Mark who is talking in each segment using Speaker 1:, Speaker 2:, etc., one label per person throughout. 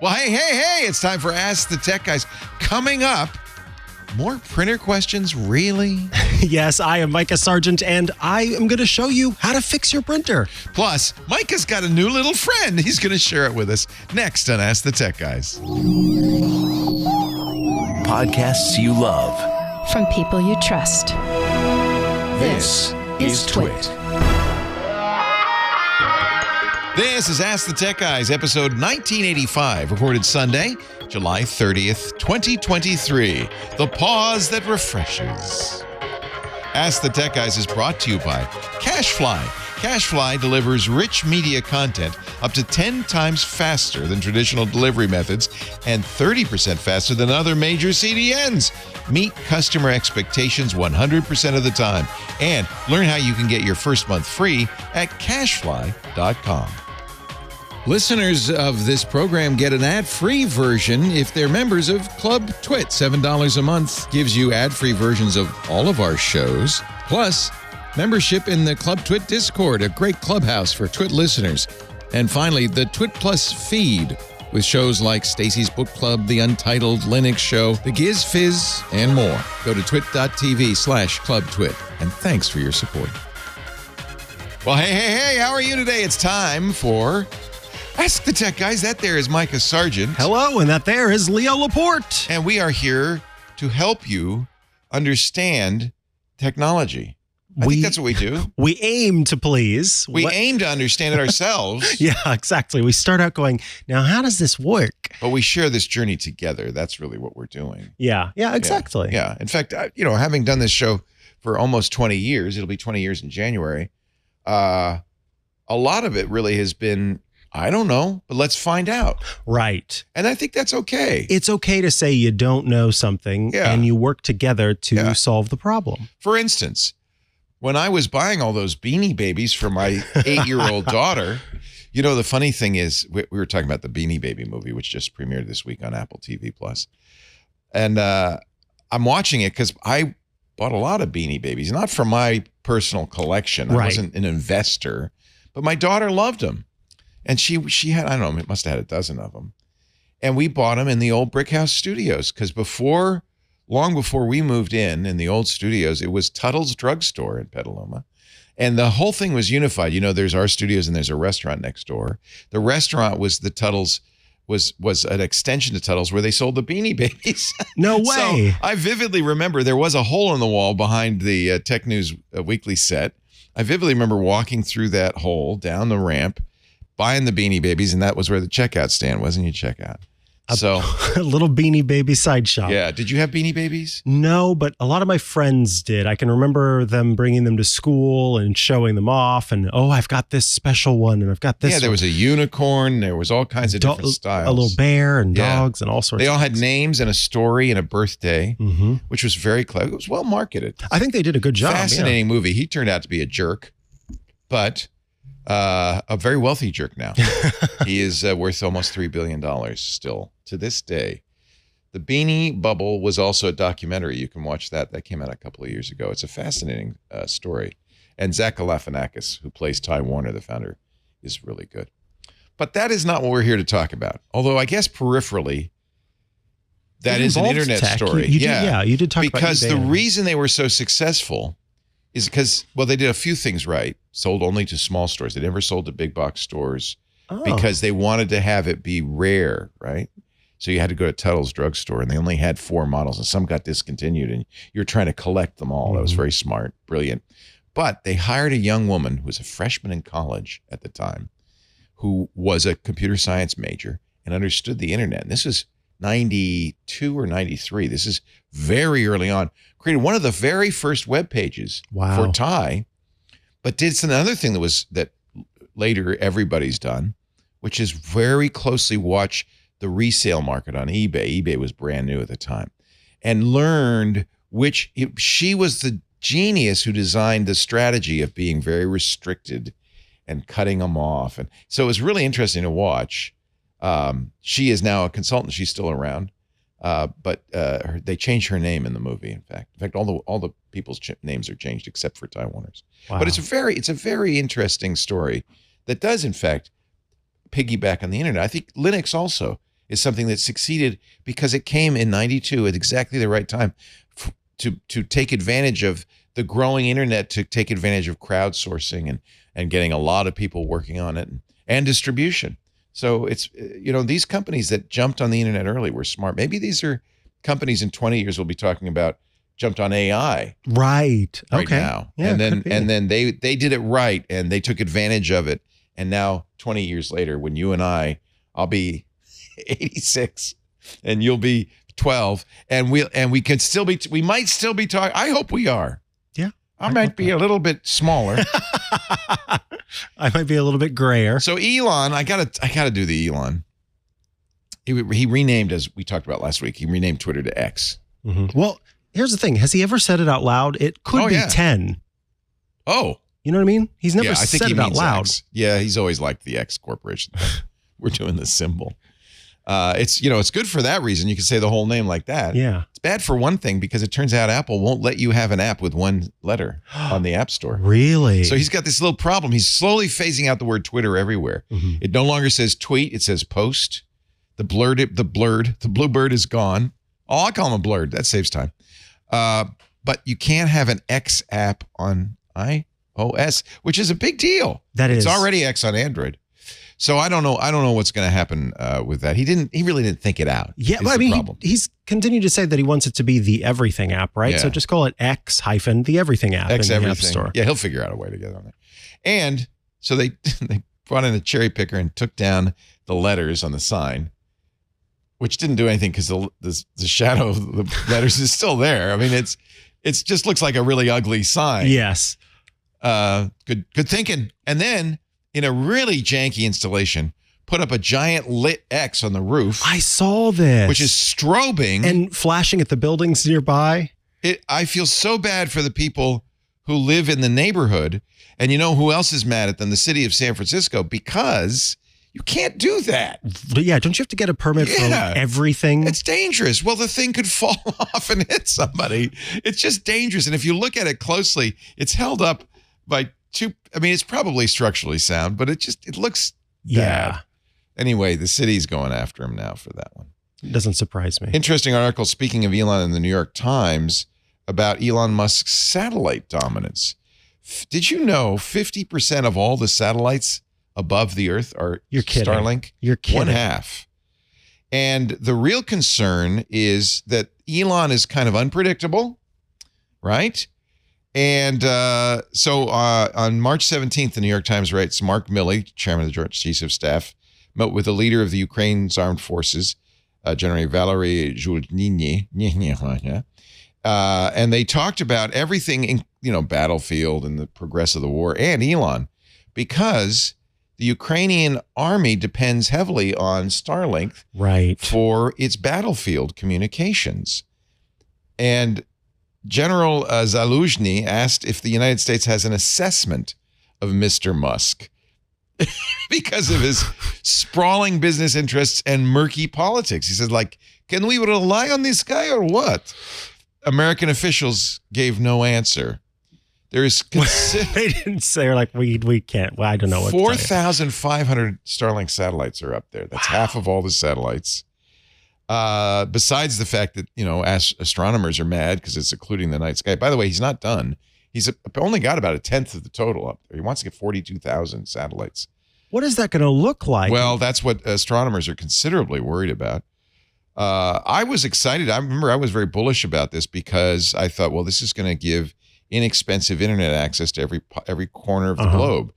Speaker 1: Well, hey, it's time for Ask the Tech Guys. Coming up, more printer questions, really?
Speaker 2: Yes, I am Mikah Sargent, and I am going to show you how to fix your printer.
Speaker 1: Plus, Micah's got a new little friend. He's going to share it with us next on Ask the Tech Guys.
Speaker 3: Podcasts you love.
Speaker 4: From people you trust.
Speaker 3: This is Twit.
Speaker 1: This is Ask the Tech Guys, episode 1985, recorded Sunday, July 30th, 2023. The pause that refreshes. Ask the Tech Guys is brought to you by CashFly. CashFly delivers rich media content up to 10 times faster than traditional delivery methods and 30% faster than other major CDNs. Meet customer expectations 100% of the time and learn how you can get your first month free at cashfly.com. Listeners of this program get an ad-free version if they're members of Club Twit. $7 a month gives you ad-free versions of all of our shows. Plus, membership in the Club Twit Discord, a great clubhouse for Twit listeners. And finally, the Twit Plus feed with shows like Stacy's Book Club, The Untitled Linux Show, The Giz Fizz, and more. Go to twit.tv/clubtwit. And thanks for your support. Well, hey, how are you today? It's time for Ask the Tech Guys. That there is Mikah Sargent.
Speaker 2: Hello, and that there is Leo Laporte.
Speaker 1: And we are here to help you understand technology. I think that's what we do.
Speaker 2: We aim to please.
Speaker 1: We aim to understand it ourselves.
Speaker 2: Yeah, exactly. We start out going, now how does this work?
Speaker 1: But we share this journey together. That's really what we're doing.
Speaker 2: Yeah, exactly.
Speaker 1: Yeah. In fact, having done this show for almost 20 years, it'll be 20 years in January, a lot of it really has been, I don't know, but let's find out.
Speaker 2: Right.
Speaker 1: And I think that's okay.
Speaker 2: It's okay to say you don't know something and you work together to solve the problem.
Speaker 1: For instance, when I was buying all those Beanie Babies for my 8-year-old daughter, the funny thing is we were talking about the Beanie Baby movie, which just premiered this week on Apple TV Plus. And I'm watching it because I bought a lot of Beanie Babies, not for my personal collection. I wasn't an investor, but my daughter loved them. And she had, I don't know, it must have had a dozen of them. And we bought them in the old Brick House Studios because long before we moved in the old studios, it was Tuttle's Drugstore in Petaluma. And the whole thing was unified. There's our studios and there's a restaurant next door. The restaurant was the Tuttle's, was an extension to Tuttle's where they sold the Beanie Babies.
Speaker 2: No way.
Speaker 1: So I vividly remember there was a hole in the wall behind the Tech News Weekly set. I vividly remember walking through that hole down the ramp, buying the Beanie Babies, and that was where the checkout stand was, and you check out. So
Speaker 2: a little Beanie Baby side shop.
Speaker 1: Yeah. Did you have Beanie Babies?
Speaker 2: No, but a lot of my friends did. I can remember them bringing them to school and showing them off. And, I've got this special one and I've got this.
Speaker 1: Yeah, there was a unicorn. There was all kinds of different styles.
Speaker 2: A little bear and dogs and all sorts of
Speaker 1: They all had
Speaker 2: things.
Speaker 1: names and a story and a birthday, which was very clever. It was well marketed.
Speaker 2: I think they did a good job.
Speaker 1: Fascinating movie. He turned out to be a jerk, but a very wealthy jerk now. He is worth almost $3 billion still to this day. The Beanie Bubble was also a documentary. You can watch that. That came out a couple of years ago. It's a fascinating story. And Zach Galifianakis, who plays Ty Warner, the founder, is really good. But that is not what we're here to talk about. Although I guess peripherally, that is an internet story.
Speaker 2: You did talk about
Speaker 1: because
Speaker 2: eBay.
Speaker 1: the reason they were so successful is because, they did a few things right. Sold only to small stores. They never sold to big box stores because they wanted to have it be rare, right? So you had to go to Tuttle's Drugstore, and they only had 4 models, and some got discontinued, and you're trying to collect them all. That was very smart, brilliant. But they hired a young woman who was a freshman in college at the time, who was a computer science major and understood the internet. And this is 92 or 93. This is very early on. Created one of the very first web pages for Ty, but did another thing that later everybody's done, which is very closely watch the resale market on eBay. eBay was brand new at the time, and learned she was the genius who designed the strategy of being very restricted and cutting them off. And so it was really interesting to watch. She is now a consultant. She's still around. But they changed her name in the movie. In fact, all the people's names are changed except for Ty Warner's. Wow. But it's a very interesting story that does in fact piggyback on the internet. I think Linux also. is something that succeeded because it came in 92 at exactly the right time to take advantage of the growing internet, to take advantage of crowdsourcing and getting a lot of people working on it and distribution. So it's, these companies that jumped on the internet early were smart. Maybe these are companies in 20 years we'll be talking about jumped on AI
Speaker 2: right
Speaker 1: now.
Speaker 2: Yeah,
Speaker 1: and then they did it right and they took advantage of it. And now 20 years later, when you and I'll be 86 and you'll be 12 and we might still be talking. I hope we are.
Speaker 2: Yeah.
Speaker 1: I might be a little bit smaller.
Speaker 2: I might be a little bit grayer.
Speaker 1: So Elon, I gotta do the Elon. He renamed, as we talked about last week, he renamed Twitter to X.
Speaker 2: Mm-hmm. Well, here's the thing. Has he ever said it out loud? It could be 10.
Speaker 1: Oh.
Speaker 2: You know what I mean? He's never
Speaker 1: I think
Speaker 2: said it out loud.
Speaker 1: X. Yeah, he's always liked the X Corporation. We're doing the symbol. It's good for that reason. You can say the whole name like that.
Speaker 2: Yeah.
Speaker 1: It's bad for one thing because it turns out Apple won't let you have an app with one letter on the App Store.
Speaker 2: Really?
Speaker 1: So he's got this little problem. He's slowly phasing out the word Twitter everywhere. Mm-hmm. It no longer says tweet. It says post. The bluebird is gone. Oh, I'll call him a blurred. That saves time. But you can't have an X app on iOS, which is a big deal. It's already X on Android. So I don't know what's going to happen with that. He really didn't think it out.
Speaker 2: Yeah, well, I mean, he's continued to say that he wants it to be the everything app, right?
Speaker 1: Yeah.
Speaker 2: So just call it X-the everything app
Speaker 1: X
Speaker 2: in
Speaker 1: everything.
Speaker 2: the App Store.
Speaker 1: Yeah, he'll figure out a way to get on there. And so they brought in a cherry picker and took down the letters on the sign, which didn't do anything because the shadow of the letters is still there. I mean, it's just looks like a really ugly sign.
Speaker 2: Yes.
Speaker 1: Good thinking. And then in a really janky installation, put up a giant lit X on the roof.
Speaker 2: I saw this.
Speaker 1: Which is strobing.
Speaker 2: And flashing at the buildings nearby.
Speaker 1: I feel so bad for the people who live in the neighborhood. And you know who else is mad at them? The city of San Francisco, because you can't do that.
Speaker 2: Yeah, don't you have to get a permit for everything?
Speaker 1: It's dangerous. Well, the thing could fall off and hit somebody. It's just dangerous. And if you look at it closely, it's held up by it's probably structurally sound, but it looks bad. Anyway, the city's going after him now for that one.
Speaker 2: It doesn't surprise me.
Speaker 1: Interesting article, speaking of Elon, in the New York Times about Elon Musk's satellite dominance. Did you know 50% of all the satellites above the Earth are Starlink?
Speaker 2: You're kidding.
Speaker 1: 1/2. And the real concern is that Elon is kind of unpredictable, right? And so on March 17th, the New York Times writes, Mark Milley, chairman of the Joint Chiefs of Staff, met with the leader of the Ukraine's armed forces, General Valery Zhuzhnyi, and they talked about everything, in, battlefield and the progress of the war, and Elon, because the Ukrainian army depends heavily on Starlink for its battlefield communications. And General Zaluzhny asked if the United States has an assessment of Mr. Musk because of his sprawling business interests and murky politics. He said, can we rely on this guy or what? American officials gave no answer. There is
Speaker 2: they didn't say we can't. Well, I don't know what
Speaker 1: 4,500 Starlink satellites are up there. That's half of all the satellites. Besides the fact that, astronomers are mad because it's occluding the night sky. By the way, he's not done. He's only got about 1/10 of the total up there. He wants to get 42,000 satellites.
Speaker 2: What is that going to look like?
Speaker 1: Well, that's what astronomers are considerably worried about. I was excited. I remember I was very bullish about this because I thought, well, this is going to give inexpensive internet access to every corner of the globe.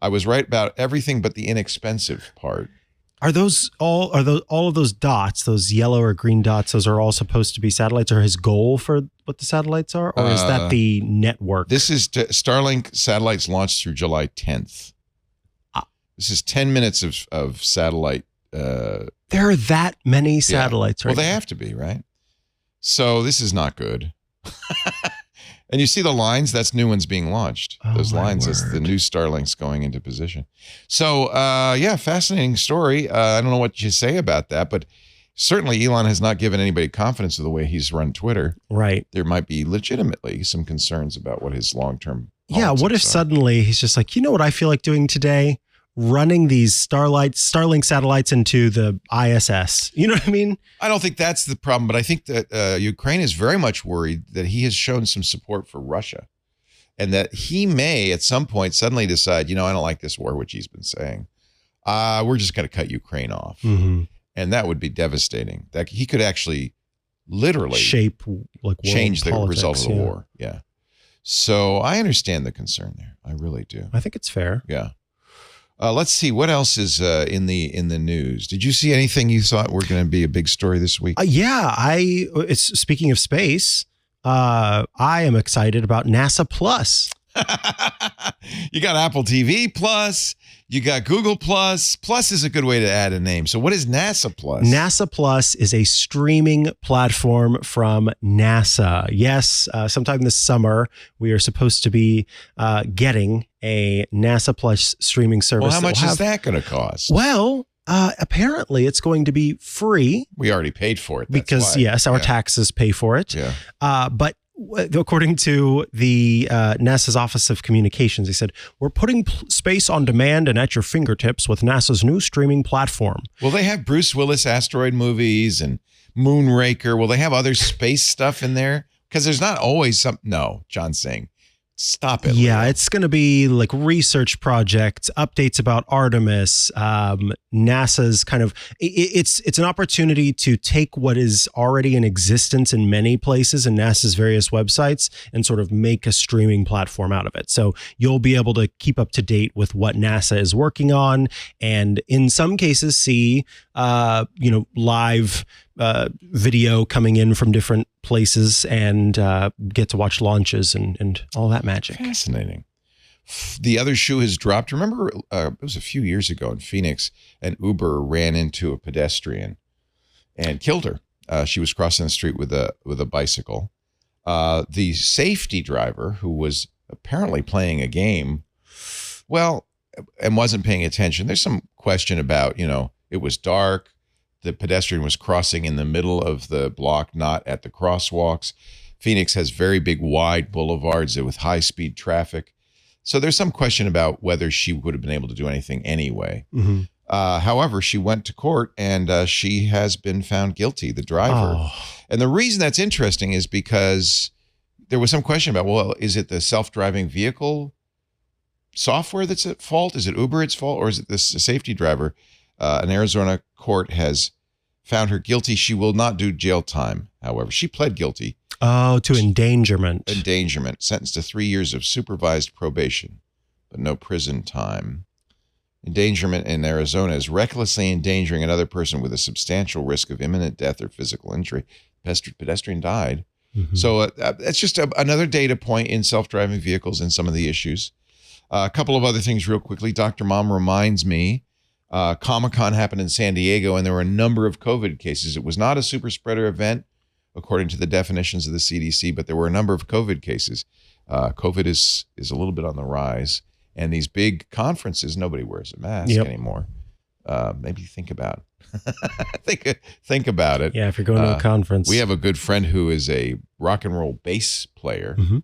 Speaker 1: I was right about everything but the inexpensive part.
Speaker 2: Are all of those dots, those yellow or green dots, those are all supposed to be satellites, or his goal for what the satellites are? Or is that the network?
Speaker 1: This is Starlink satellites launched through July 10th. This is 10 minutes of satellite.
Speaker 2: There are that many satellites, right?
Speaker 1: Well, they have to be, right? So this is not good. And you see the lines? That's new ones being launched. Those lines, that's the new Starlinks going into position. So, fascinating story. I don't know what you say about that, but certainly Elon has not given anybody confidence of the way he's run Twitter.
Speaker 2: Right.
Speaker 1: There might be legitimately some concerns about what his long-term
Speaker 2: what if suddenly he's just like, you know what I feel like doing today? running these Starlink satellites into the ISS. You know what I mean?
Speaker 1: I don't think that's the problem, but I think that Ukraine is very much worried that he has shown some support for Russia and that he may at some point suddenly decide, I don't like this war, which he's been saying. We're just going to cut Ukraine off.
Speaker 2: Mm-hmm.
Speaker 1: And that would be devastating. That he could actually literally
Speaker 2: shape
Speaker 1: change the
Speaker 2: politics,
Speaker 1: result of the war. Yeah. So I understand the concern there. I really do.
Speaker 2: I think it's fair.
Speaker 1: Yeah. Let's see what else is in the news. Did you see anything you thought were going to be a big story this week?
Speaker 2: It's speaking of space. I am excited about NASA Plus.
Speaker 1: You got Apple TV Plus. You got Google Plus. Plus is a good way to add a name. So what is NASA Plus?
Speaker 2: NASA Plus is a streaming platform from NASA. Yes, sometime this summer, we are supposed to be getting a NASA Plus streaming service.
Speaker 1: Well, how much is that going to cost?
Speaker 2: Well, apparently it's going to be free.
Speaker 1: We already paid for it.
Speaker 2: Because, yes, our taxes pay for it.
Speaker 1: Yeah.
Speaker 2: But according to the NASA's Office of Communications, they said, we're putting space on demand and at your fingertips with NASA's new streaming platform.
Speaker 1: Will they have Bruce Willis asteroid movies and Moonraker? Will they have other space stuff in there? Because there's not always some. No, John's saying, stop it.
Speaker 2: Yeah,
Speaker 1: Leo.
Speaker 2: it's going to be like research projects, updates about Artemis, NASA's kind of, it's an opportunity to take what is already in existence in many places in NASA's various websites and sort of make a streaming platform out of it. So you'll be able to keep up to date with what NASA is working on, and in some cases see, live video coming in from different places and get to watch launches and all that magic.
Speaker 1: Fascinating. The other shoe has dropped. Remember, it was a few years ago in Phoenix, an Uber ran into a pedestrian and killed her. She was crossing the street with a bicycle. The safety driver, who was apparently playing a game, and wasn't paying attention. There's some question about, it was dark. The pedestrian was crossing in the middle of the block, not at the crosswalks. Phoenix has very big, wide boulevards with high-speed traffic. So there's some question about whether she would have been able to do anything anyway.
Speaker 2: Mm-hmm.
Speaker 1: However, she went to court and she has been found guilty, the driver.
Speaker 2: Oh.
Speaker 1: And the reason that's interesting is because there was some question about, is it the self-driving vehicle software that's at fault? Is it Uber its fault? Or is it this safety driver? An Arizona court has found her guilty. She will not do jail time, however. She pled guilty.
Speaker 2: Oh, to endangerment.
Speaker 1: Endangerment, sentenced to 3 years of supervised probation, but no prison time. Endangerment in Arizona is recklessly endangering another person with a substantial risk of imminent death or physical injury. Pedestrian died.
Speaker 2: Mm-hmm.
Speaker 1: So that's just another data point in self-driving vehicles and some of the issues. A couple of other things real quickly. Dr. Mom reminds me, Comic-Con happened in San Diego, and there were a number of COVID cases. It was not a super spreader event, according to the definitions of the CDC, but there were a number of COVID cases. COVID is a little bit on the rise, and these big conferences, nobody wears a mask anymore. Maybe think about think about it.
Speaker 2: Yeah, if you're going to a conference.
Speaker 1: We have a good friend who is a rock and roll bass player,
Speaker 2: mm-hmm.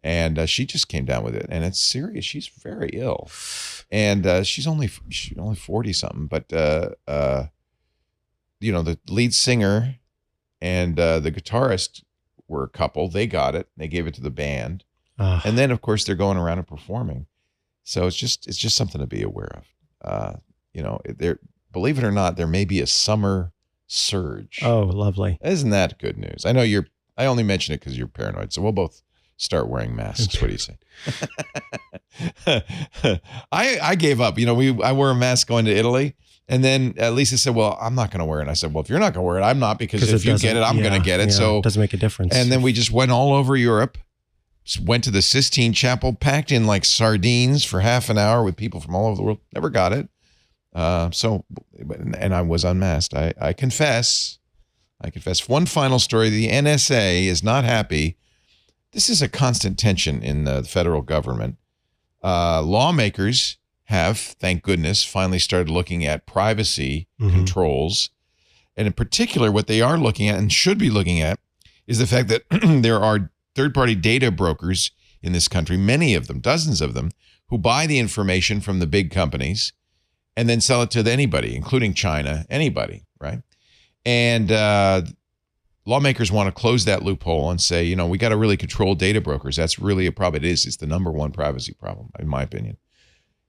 Speaker 1: and she just came down with it, and it's serious. She's very ill. And she's only 40 something, but the lead singer and the guitarist were a couple. They got it. They gave it to the band, and then of course they're going around and performing. So it's just something to be aware of. There, believe it or not, there may be a summer surge.
Speaker 2: Oh, lovely!
Speaker 1: Isn't that good news? I know I only mention it because you're paranoid. So we'll both start wearing masks. What do you say? I gave up. I wore a mask going to Italy, and then Lisa said, "Well, I'm not going to wear it." And I said, "Well, if you're not going to wear it, I'm not, because if you get it, I'm going to get it."
Speaker 2: Yeah,
Speaker 1: so
Speaker 2: it doesn't make a difference.
Speaker 1: And then we just went all over Europe. Went to the Sistine Chapel, packed in like sardines for half an hour with people from all over the world. Never got it. And I was unmasked. I confess. One final story. The NSA is not happy. This is a constant tension in the federal government. Lawmakers have, thank goodness, finally started looking at privacy controls. And in particular, what they are looking at and should be looking at is the fact that there are third-party data brokers in this country, many of them, dozens of them, who buy the information from the big companies and then sell it to anybody, including China, anybody, right? And lawmakers want to close that loophole and say, we got to really control data brokers. That's really a problem. It's the number one privacy problem, in my opinion.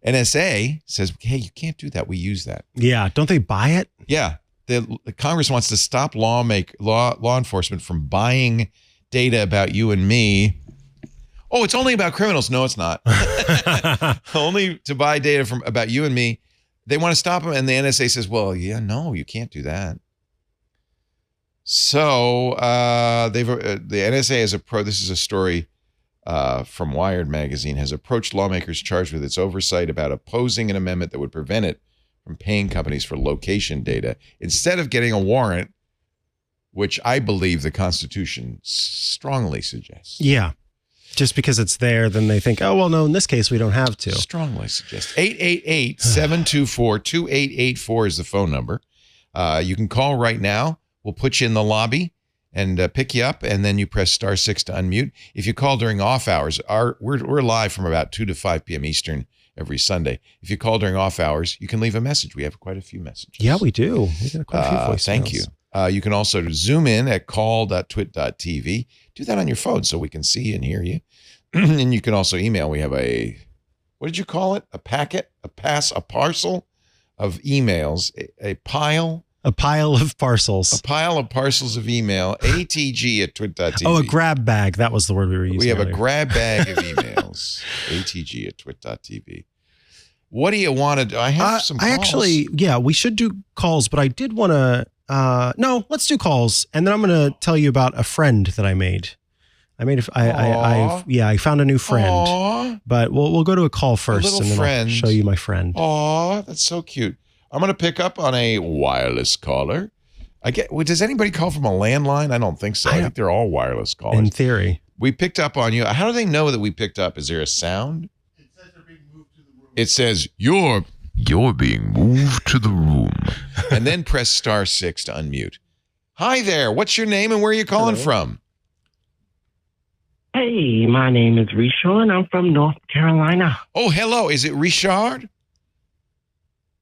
Speaker 1: NSA says, hey, you can't do that. We use that.
Speaker 2: Yeah. Don't they buy it?
Speaker 1: Yeah. The Congress wants to stop law enforcement from buying data about you and me. Oh, it's only about criminals. No, it's not. Only to buy data about you and me. They want to stop them. And the NSA says, well, yeah, no, you can't do that. So the NSA has this is a story from Wired magazine, has approached lawmakers charged with its oversight about opposing an amendment that would prevent it from paying companies for location data instead of getting a warrant, which I believe the Constitution strongly suggests.
Speaker 2: Yeah. Just because it's there, then they think, oh, well, no, in this case, we don't have to.
Speaker 1: Strongly suggest. 888-724-2884 is the phone number. You can call right now. We'll put you in the lobby and pick you up, and then you press *6 to unmute. If you call during off hours, we're live from about 2 to 5 p.m. Eastern every Sunday. If you call during off hours, you can leave a message. We have quite a few messages.
Speaker 2: Yeah, we do. We got quite a few voicemails.
Speaker 1: Thank you. You can also zoom in at call.twit.tv. Do that on your phone so we can see and hear you. And you can also email. We have what did you call it? A packet, a parcel of emails, a pile.
Speaker 2: A pile of parcels.
Speaker 1: A pile of parcels of email, atg@twit.tv.
Speaker 2: Oh, a grab bag. That was the word we were using.
Speaker 1: We have
Speaker 2: earlier.
Speaker 1: a grab bag of emails, atg@twit.tv. What do you want to do? I have some calls.
Speaker 2: We should do calls, but I did want to, no, let's do calls. And then I'm going to tell you about a friend that I made. I found a new friend. Aww. But we'll go to a call first, and then I'll show you my friend.
Speaker 1: Oh, that's so cute. I'm going to pick up on a wireless caller. Does anybody call from a landline? I don't think so. I think they're all wireless callers.
Speaker 2: In theory.
Speaker 1: We picked up on you. How do they know that we picked up? Is there a sound?
Speaker 5: It says they're being moved to the room.
Speaker 1: It says, you're being moved to the room. And then press *6 to unmute. Hi there. What's your name and where are you calling from?
Speaker 6: Hey, my name is Rishaw, and I'm from North Carolina.
Speaker 1: Oh, hello. Is it Richard?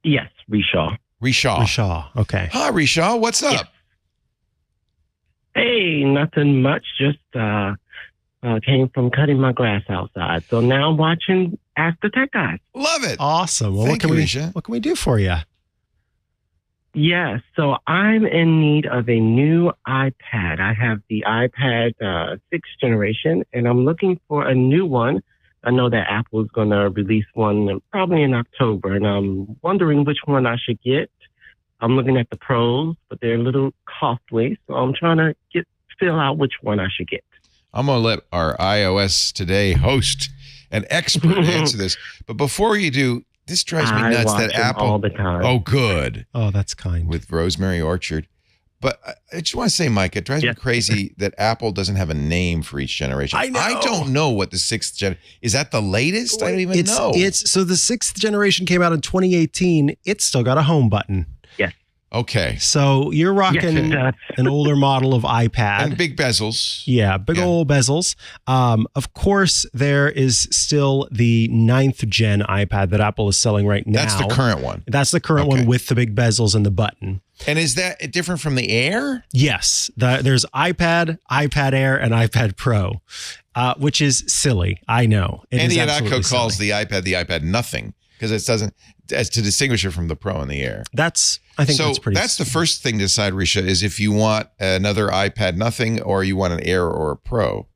Speaker 6: Yes, Rishaw.
Speaker 2: Rishaw. Okay.
Speaker 1: Hi, Rishaw. What's up?
Speaker 6: Yes. Hey, nothing much. Just came from cutting my grass outside. So now I'm watching Ask the Tech Guys.
Speaker 1: Love it.
Speaker 2: Awesome. Well,
Speaker 1: Thank you, Risha.
Speaker 2: What can we do for you?
Speaker 6: Yes, so I'm in need of a new iPad. I have the iPad 6th generation, and I'm looking for a new one. I know that Apple is going to release one probably in October, and I'm wondering which one I should get. I'm looking at the Pros, but they're a little costly, so I'm trying to feel out which one I should get.
Speaker 1: I'm going to let our iOS Today host, an expert, answer this. But before you do, this drives me nuts that Apple
Speaker 6: all the time.
Speaker 1: Oh, good.
Speaker 2: Oh, that's kind.
Speaker 1: With Rosemary Orchard. But I just want to say, Mike, it drives me crazy that Apple doesn't have a name for each generation.
Speaker 2: I know.
Speaker 1: I don't know what the 6th gen is. That the latest? I don't even know.
Speaker 2: So the 6th generation came out in 2018. It's still got a home button.
Speaker 6: Yes.
Speaker 1: Okay.
Speaker 2: So you're rocking an older model of iPad.
Speaker 1: And big bezels.
Speaker 2: Yeah, old bezels. Of course, there is still the 9th gen iPad that Apple is selling right now.
Speaker 1: That's the current one.
Speaker 2: That's the current one with the big bezels and the button.
Speaker 1: And is that different from the Air?
Speaker 2: Yes. There's iPad, iPad Air, and iPad Pro, which is silly. I know.
Speaker 1: Andy Adako calls the iPad nothing because it doesn't, as to distinguish it from the Pro and the Air.
Speaker 2: I think that's pretty.
Speaker 1: That's the first thing to decide, Risha, is if you want another iPad nothing or you want an Air or a Pro.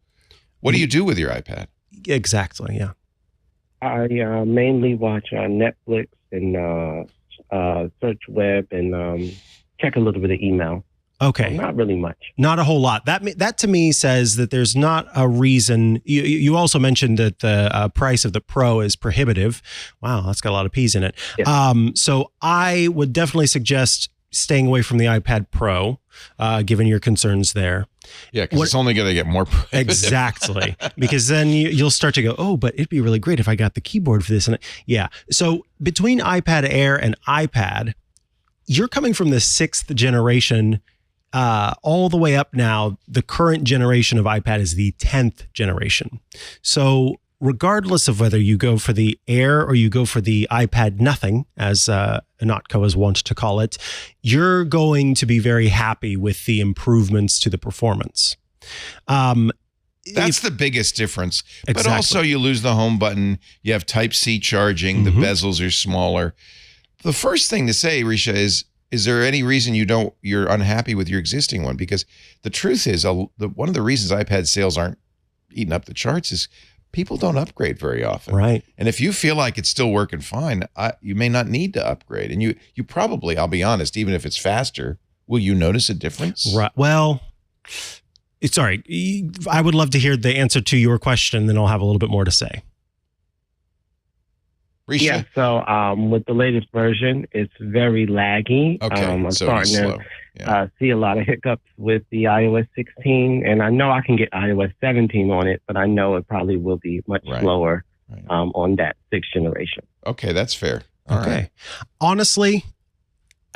Speaker 1: What do you do with your iPad?
Speaker 2: Exactly, yeah.
Speaker 6: I mainly watch Netflix and search web and check a little bit of email.
Speaker 2: Okay.
Speaker 6: So not really much.
Speaker 2: Not a whole lot. That to me says that there's not a reason. You also mentioned that the price of the Pro is prohibitive. Wow, that's got a lot of P's in it. Yeah. So I would definitely suggest staying away from the iPad Pro, given your concerns there.
Speaker 1: Yeah, because it's only going to get more prohibitive.
Speaker 2: Exactly. Because then you'll start to go, oh, but it'd be really great if I got the keyboard for this. And yeah. So between iPad Air and iPad, you're coming from the 6th generation all the way up now. The current generation of iPad is the 10th generation. So regardless of whether you go for the Air or you go for the iPad Nothing, as Anatco is wont to call it, you're going to be very happy with the improvements to the performance.
Speaker 1: That's the biggest difference.
Speaker 2: Exactly.
Speaker 1: But also you lose the home button. You have Type-C charging. The bezels are smaller. The first thing to say, Risha, is there any reason you're unhappy with your existing one? Because the truth is, one of the reasons iPad sales aren't eating up the charts is people don't upgrade very often.
Speaker 2: Right.
Speaker 1: And if you feel like it's still working fine, you may not need to upgrade. And you probably, I'll be honest, even if it's faster, will you notice a difference?
Speaker 2: Right. Well, sorry, I would love to hear the answer to your question, then I'll have a little bit more to say.
Speaker 1: Risha?
Speaker 6: Yeah, so with the latest version, it's very laggy.
Speaker 1: Okay,
Speaker 6: I'm
Speaker 1: so
Speaker 6: starting
Speaker 1: it's slow.
Speaker 6: to see a lot of hiccups with the iOS 16, and I know I can get iOS 17 on it, but I know it probably will be much slower on that 6th generation.
Speaker 1: Okay, that's fair. All right.
Speaker 2: Honestly,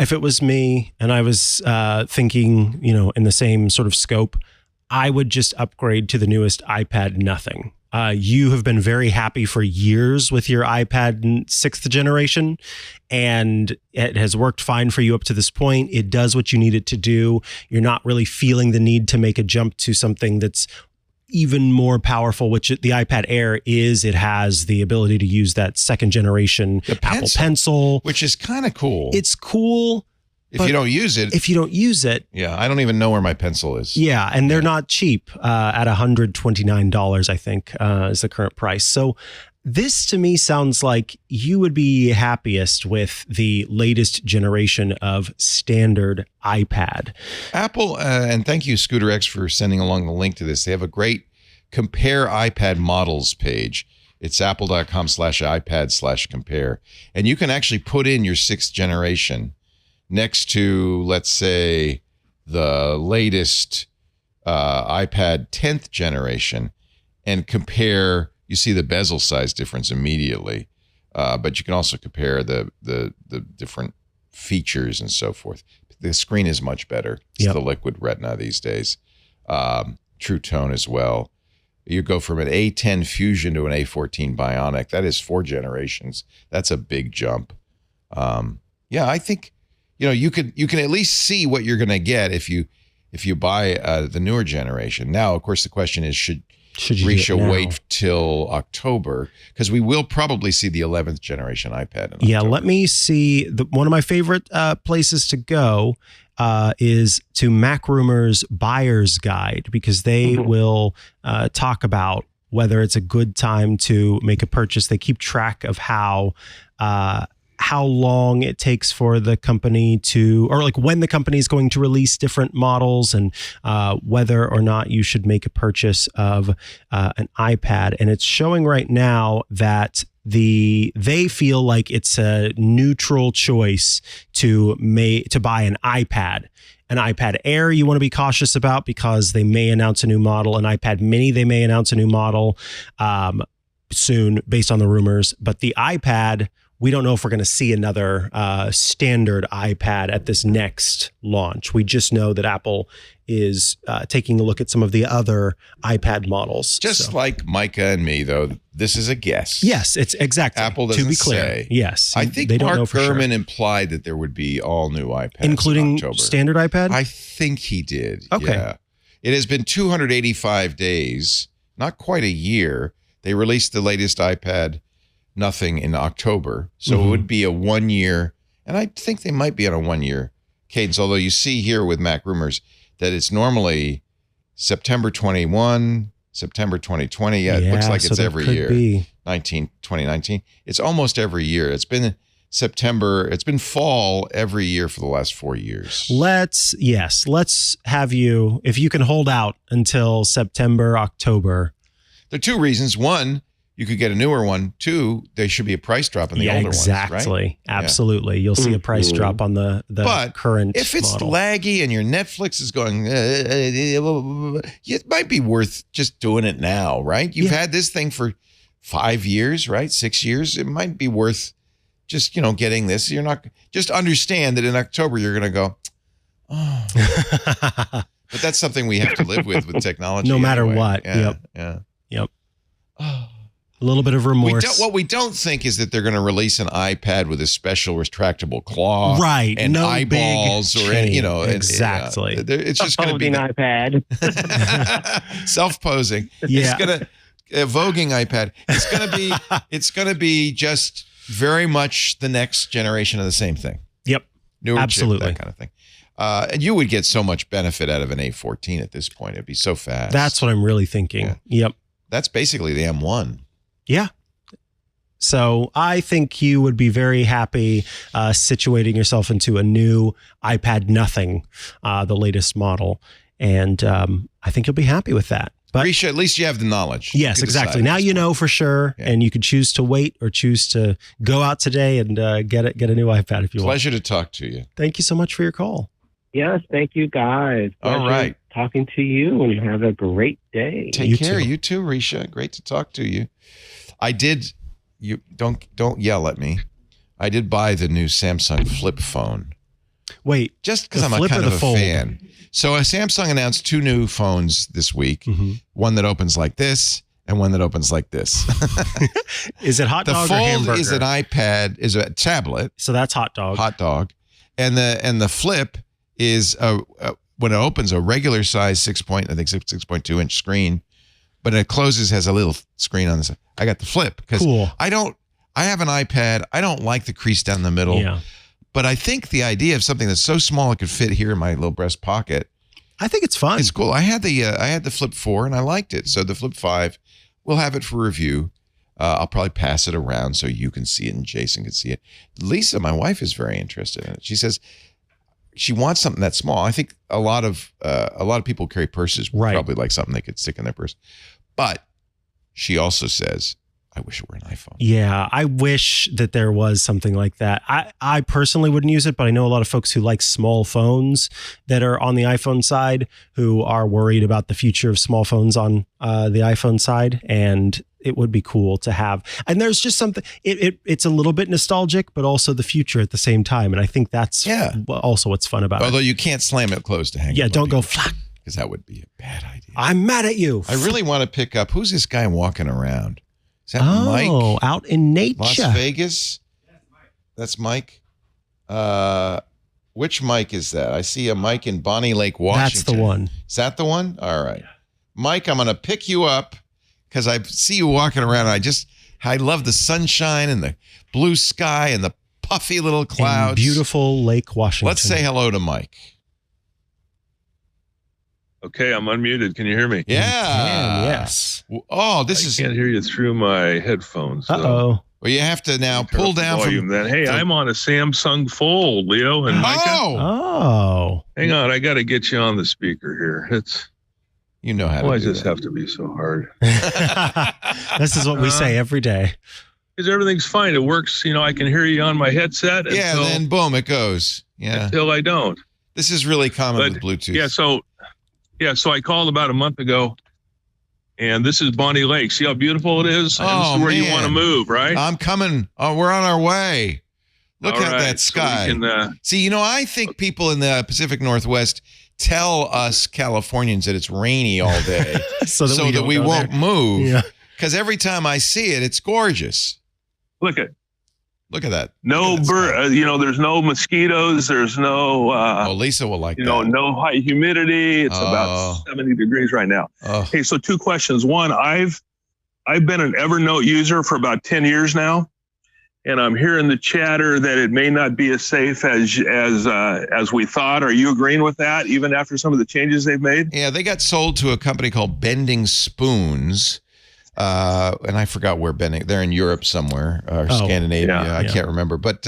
Speaker 2: if it was me and I was thinking, in the same sort of scope, I would just upgrade to the newest iPad Nothing. You have been very happy for years with your iPad 6th generation, and it has worked fine for you up to this point. It does what you need it to do. You're not really feeling the need to make a jump to something that's even more powerful, which the iPad Air is. It has the ability to use that 2nd generation Apple Pencil,
Speaker 1: which is kind of cool.
Speaker 2: It's cool.
Speaker 1: If you don't use it. Yeah, I don't even know where my pencil is.
Speaker 2: Yeah, and they're not cheap at $129, I think, is the current price. So this to me sounds like you would be happiest with the latest generation of standard iPad.
Speaker 1: Apple, and thank you, Scooter X, for sending along the link to this. They have a great compare iPad models page. It's apple.com/iPad/compare. And you can actually put in your 6th generation next to, let's say, the latest iPad 10th generation and compare. You see the bezel size difference immediately, but you can also compare the different features and so forth. The screen is much better. It's the Liquid Retina these days. True Tone as well. You go from an A10 Fusion to an A14 Bionic. That is 4 generations. That's a big jump. I think you can at least see what you're going to get if you buy the newer generation. Now, of course, the question is should Risha wait till October, because we will probably see the 11th generation iPad in October.
Speaker 2: Let me see. One of my favorite places to go is to Mac Rumors Buyer's Guide, because they will talk about whether it's a good time to make a purchase. They keep track of how long it takes for the company to, or like when the company is going to release different models, and whether or not you should make a purchase of an iPad. And it's showing right now that they feel like it's a neutral choice to buy an iPad. An iPad Air you want to be cautious about because they may announce a new model. An iPad Mini, they may announce a new model soon based on the rumors. But the iPad, we don't know if we're going to see another standard iPad at this next launch. We just know that Apple is taking a look at some of the other iPad models.
Speaker 1: Just like Mikah and me, though, this is a guess.
Speaker 2: Yes, it's exactly.
Speaker 1: Apple doesn't
Speaker 2: to be clear.
Speaker 1: say.
Speaker 2: Yes,
Speaker 1: I think
Speaker 2: they don't know
Speaker 1: Mark
Speaker 2: for sure.
Speaker 1: Gurman implied that there would be all new iPads,
Speaker 2: including
Speaker 1: in October.
Speaker 2: Standard iPad.
Speaker 1: I think he did.
Speaker 2: Okay.
Speaker 1: Yeah. It has been 285 days, not quite a year. They released the latest iPad Nothing in October. So it would be a 1 year. And I think they might be on a 1 year cadence. Although you see here with Mac Rumors that it's normally September 21, September 2020. Yeah, it looks like it's every year. 2019. It's almost every year. It's been September. It's been fall every year for the last 4 years.
Speaker 2: Let's have you, if you can hold out until September, October.
Speaker 1: There are 2 reasons. One, you could get a newer one. 2, there should be a price drop in the older ones, right?
Speaker 2: Exactly. Absolutely. You'll see a price drop on the current
Speaker 1: if it's
Speaker 2: model.
Speaker 1: laggy and your Netflix is going, it might be worth just doing it now, right? You've had this thing for 5 years, right? 6 years. It might be worth just, getting this. You're not, just understand that in October, you're going to go, oh. But that's something we have to live with technology.
Speaker 2: No matter
Speaker 1: anyway.
Speaker 2: what.
Speaker 1: Yeah,
Speaker 2: Yep.
Speaker 1: Yeah.
Speaker 2: Yep.
Speaker 1: Oh.
Speaker 2: A little bit of remorse.
Speaker 1: What we don't think is that they're going to release an iPad with a special retractable claw,
Speaker 2: Right,
Speaker 1: and
Speaker 2: no
Speaker 1: eyeballs,
Speaker 2: big
Speaker 1: or any,
Speaker 2: change. Exactly.
Speaker 1: It's just going to be
Speaker 6: Folding iPad.
Speaker 1: self-posing.
Speaker 2: Yeah.
Speaker 1: It's going to voguing iPad. It's going to be just very much the next generation of the same thing.
Speaker 2: Yep.
Speaker 1: Newer
Speaker 2: Absolutely.
Speaker 1: chip, that kind of thing. And you would get so much benefit out of an A14 at this point. It'd be so fast.
Speaker 2: That's what I'm really thinking.
Speaker 1: Yeah.
Speaker 2: Yep.
Speaker 1: That's basically the M1.
Speaker 2: Yeah. So I think you would be very happy situating yourself into a new iPad Nothing, the latest model. And I think you'll be happy with that. But
Speaker 1: Risha, at least you have the knowledge.
Speaker 2: yes,
Speaker 1: You can
Speaker 2: exactly.
Speaker 1: decide
Speaker 2: Now
Speaker 1: at this
Speaker 2: you
Speaker 1: point.
Speaker 2: know for sure,
Speaker 1: Yeah.
Speaker 2: and you could choose to wait or choose to go out today and get a new iPad if you want.
Speaker 1: Pleasure to talk to you.
Speaker 2: Thank you so much for your call.
Speaker 6: Yes, thank you guys.
Speaker 1: All
Speaker 6: Pleasure
Speaker 1: right.
Speaker 6: talking to you, and have a great day.
Speaker 1: Take
Speaker 2: You
Speaker 1: care.
Speaker 2: too.
Speaker 1: You too, Risha. Great to talk to you. I did. You don't yell at me. I did buy the new Samsung flip phone
Speaker 2: Wait,
Speaker 1: just because
Speaker 2: The
Speaker 1: I'm a
Speaker 2: flip
Speaker 1: kind
Speaker 2: or
Speaker 1: of
Speaker 2: the
Speaker 1: a
Speaker 2: fold?
Speaker 1: fan. So Samsung announced 2 new phones this week.
Speaker 2: Mhm.
Speaker 1: One that opens like this and one that opens like this.
Speaker 2: is it hot
Speaker 1: The
Speaker 2: dog or
Speaker 1: fold
Speaker 2: hamburger?
Speaker 1: is an iPad, is a tablet,
Speaker 2: So that's hot dog.
Speaker 1: hot dog, and the flip is when it opens a regular size 6.2 inch screen, but it closes has a little screen on the side. I got the flip because
Speaker 2: Cool.
Speaker 1: I have an iPad. I don't like the crease down the middle,
Speaker 2: Yeah.
Speaker 1: but I think the idea of something that's so small it could fit here in my little breast pocket
Speaker 2: I think it's fun.
Speaker 1: is cool. I had the Flip 4 and I liked it. So the Flip 5, we'll have it for review. I'll probably pass it around so you can see it and Jason can see it. Lisa, my wife, is very interested in it. She says she wants something that's small. I think a lot of people carry purses. Would
Speaker 2: Right.
Speaker 1: probably like something they could stick in their purse. But she also says, I wish it were an iPhone.
Speaker 2: Yeah, I wish that there was something like that. I personally wouldn't use it, but I know a lot of folks who like small phones that are on the iPhone side who are worried about the future of small phones on the iPhone side. And it would be cool to have. And there's just something, it's a little bit nostalgic, but also the future at the same time. And I think that's also what's fun about
Speaker 1: Although
Speaker 2: it.
Speaker 1: you can't slam it closed to hang.
Speaker 2: Yeah, don't go flat.
Speaker 1: Because that would be a bad idea.
Speaker 2: I'm mad at you.
Speaker 1: I really want to pick up, who's this guy walking around? Is that Mike?
Speaker 2: Out in nature.
Speaker 1: Las Vegas? That's Mike. Which Mike is that? I see a Mike in Bonnie Lake, Washington.
Speaker 2: That's the one.
Speaker 1: Is that the one? All right. Mike, I'm going to pick you up because I see you walking around. I love the sunshine and the blue sky and the puffy little clouds.
Speaker 2: And beautiful Lake Washington.
Speaker 1: Let's say hello to Mike.
Speaker 7: Okay, I'm unmuted. Can you hear me?
Speaker 1: Yeah.
Speaker 2: Yes.
Speaker 1: Oh,
Speaker 7: I
Speaker 1: this is.
Speaker 7: can't hear you through my headphones. so
Speaker 2: Uh-oh.
Speaker 1: Well, you have to now
Speaker 7: turn
Speaker 1: pull
Speaker 7: up the
Speaker 1: down
Speaker 7: volume
Speaker 1: from.
Speaker 7: then. Hey, I'm on a Samsung Fold, Leo and Micah.
Speaker 1: Oh,
Speaker 2: Oh.
Speaker 7: Hang on, I got to get you on the speaker here.
Speaker 1: you know how to
Speaker 7: Why
Speaker 1: do
Speaker 7: does this
Speaker 1: that.
Speaker 7: have to be so hard?
Speaker 2: This is what we say every day.
Speaker 7: Because everything's fine. It works. I can hear you on my headset
Speaker 1: Yeah,
Speaker 7: until,
Speaker 1: then boom, it goes. Yeah.
Speaker 7: until I don't.
Speaker 1: This is really common
Speaker 7: But,
Speaker 1: with Bluetooth.
Speaker 7: So I called about a month ago, and this is Bonnie Lake. See how beautiful it is? And this
Speaker 1: Oh,
Speaker 7: is where you
Speaker 1: man.
Speaker 7: want to move, right?
Speaker 1: I'm coming. Oh, we're on our way. Look
Speaker 7: All
Speaker 1: at
Speaker 7: right,
Speaker 1: that
Speaker 7: so we
Speaker 1: sky.
Speaker 7: can,
Speaker 1: See, I think people in the Pacific Northwest tell us Californians that it's rainy all day
Speaker 2: So that
Speaker 1: so that we
Speaker 2: don't go
Speaker 1: won't
Speaker 2: there.
Speaker 1: move.
Speaker 2: Yeah.
Speaker 1: Because every time I see it, it's gorgeous.
Speaker 7: look at
Speaker 1: Look at that.
Speaker 7: no
Speaker 1: Look at that sky.
Speaker 7: bird. There's no mosquitoes. There's no.
Speaker 1: Oh, Lisa will like that.
Speaker 7: No high humidity. It's
Speaker 1: Oh.
Speaker 7: about 70 degrees right now.
Speaker 1: Oh,
Speaker 7: Hey, so 2 questions. One, I've been an Evernote user for about 10 years now, and I'm hearing the chatter that it may not be as safe as we thought. Are you agreeing with that, even after some of the changes they've made?
Speaker 1: yeah, they got sold to a company called Bending Spoons. And I forgot where Bending. They're in Europe somewhere, or Scandinavia.
Speaker 7: yeah,
Speaker 1: I can't remember. But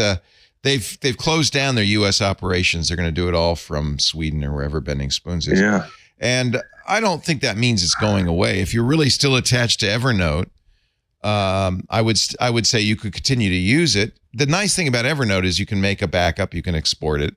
Speaker 1: they've closed down their U.S. operations. They're going to do it all from Sweden or wherever Bending Spoons is.
Speaker 7: Yeah.
Speaker 1: And I don't think that means it's going away. If you're really still attached to Evernote, I would say you could continue to use it. The nice thing about Evernote is you can make a backup. You can export it.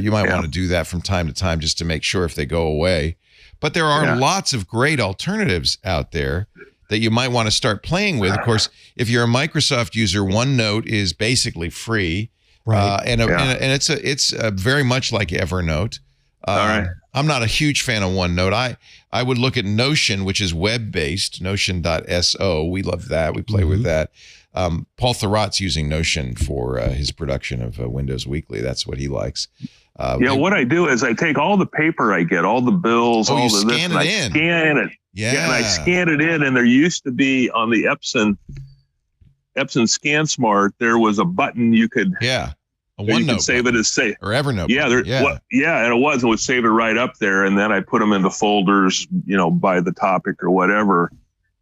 Speaker 1: You might want to do that from time to time just to make sure if they go away. But there are lots of great alternatives out there that you might want to start playing with. Of course, if you're a Microsoft user, OneNote is basically free,
Speaker 2: Right.
Speaker 1: and it's very much like Evernote.
Speaker 7: All right.
Speaker 1: I'm not a huge fan of OneNote. I would look at Notion, which is web-based, Notion.so. We love that. We play with that. Paul Thurrott's using Notion for his production of Windows Weekly. That's what he likes.
Speaker 7: What I do is I take all the paper I get, all the bills, all the this, and I scan it.
Speaker 1: Yeah.
Speaker 7: And I scan it in, and there used to be on the Epson ScanSmart, there was a button you could
Speaker 1: a
Speaker 7: OneNote you could save it as safe
Speaker 1: or Evernote.
Speaker 7: And it was, and would save it right up there, and then I put them into folders, by the topic or whatever.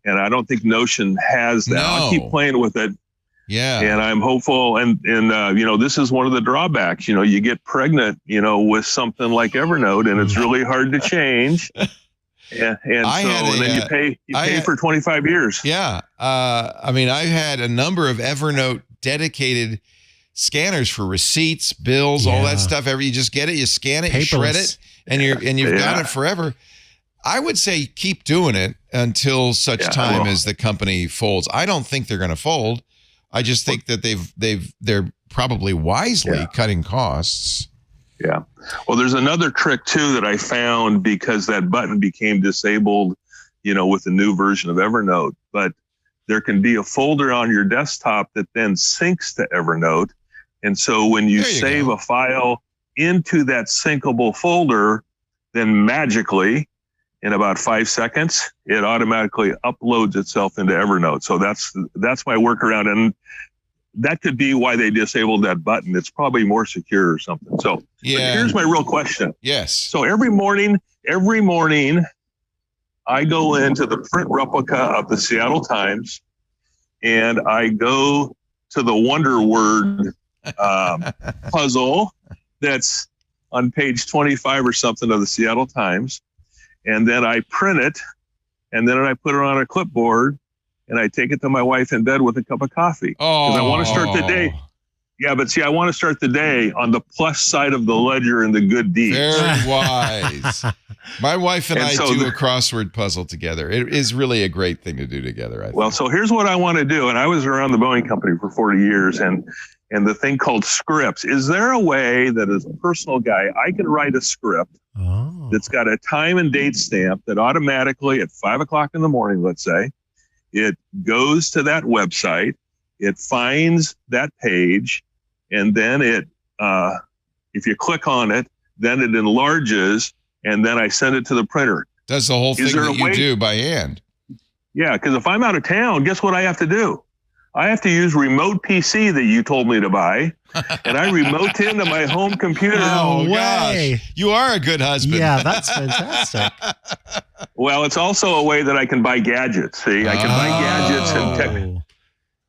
Speaker 7: And I don't think Notion has that. I'll keep playing with it.
Speaker 1: Yeah.
Speaker 7: And I'm hopeful. And this is one of the drawbacks. You get pregnant, with something like Evernote, and it's really hard to change. And then you pay for 25 years.
Speaker 1: Yeah. I had a number of Evernote dedicated scanners for receipts, bills, all that stuff. You just get it, you scan it, you shred it, and you've got it forever. I would say keep doing it until such time as the company folds. I don't think they're going to fold. I just think that they're probably wisely cutting costs.
Speaker 7: Yeah. Well, there's another trick too that I found because that button became disabled, with the new version of Evernote. But there can be a folder on your desktop that then syncs to Evernote. And so when you save a file into that syncable folder, then magically in about 5 seconds, it automatically uploads itself into Evernote. So that's my workaround. And that could be why they disabled that button. It's probably more secure or something. So here's my real question.
Speaker 1: Yes.
Speaker 7: So every morning, I go into the print replica of the Seattle Times, and I go to the Wonder Word puzzle that's on page 25 or something of the Seattle Times. And then I print it, and then I put it on a clipboard, and I take it to my wife in bed with a cup of coffee. Because I want to start the day. Yeah, but see, I want to start the day on the plus side of the ledger and the good deeds.
Speaker 1: Very wise. My wife and I do a crossword puzzle together. It is really a great thing to do together, I think.
Speaker 7: Well, so here's what I want to do. And I was around the Boeing company for 40 years, and the thing called scripts. Is there a way that as a personal guy, I can write a script that's got a time and date stamp that automatically at 5 o'clock in the morning, let's say, it goes to that website, it finds that page, and then if you click on it, then it enlarges, and then I send it to the printer.
Speaker 1: Does the whole thing that you do by hand.
Speaker 7: Yeah, because if I'm out of town, guess what I have to do? I have to use remote PC that you told me to buy, and I remote into my home computer.
Speaker 1: Oh, gosh. You are a good husband.
Speaker 2: Yeah, that's fantastic.
Speaker 7: Well, it's also a way that I can buy gadgets. See, I can buy gadgets and tech.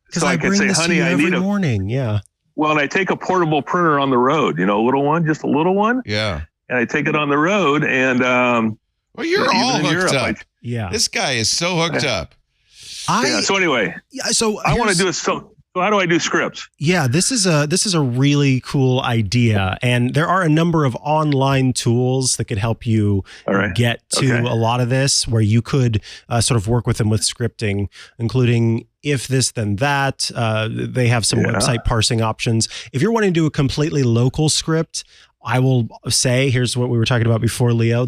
Speaker 2: Because I can say, honey, I need a morning. Yeah.
Speaker 7: Well, and I take a portable printer on the road, a little one, just a little one.
Speaker 1: Yeah.
Speaker 7: And I take it on the road, and
Speaker 1: well, you're all hooked up.
Speaker 2: Yeah.
Speaker 1: This guy is so hooked up.
Speaker 7: So anyway, I want to do it. So how do I do scripts?
Speaker 2: Yeah, this is a really cool idea, and there are a number of online tools that could help you get to a lot of this, where you could sort of work with them with scripting, including If This Then That. They have some website parsing options. If you're wanting to do a completely local script, I will say, here's what we were talking about before, Leo.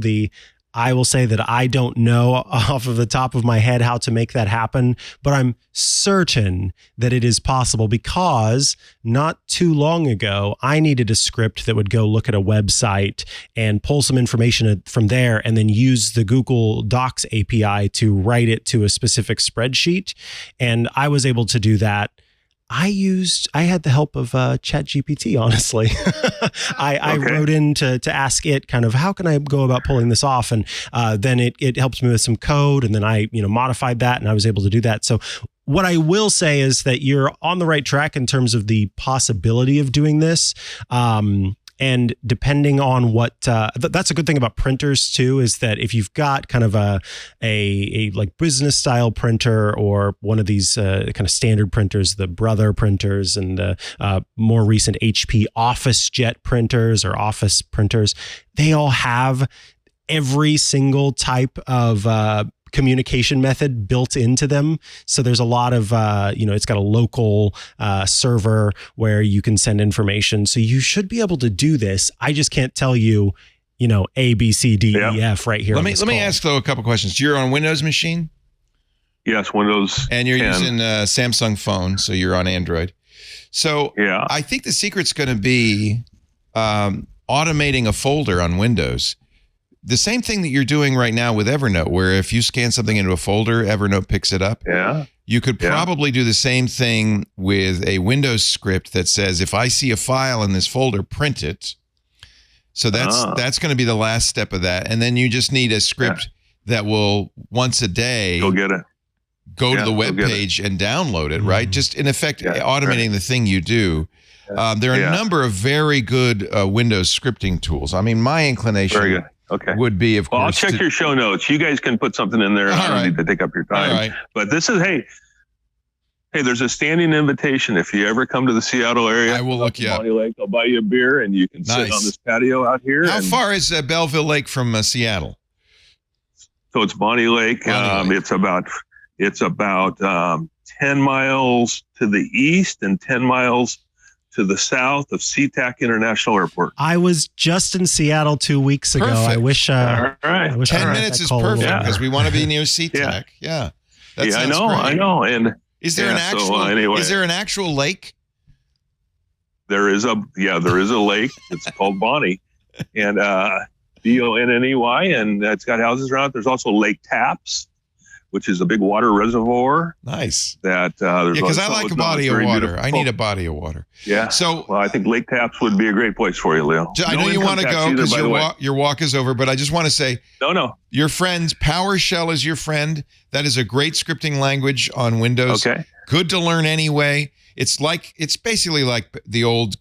Speaker 2: I will say that I don't know off of the top of my head how to make that happen, but I'm certain that it is possible, because not too long ago, I needed a script that would go look at a website and pull some information from there and then use the Google Docs API to write it to a specific spreadsheet. And I was able to do that. I had the help of ChatGPT, honestly. I wrote in to ask it kind of, how can I go about pulling this off? And then it helps me with some code. And then I modified that, and I was able to do that. So what I will say is that you're on the right track in terms of the possibility of doing this. And depending on what, that's a good thing about printers too, is that if you've got kind of a like business style printer, or one of these kind of standard printers, the Brother printers and the more recent HP Office Jet printers or Office printers, they all have every single type of communication method built into them. So there's a lot of, it's got a local server where you can send information. So you should be able to do this. I just can't tell you A, B, C, D, E, F right here.
Speaker 1: Let me ask though a couple questions. You're on a Windows machine?
Speaker 7: Yes, Windows.
Speaker 1: And you're
Speaker 7: 10.
Speaker 1: using a Samsung phone, so you're on Android. So
Speaker 7: Yeah.
Speaker 1: I think the secret's going to be automating a folder on Windows. The same thing that you're doing right now with Evernote, where if you scan something into a folder, Evernote picks it up.
Speaker 7: Yeah.
Speaker 1: You could probably do the same thing with a Windows script that says, if I see a file in this folder, print it. So that's going to be the last step of that. And then you just need a script that will once a day
Speaker 7: Go get it.
Speaker 1: Go to the web page and download it, right? Just in effect, automating the thing you do. There are a number of very good Windows scripting tools. I mean, my inclination
Speaker 7: Very good. Okay.
Speaker 1: would be, of course.
Speaker 7: I'll check your show notes. You guys can put something in there. I don't need to take up your time.
Speaker 1: All right.
Speaker 7: But this is, hey, there's a standing invitation. If you ever come to the Seattle area,
Speaker 1: I will look you up.
Speaker 7: Bonnie Lake, I'll buy you a beer and you can sit on this patio out here.
Speaker 1: How far is Belleville Lake from Seattle?
Speaker 7: So it's Bonnie Lake. It's about 10 miles to the east and 10 miles to the south of SeaTac International Airport.
Speaker 2: I was just in Seattle 2 weeks ago.
Speaker 1: Perfect.
Speaker 2: I wish.
Speaker 7: All right.
Speaker 1: 10 minutes is perfect because we want to be near SeaTac. Yeah. That sounds great.
Speaker 7: I know. And
Speaker 1: is there is there an actual lake?
Speaker 7: There is a lake. It's called Bonnie, and Bonney, and it's got houses around it. There's also Lake Taps, which is a big water reservoir.
Speaker 1: Nice.
Speaker 7: Because
Speaker 1: I like a body of water. Beautiful. I need a body of water.
Speaker 7: Yeah.
Speaker 1: So,
Speaker 7: I think Lake Taps would be a great place for you, Leo.
Speaker 1: I know you want to go because your walk is over, but I just want to say,
Speaker 7: no.
Speaker 1: Your friends, PowerShell is your friend. That is a great scripting language on Windows.
Speaker 7: Okay.
Speaker 1: Good to learn anyway. It's basically like the old,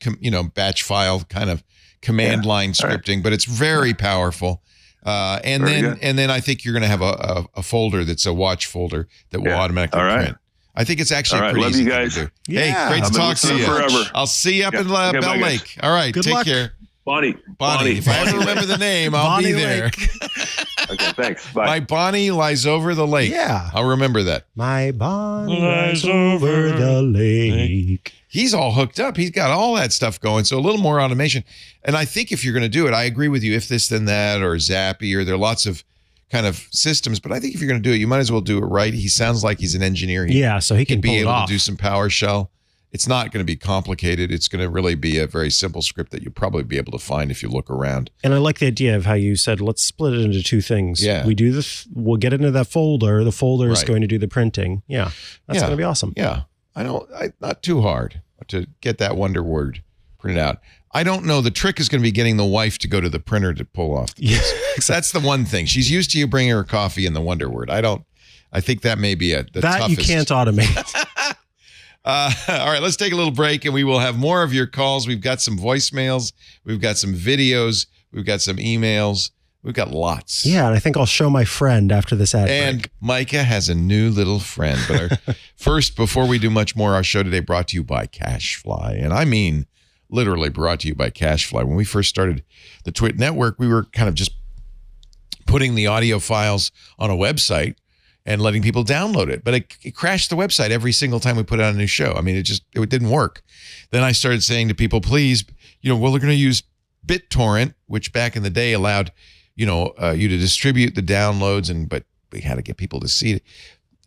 Speaker 1: batch file kind of command line scripting, but it's very powerful. And then I think you're going to have a folder that's a watch folder that will automatically print. I think it's actually pretty
Speaker 7: love
Speaker 1: easy
Speaker 7: you guys.
Speaker 1: to do.
Speaker 2: Yeah.
Speaker 1: Hey, great to talk to you.
Speaker 7: Forever.
Speaker 1: I'll see you up in Bell Lake. All right,
Speaker 2: Good
Speaker 1: take
Speaker 2: luck.
Speaker 1: care.
Speaker 7: Bonnie.
Speaker 1: If I ever remember the name, I'll be there.
Speaker 7: Okay, thanks. Bye.
Speaker 1: My Bonnie lies over the lake.
Speaker 2: Yeah.
Speaker 1: I'll remember that.
Speaker 2: My Bonnie lies over the lake.
Speaker 1: He's all hooked up. He's got all that stuff going. So a little more automation. And I think if you're going to do it, I agree with you. If this, then that, or Zappy, or there are lots of kind of systems. But I think if you're going to do it, you might as well do it right. He sounds like he's an engineer.
Speaker 2: So he can
Speaker 1: be able
Speaker 2: to
Speaker 1: do some PowerShell. It's not going to be complicated. It's going to really be a very simple script that you'll probably be able to find if you look around.
Speaker 2: And I like the idea of how you said, let's split it into two things.
Speaker 1: Yeah.
Speaker 2: We do this, we'll get into that folder. The folder is going to do the printing. Yeah. That's going to be awesome.
Speaker 1: Yeah. Not too hard to get that Wonder Word printed out. I don't know. The trick is going to be getting the wife to go to the printer to pull off. That's the one thing. She's used to you bringing her coffee in the Wonder Word. I think that may be the toughest.
Speaker 2: You can't automate.
Speaker 1: All right, let's take a little break and we will have more of your calls. We've got some voicemails. We've got some videos. We've got some emails. We've got lots.
Speaker 2: Yeah, and I think I'll show my friend after this ad
Speaker 1: And
Speaker 2: break.
Speaker 1: Micah has a new little friend. But first, before we do much more, our show today brought to you by CashFly. And I mean literally brought to you by CashFly. When we first started the Twit Network, we were kind of just putting the audio files on a website and letting people download it. But it crashed the website every single time we put out a new show. I mean, it didn't work. Then I started saying to people, please, we're going to use BitTorrent, which back in the day allowed, you to distribute the downloads, but we had to get people to see it.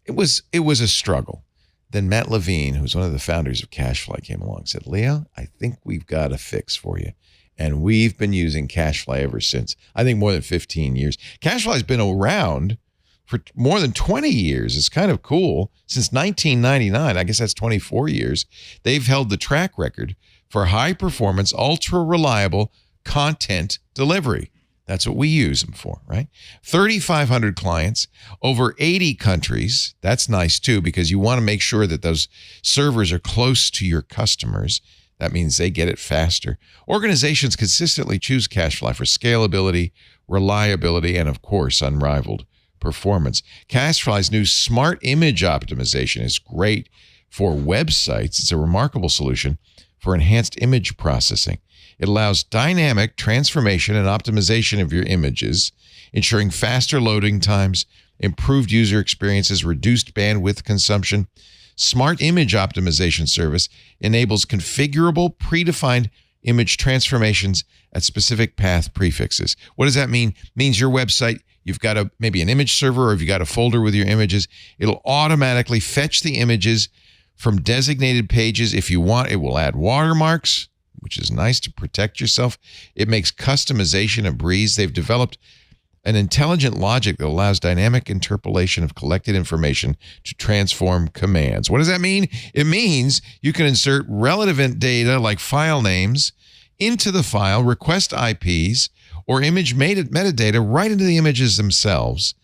Speaker 1: It was a struggle. Then Matt Levine, who's one of the founders of CashFly, came along and said, Leo, I think we've got a fix for you. And we've been using CashFly ever since, I think more than 15 years. CashFly's been around for more than 20 years. It's kind of cool. Since 1999, I guess that's 24 years, they've held the track record for high performance, ultra reliable content delivery. That's what we use them for, right? 3,500 clients, over 80 countries. That's nice too, because you want to make sure that those servers are close to your customers. That means they get it faster. Organizations consistently choose CashFly for scalability, reliability, and of course, unrivaled performance. CashFly's new smart image optimization is great for websites. It's a remarkable solution for enhanced image processing. It allows dynamic transformation and optimization of your images, ensuring faster loading times, improved user experiences, reduced bandwidth consumption. Smart image optimization service enables configurable, predefined image transformations at specific path prefixes. What does that mean? It means your website, you've got maybe an image server, or if you've got a folder with your images, it'll automatically fetch the images from designated pages. If you want, it will add watermarks, which is nice to protect yourself. It makes customization a breeze. They've developed an intelligent logic that allows dynamic interpolation of collected information to transform commands. What does that mean? It means you can insert relevant data like file names into the file, request IPs, or image metadata right into the images themselves,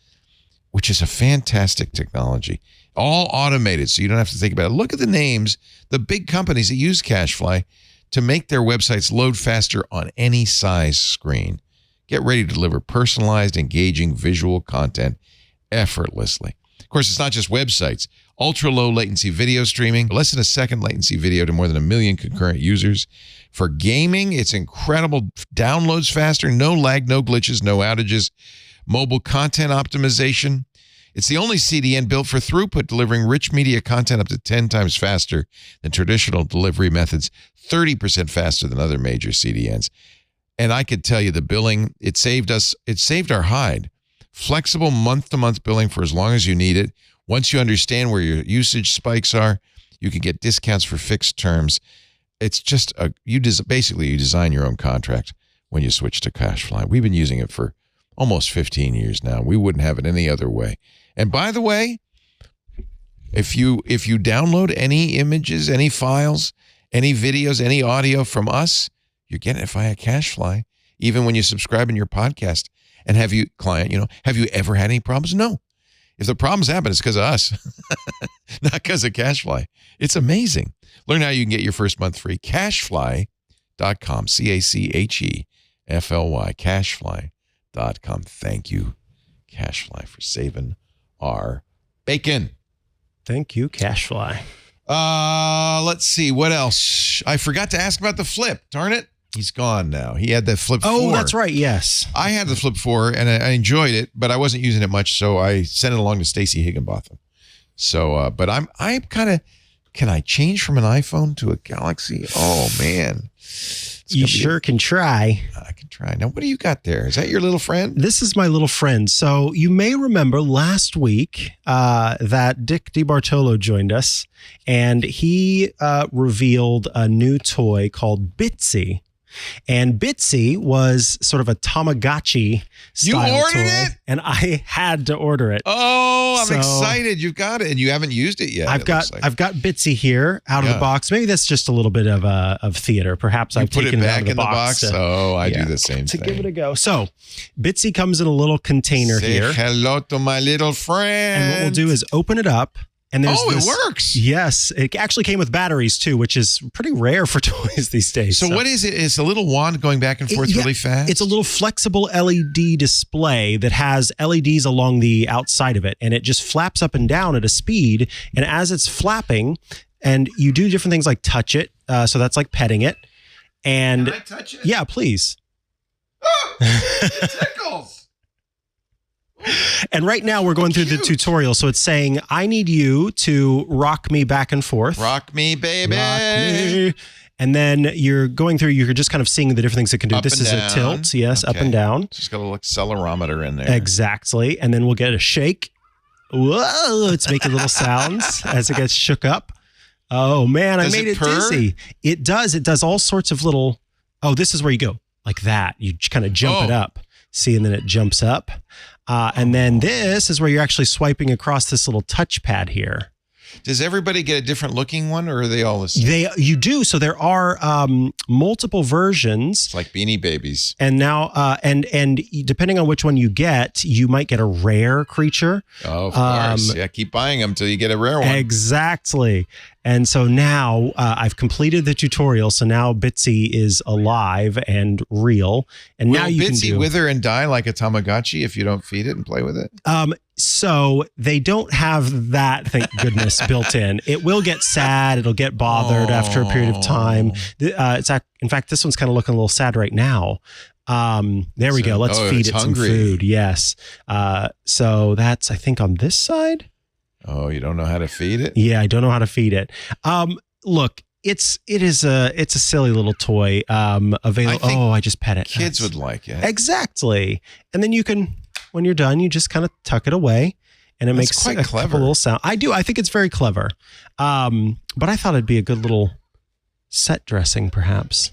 Speaker 1: which is a fantastic technology. All automated, so you don't have to think about it. Look at the names, the big companies that use CacheFly to make their websites load faster on any size screen. Get ready to deliver personalized, engaging visual content effortlessly. Of course, it's not just websites. Ultra-low latency video streaming, less than a second latency video to more than 1 million concurrent users. For gaming, it's incredible. Downloads faster, no lag, no glitches, no outages. Mobile content optimization. It's the only CDN built for throughput, delivering rich media content up to 10 times faster than traditional delivery methods, 30% faster than other major CDNs. And I could tell you the billing, it saved our hide. Flexible month-to-month billing for as long as you need it. Once you understand where your usage spikes are, you can get discounts for fixed terms. It's just you design your own contract when you switch to CacheFly. We've been using it for almost 15 years now. We wouldn't have it any other way. And by the way, if you download any images, any files, any videos, any audio from us, you're getting it via CacheFly, even when you subscribe in your podcast. And have you ever had any problems? No. If the problems happen, it's because of us, not because of CacheFly. It's amazing. Learn how you can get your first month free. CacheFly.com, CacheFly, CacheFly.com. Thank you, CacheFly, for saving our bacon.
Speaker 2: Thank you, CacheFly.
Speaker 1: Let's see. What else? I forgot to ask about the Flip. Darn it. He's gone now. He had the Flip 4.
Speaker 2: Oh, that's right. Yes.
Speaker 1: I had the Flip 4 and I enjoyed it, but I wasn't using it much, so I sent it along to Stacy Higginbotham. So, but I'm kind of, can I change from an iPhone to a Galaxy? Oh, man.
Speaker 2: You sure can try.
Speaker 1: I can try. Now, what do you got there? Is that your little friend?
Speaker 2: This is my little friend. So you may remember last week that Dick DeBartolo joined us, and he revealed a new toy called Bitzee. And Bitzee was sort of a Tamagotchi style
Speaker 1: You ordered
Speaker 2: toy,
Speaker 1: it?
Speaker 2: and I had to order it.
Speaker 1: Oh, I'm excited. You've got it, and you haven't used it yet.
Speaker 2: I've got Bitzee here out of the box. Maybe that's just a little bit of theater. Perhaps I've taken it out of the box.
Speaker 1: I do the same thing.
Speaker 2: To give it a go. So Bitzee comes in a little container here.
Speaker 1: Say hello to my little friend.
Speaker 2: And what we'll do is open it up. And there's
Speaker 1: it works.
Speaker 2: Yes. It actually came with batteries too, which is pretty rare for toys these days.
Speaker 1: So what is it? It's a little wand going back and forth really fast?
Speaker 2: It's a little flexible LED display that has LEDs along the outside of it. And it just flaps up and down at a speed. And as it's flapping, and you do different things like touch it. So that's like petting it. And
Speaker 1: can I touch it?
Speaker 2: Yeah, please.
Speaker 1: Oh, it tickles.
Speaker 2: And right now we're going through the tutorial. So it's saying, I need you to rock me back and forth.
Speaker 1: Rock me, baby.
Speaker 2: Rock me. And then you're going through, you're just kind of seeing the different things it can do. This is a tilt. Yes, okay. Up and down.
Speaker 1: Just got a little accelerometer in there.
Speaker 2: Exactly. And then we'll get a shake. Whoa, it's making little sounds as it gets shook up. Oh, man, I made it dizzy. It does. It does all sorts of little, this is where you go. Like that. You kind of jump it up. See, and then it jumps up. And then this is where you're actually swiping across this little touchpad here.
Speaker 1: Does everybody get a different looking one, or are they all the same?
Speaker 2: You do. So there are multiple versions.
Speaker 1: It's like Beanie Babies.
Speaker 2: And now, and depending on which one you get, you might get a rare creature.
Speaker 1: Oh, of course. Yeah, keep buying them till you get a rare one.
Speaker 2: Exactly. And so now I've completed the tutorial. So now Bitzee is alive and real. And now you can do.
Speaker 1: Will Bitzee wither and die like a Tamagotchi if you don't feed it and play with it?
Speaker 2: So they don't have that, thank goodness, built in. It will get sad. It'll get bothered after a period of time. In fact, this one's kind of looking a little sad right now. There we go. Let's feed it some food. Yes. So that's, I think, on this side.
Speaker 1: Oh, you don't know how to feed it?
Speaker 2: Yeah, I don't know how to feed it. Look, It's a silly little toy. Available.
Speaker 1: I think
Speaker 2: I just pet it.
Speaker 1: Kids would like it.
Speaker 2: Exactly. And then you can, when you're done, you just kind of tuck it away, and it
Speaker 1: That's
Speaker 2: makes
Speaker 1: quite
Speaker 2: a
Speaker 1: clever.
Speaker 2: couple little sound. I think it's very clever. But I thought it'd be a good little set dressing, perhaps.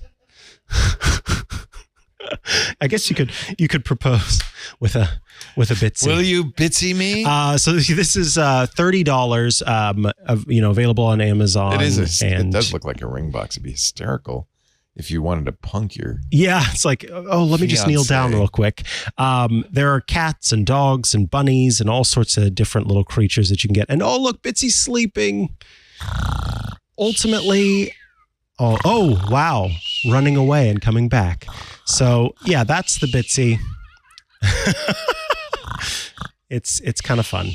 Speaker 2: I guess you could propose with a Bitzee.
Speaker 1: Will you Bitzee me?
Speaker 2: So this is $30. Available on Amazon.
Speaker 1: It does look like a ring box. It'd be hysterical if you wanted to punk your.
Speaker 2: Yeah, it's like, let me just kneel down real quick. There are cats and dogs and bunnies and all sorts of different little creatures that you can get. And look, Bitzee's sleeping. Ultimately, wow, running away and coming back. So yeah, that's the Bitzee. It's kind of fun.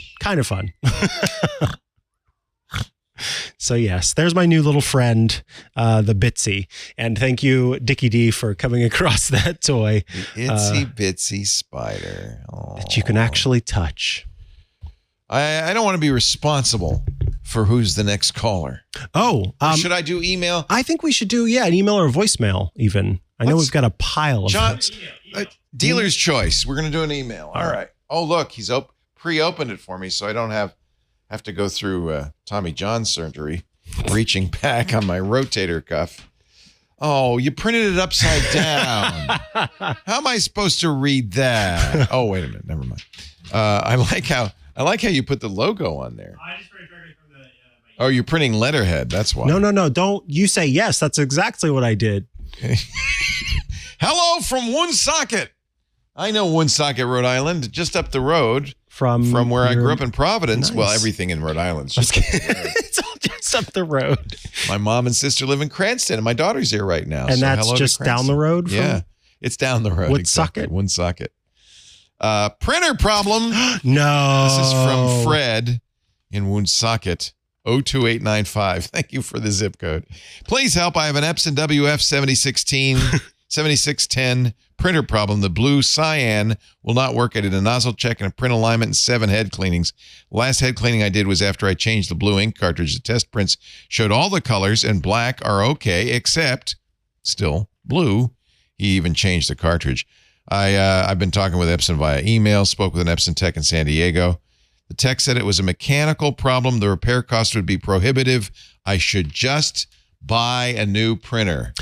Speaker 2: So yes, there's my new little friend, the Bitzee. And thank you, Dickie D, for coming across that toy.
Speaker 1: The itsy bitsy spider.
Speaker 2: That you can actually touch.
Speaker 1: I don't want to be responsible for who's the next caller.
Speaker 2: Should
Speaker 1: I do email?
Speaker 2: I think we should do, an email or a voicemail even. I know we've got a pile of those.
Speaker 1: Dealer's choice. We're going to do an email. All right. Oh, look, he's pre-opened it for me, so I don't have to go through Tommy John surgery, reaching back on my rotator cuff. Oh, you printed it upside down. How am I supposed to read that? Oh, wait a minute. Never mind. I like how you put the logo on there. I just printed directly from the. Oh, you're printing letterhead. That's why.
Speaker 2: No. Don't you say yes? That's exactly what I did.
Speaker 1: Hello from Woonsocket. I know Woonsocket, Rhode Island, just up the road from where I grew up in Providence. Nice. Well, everything in Rhode Island's just up the road.
Speaker 2: It's all just up the road.
Speaker 1: My mom and sister live in Cranston, and my daughter's here right now.
Speaker 2: And so that's just down the road?
Speaker 1: Yeah, it's down the road.
Speaker 2: Woonsocket?
Speaker 1: Woonsocket. Printer problem.
Speaker 2: No.
Speaker 1: This is from Fred in Woonsocket. 02895. Thank you for the zip code. Please help. I have an Epson WF 7610 printer problem. The blue cyan will not work. I did a nozzle check and a print alignment and 7 head cleanings. Last head cleaning I did was after I changed the blue ink cartridge. The test prints showed all the colors and black are okay, except still blue. He even changed the cartridge. I've been talking with Epson via email, spoke with an Epson tech in San Diego. The tech said it was a mechanical problem. The repair cost would be prohibitive. I should just buy a new printer.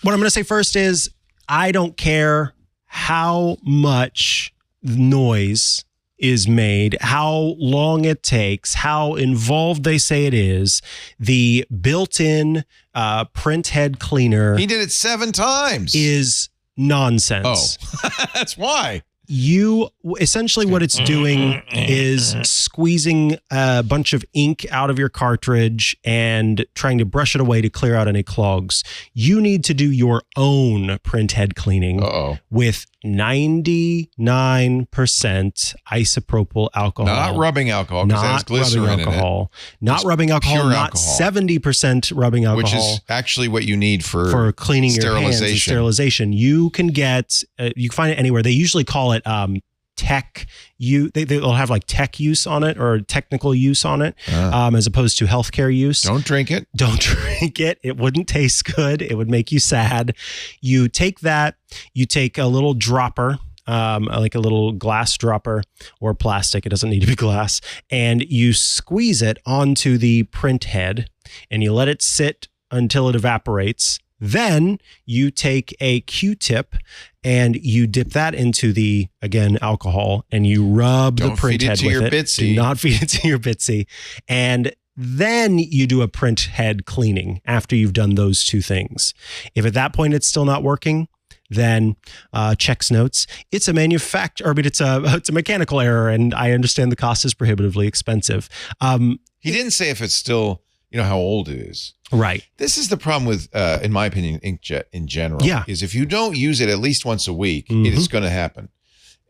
Speaker 2: What I'm going to say first is I don't care how much noise is made, how long it takes, how involved they say it is. The built-in print head cleaner.
Speaker 1: He did it 7 times.
Speaker 2: Is nonsense.
Speaker 1: Oh, that's why.
Speaker 2: You essentially what it's doing is squeezing a bunch of ink out of your cartridge and trying to brush it away to clear out any clogs. You need to do your own print head cleaning with 99% isopropyl alcohol.
Speaker 1: Not rubbing alcohol, because that's glycerin in it.
Speaker 2: Not rubbing alcohol, not 70% rubbing alcohol.
Speaker 1: Which is actually what you need for
Speaker 2: cleaning your hands and sterilization. You can get, you can find it anywhere. They usually call it tech. They'll have like tech use on it or technical use on it, as opposed to healthcare use.
Speaker 1: Don't drink it.
Speaker 2: Don't drink it. It wouldn't taste good. It would make you sad. You take that. You take a little dropper, like a little glass dropper or plastic. It doesn't need to be glass. And you squeeze it onto the print head and you let it sit until it evaporates. Then you take a Q-tip and you dip that into the, again, alcohol, and you rub the print head with it.
Speaker 1: Bitzee.
Speaker 2: Do not feed it to your Bitzee. And then you do a print head cleaning after you've done those 2 things. If at that point it's still not working, then checks notes. It's a it's a mechanical error, and I understand the cost is prohibitively expensive.
Speaker 1: He didn't say if it's still, how old it is.
Speaker 2: Right.
Speaker 1: This is the problem with, in my opinion, Inkjet in general.
Speaker 2: Yeah.
Speaker 1: Is if you don't use it at least once a week, it is going to happen.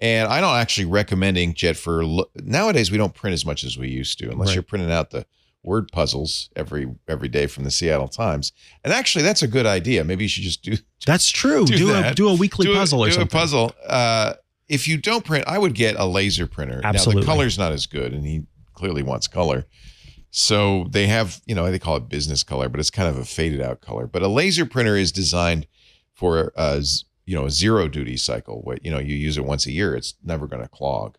Speaker 1: And I don't actually recommend Inkjet for, nowadays we don't print as much as we used to, unless you're printing out the word puzzles every day from the Seattle Times. And actually, that's a good idea. Maybe you should just do.
Speaker 2: That's true. Do a weekly puzzle or something.
Speaker 1: Do a puzzle. If you don't print, I would get a laser printer.
Speaker 2: Absolutely.
Speaker 1: Now, the color's not as good, and he clearly wants color. So they have, they call it business color, but it's kind of a faded out color. But a laser printer is designed for a zero duty cycle. Where, you use it once a year, it's never going to clog.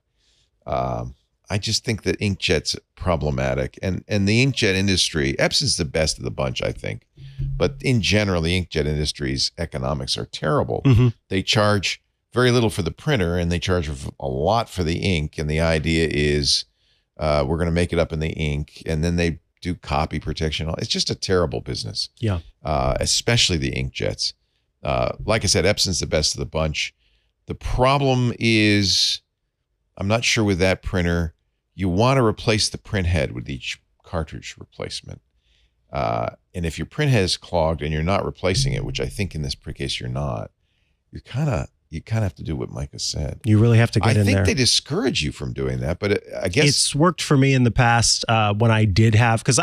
Speaker 1: I just think that inkjet's problematic, and the inkjet industry, Epson's the best of the bunch, I think. But in general, the inkjet industry's economics are terrible.
Speaker 2: Mm-hmm.
Speaker 1: They charge very little for the printer, and they charge a lot for the ink. And the idea is we're going to make it up in the ink, and then they do copy protection. It's just a terrible business.
Speaker 2: Yeah.
Speaker 1: Especially the inkjets. Like I said, Epson's the best of the bunch. The problem is, I'm not sure with that printer, you want to replace the print head with each cartridge replacement. And if your print head is clogged and you're not replacing it, which I think in this case you're not, you kind of have to do what Mikah said.
Speaker 2: You really have to get in there.
Speaker 1: I think they discourage you from doing that, but I guess
Speaker 2: it's worked for me in the past when I did have, because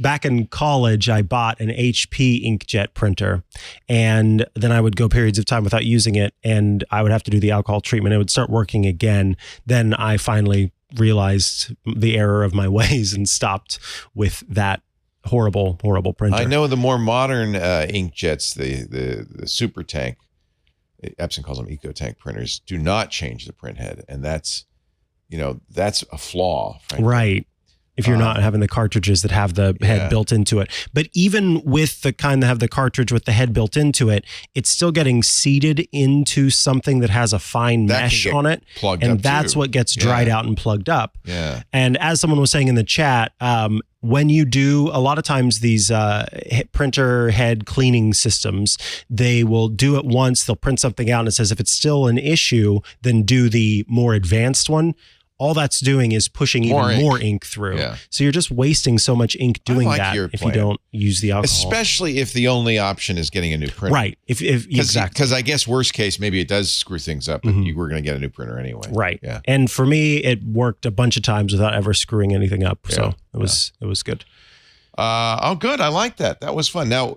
Speaker 2: back in college, I bought an HP inkjet printer, and then I would go periods of time without using it, and I would have to do the alcohol treatment. It would start working again. Then I finally realized the error of my ways and stopped with that horrible printer.
Speaker 1: I know the more modern inkjets, the super tank, Epson calls them eco tank printers, do not change the print head, and that's a flaw, frankly.
Speaker 2: Right. If you're not having the cartridges that have the head built into it. But even with the kind that have the cartridge with the head built into it, it's still getting seeded into something that has a fine mesh on it. And that's what gets dried out and plugged up.
Speaker 1: Yeah.
Speaker 2: And as someone was saying in the chat, when you do, a lot of times these printer head cleaning systems, they will do it once, they'll print something out and it says if it's still an issue, then do the more advanced one. All that's doing is pushing even more ink through. Yeah. So you're just wasting so much ink doing that if you don't use the alcohol.
Speaker 1: Especially if the only option is getting a new printer.
Speaker 2: Right. Exactly.
Speaker 1: Because I guess worst case, maybe it does screw things up, but you were going to get a new printer anyway.
Speaker 2: Right.
Speaker 1: Yeah.
Speaker 2: And for me, it worked a bunch of times without ever screwing anything up. Yeah. So it was good.
Speaker 1: Good. I like that. That was fun. Now,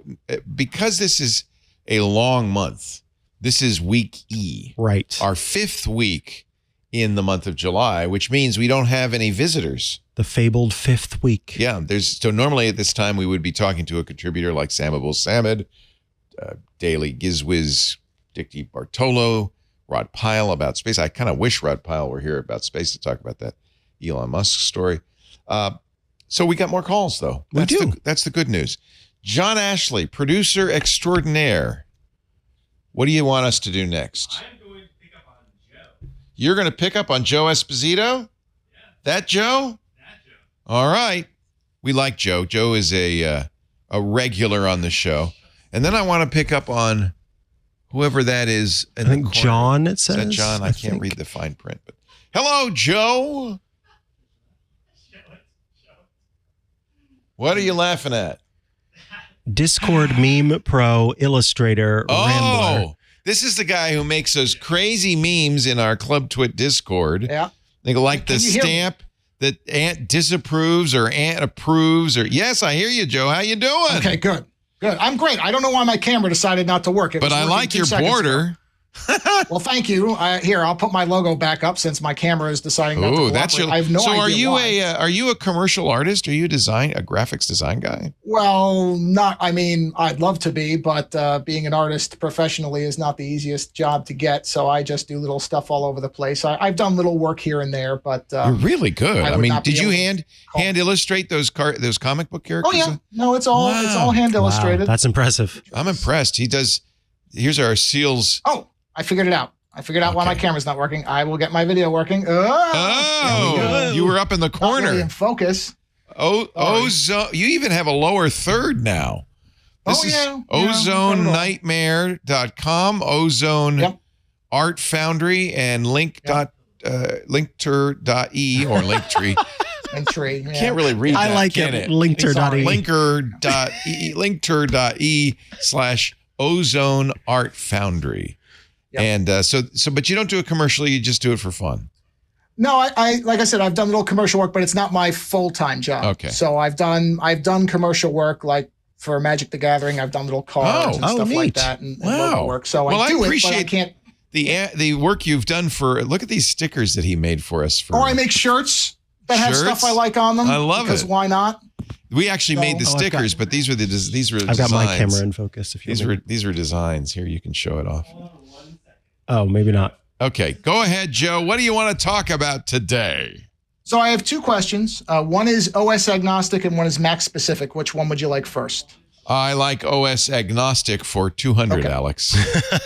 Speaker 1: because this is a long month, this is week E.
Speaker 2: Right.
Speaker 1: Our 5th week in the month of July, which means we don't have any visitors.
Speaker 2: The fabled 5th week.
Speaker 1: Yeah, so normally at this time we would be talking to a contributor like Samable Samad, Daily Gizwiz, Dick DeBartolo, Rod Pyle about space. I kind of wish Rod Pyle were here about space to talk about that Elon Musk story. So we got more calls though. That's the good news. John Ashley, producer extraordinaire. What do you want us to do next? You're going to pick up on Joe Esposito? Yeah. That Joe? That Joe. All right. We like Joe. Joe is a regular on the show. And then I want to pick up on whoever that is.
Speaker 2: I think John, it says.
Speaker 1: Is that John? I can't read the fine print. But hello, Joe. What are you laughing at?
Speaker 2: Discord meme pro illustrator Rambler.
Speaker 1: This is the guy who makes those crazy memes in our Club Twit Discord.
Speaker 8: Yeah.
Speaker 1: They go like the stamp that Aunt disapproves or Aunt approves or yes, I hear you, Joe. How you doing?
Speaker 8: Okay, good. I'm great. I don't know why my camera decided not to work.
Speaker 1: But I like your border.
Speaker 8: Well, thank you. Here, I'll put my logo back up since my camera is deciding not to cooperate.
Speaker 1: That's your.
Speaker 8: I have no idea why.
Speaker 1: Are you a commercial artist? Are you a graphics design guy?
Speaker 8: Well, not. I mean, I'd love to be, but being an artist professionally is not the easiest job to get. So I just do little stuff all over the place. I've done little work here and there, but
Speaker 1: you're really good. I mean, did you hand illustrate those comic book characters?
Speaker 8: Oh yeah, no, it's all hand illustrated.
Speaker 2: That's impressive.
Speaker 1: I'm impressed. He does. Here's our seals.
Speaker 8: Oh. I figured it out. Why my camera's not working. I will get my video working.
Speaker 1: You were up in the corner.
Speaker 8: Not really in focus.
Speaker 1: Ozone. You even have a lower third now. This is ozonenightmare.com, Ozone Art Foundry, and linkter.e or Linktree.
Speaker 8: Linktree. Yeah.
Speaker 1: Can't really read that.
Speaker 2: I like it. Linkter.e.
Speaker 1: Linkter.e/Ozone Art Foundry. Yep. And but you don't do it commercially, you just do it for fun.
Speaker 8: No, I like I said, I've done little commercial work, but it's not my full-time job.
Speaker 1: Okay.
Speaker 8: So I've done commercial work like for Magic the Gathering. I've done little cards and stuff like that and logo work. So I appreciate
Speaker 1: the work you've done for. Look at these stickers that he made for us.
Speaker 8: I make shirts. that have
Speaker 1: Shirts?
Speaker 8: stuff I like on them.
Speaker 1: I love
Speaker 8: because
Speaker 1: it.
Speaker 8: why not?
Speaker 1: We actually made the
Speaker 2: I've got-
Speaker 1: stickers, but these were
Speaker 2: I've
Speaker 1: designs.
Speaker 2: got my camera in focus. If you
Speaker 1: These were designs. Here, you can show it off.
Speaker 2: Oh, maybe not.
Speaker 1: Okay, go ahead, Joe. What do you want to talk about today?
Speaker 8: So I have two questions. One is OS agnostic and one is Mac specific. Which one would you like first?
Speaker 1: I like OS agnostic for 200,
Speaker 8: Okay.
Speaker 1: Alex.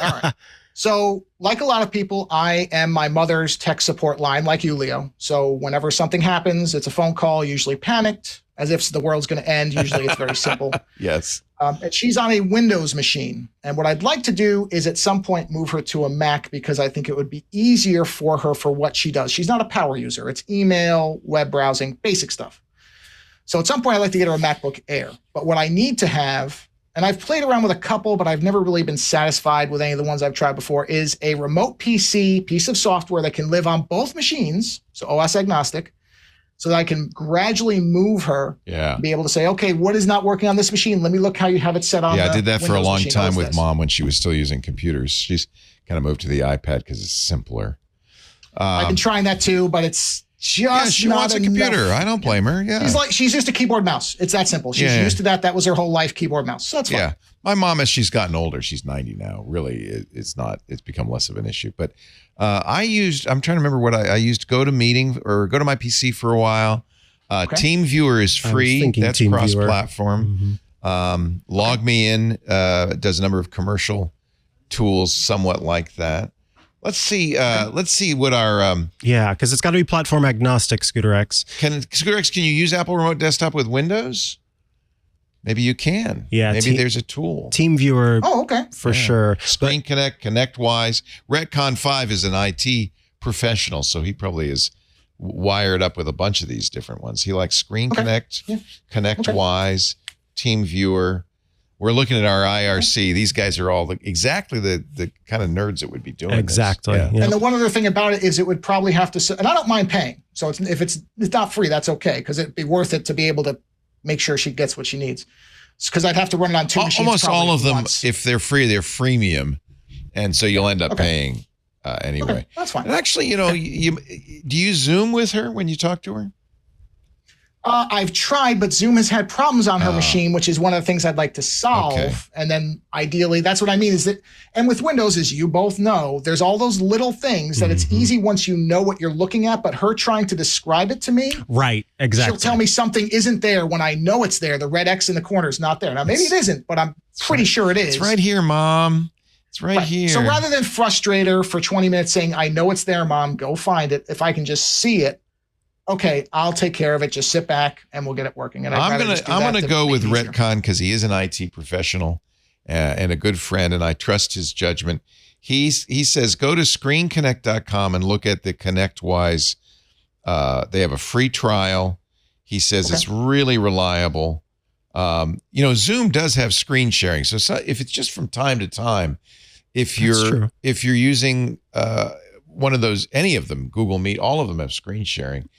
Speaker 8: All right. So, like a lot of people, I am my mother's tech support line, like you, Leo. So, whenever something happens, it's a phone call, usually panicked, as if the world's going to end. Usually, it's very simple.
Speaker 1: Yes.
Speaker 8: And she's on a Windows machine. And what I'd like to do is at some point move her to a Mac because I think it would be easier for her for what she does. She's not a power user. It's email, web browsing, basic stuff. So at some point, I'd like to get her a MacBook Air. But what I need to have, and I've played around with a couple, but I've never really been satisfied with any of the ones I've tried before, is a remote PC piece of software that can live on both machines, so OS agnostic, so that I can gradually move her,
Speaker 1: Yeah.
Speaker 8: be able to say, okay, what is not working on this machine? Let me look how you have it set on.
Speaker 1: Yeah, I
Speaker 8: the
Speaker 1: did that for a
Speaker 8: Windows
Speaker 1: long
Speaker 8: machine.
Speaker 1: time
Speaker 8: How's
Speaker 1: with
Speaker 8: this?
Speaker 1: Mom when she was still using computers. She's kind of moved to the iPad because it's simpler.
Speaker 8: I've been trying that too, but it's just
Speaker 1: Yeah, she
Speaker 8: not
Speaker 1: wants a
Speaker 8: enough.
Speaker 1: computer. I don't blame her. Yeah.
Speaker 8: She's used to keyboard mouse. It's that simple. She's
Speaker 1: Yeah.
Speaker 8: used to that. That was her whole life, keyboard mouse. So that's fine.
Speaker 1: Yeah. My mom, as she's gotten older, she's 90 now. Really, it's become less of an issue. But I'm trying to remember what I used. Go to my PC for a while.
Speaker 8: Okay.
Speaker 1: Team Viewer is
Speaker 2: I was
Speaker 1: free.
Speaker 2: thinking
Speaker 1: That's
Speaker 2: Team
Speaker 1: cross-platform.
Speaker 2: Mhm.
Speaker 1: Log Me In does a number of commercial tools somewhat like that. Let's see what our
Speaker 2: Yeah, because it's got to be platform agnostic, Scooter X.
Speaker 1: Scooter X, can you use Apple Remote Desktop with Windows? Maybe you can.
Speaker 2: Yeah,
Speaker 1: Maybe there's a tool.
Speaker 2: Team Viewer
Speaker 8: Oh, okay.
Speaker 2: for sure.
Speaker 1: Screen Connect, ConnectWise. Retcon 5 is an IT professional, so he probably is wired up with a bunch of these different ones. He likes Screen Connect,
Speaker 8: Yeah.
Speaker 1: ConnectWise, Team Viewer. We're looking at our IRC. These guys are all exactly the kind of nerds that would be doing
Speaker 2: Exactly.
Speaker 1: this. Yeah.
Speaker 2: Yeah.
Speaker 8: And the one other thing about it is it would probably have to, and I don't mind paying. So if it's not free, that's okay, because it'd be worth it to be able to make sure she gets what she needs. Because I'd have to run it on two machines.
Speaker 1: Almost
Speaker 8: probably
Speaker 1: all of them,
Speaker 8: once.
Speaker 1: if they're free, they're freemium. And so you'll end up paying anyway.
Speaker 8: Okay, that's fine.
Speaker 1: And actually, you do you Zoom with her when you talk to her?
Speaker 8: I've tried, but Zoom has had problems on her machine, which is one of the things I'd like to solve.
Speaker 1: Okay.
Speaker 8: And then ideally, that's what I mean is that, and with Windows, as you both know, there's all those little things that it's easy once you know what you're looking at, but her trying to describe it to me,
Speaker 2: Right, exactly.
Speaker 8: she'll tell me something isn't there when I know it's there. The red X in the corner is not there. Now, maybe it isn't, but I'm pretty sure it is.
Speaker 1: It's right here, Mom. It's right here.
Speaker 8: So rather than frustrate her for 20 minutes saying, I know it's there, Mom, go find it. If I can just see it, okay, I'll take care of it. Just sit back and we'll get it working. And
Speaker 1: I'm gonna go with Retcon because he is an IT professional and a good friend, and I trust his judgment. He says go to ScreenConnect.com and look at the ConnectWise. They have a free trial. He says it's really reliable. Zoom does have screen sharing, so if it's just from time to time, if you're using one of those, any of them, Google Meet, all of them have screen sharing.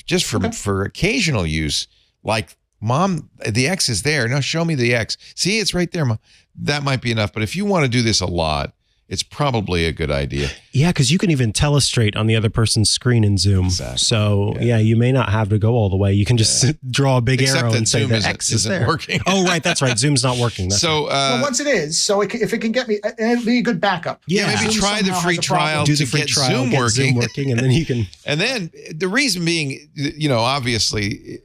Speaker 1: Just for occasional use, like, Mom, the X is there. Now show me the X. See, it's right there, Mom. That might be enough. But if you want to do this a lot, it's probably a good idea.
Speaker 2: Yeah, because you can even telestrate on the other person's screen in Zoom.
Speaker 1: Exactly.
Speaker 2: So you may not have to go all the way. You can just draw a big
Speaker 1: Except
Speaker 2: arrow
Speaker 1: that
Speaker 2: and say
Speaker 1: Zoom
Speaker 2: the X is
Speaker 1: isn't
Speaker 2: there.
Speaker 1: working.
Speaker 2: Oh, right, that's right. Zoom's not working. That's
Speaker 1: So
Speaker 8: well, once it is, so if it can get me, and it'll be a good backup.
Speaker 1: yeah, maybe
Speaker 8: Zoom
Speaker 1: try the
Speaker 8: somehow
Speaker 1: free
Speaker 8: has a problem.
Speaker 1: trial
Speaker 2: do
Speaker 1: to
Speaker 2: the free
Speaker 1: get
Speaker 2: trial,
Speaker 1: Zoom working.
Speaker 2: and then you can.
Speaker 1: And then the reason being, obviously,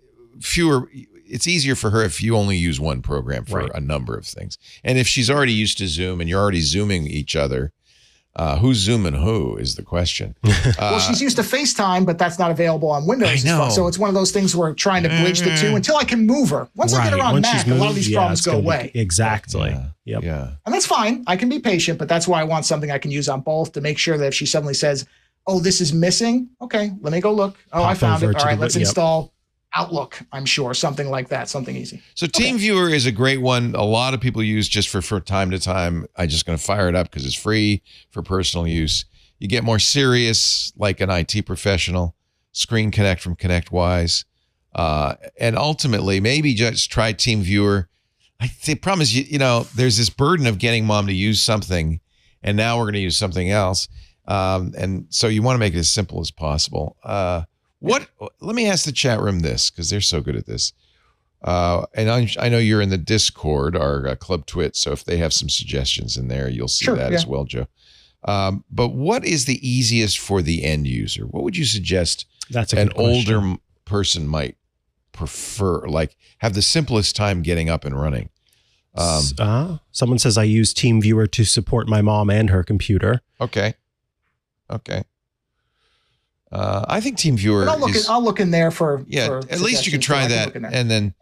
Speaker 1: it's easier for her if you only use one program for a number of things. And if she's already used to Zoom and you're already Zooming each other, who's Zooming who is the question.
Speaker 8: Well, she's used to FaceTime, but that's not available on Windows.
Speaker 1: I
Speaker 8: as
Speaker 1: know.
Speaker 8: far. So it's one of those things where we're trying to bridge the two until I can move her. Once I get her on
Speaker 2: Once
Speaker 8: Mac,
Speaker 2: she's
Speaker 8: a lot of
Speaker 2: moved,
Speaker 8: these problems
Speaker 2: it's
Speaker 8: go
Speaker 2: gonna be-
Speaker 8: away.
Speaker 2: Exactly.
Speaker 1: Yeah.
Speaker 2: Yep.
Speaker 1: Yeah.
Speaker 8: And that's fine. I can be patient, but that's why I want something I can use on both to make sure that if she suddenly says, oh, this is missing. Okay, let me go look. Oh, I
Speaker 2: Pop
Speaker 8: found
Speaker 2: over
Speaker 8: it.
Speaker 2: to
Speaker 8: All right,
Speaker 2: the-
Speaker 8: let's
Speaker 2: yep.
Speaker 8: install Outlook, I'm sure. Something like that. Something easy.
Speaker 1: So TeamViewer is a great one. A lot of people use just for time to time. I'm just going to fire it up because it's free for personal use. You get more serious, like an IT professional, Screen Connect from ConnectWise. And ultimately, maybe just try TeamViewer. The problem is, there's this burden of getting Mom to use something, and now we're going to use something else. And so you want to make it as simple as possible. Let me ask the chat room this, because they're so good at this. And I know you're in the Discord, our Club Twit, so if they have some suggestions in there, you'll see that as well, Joe. But what is the easiest for the end user? What would you suggest an older person might prefer, like have the simplest time getting up and running?
Speaker 2: Someone says I use TeamViewer to support my mom and her computer.
Speaker 1: Okay. I think TeamViewer
Speaker 8: I'll look in there for
Speaker 1: at least you could try that, and then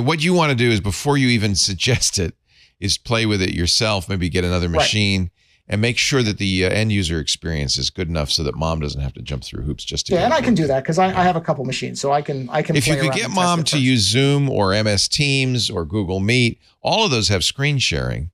Speaker 1: what you want to do is, before you even suggest it, is play with it yourself. Maybe get another machine and make sure that the end user experience is good enough so that mom doesn't have to jump through hoops just to
Speaker 8: and I can do that because I have a couple machines, so I can.
Speaker 1: If you could get mom to use Zoom or MS Teams or Google Meet, all of those have screen sharing,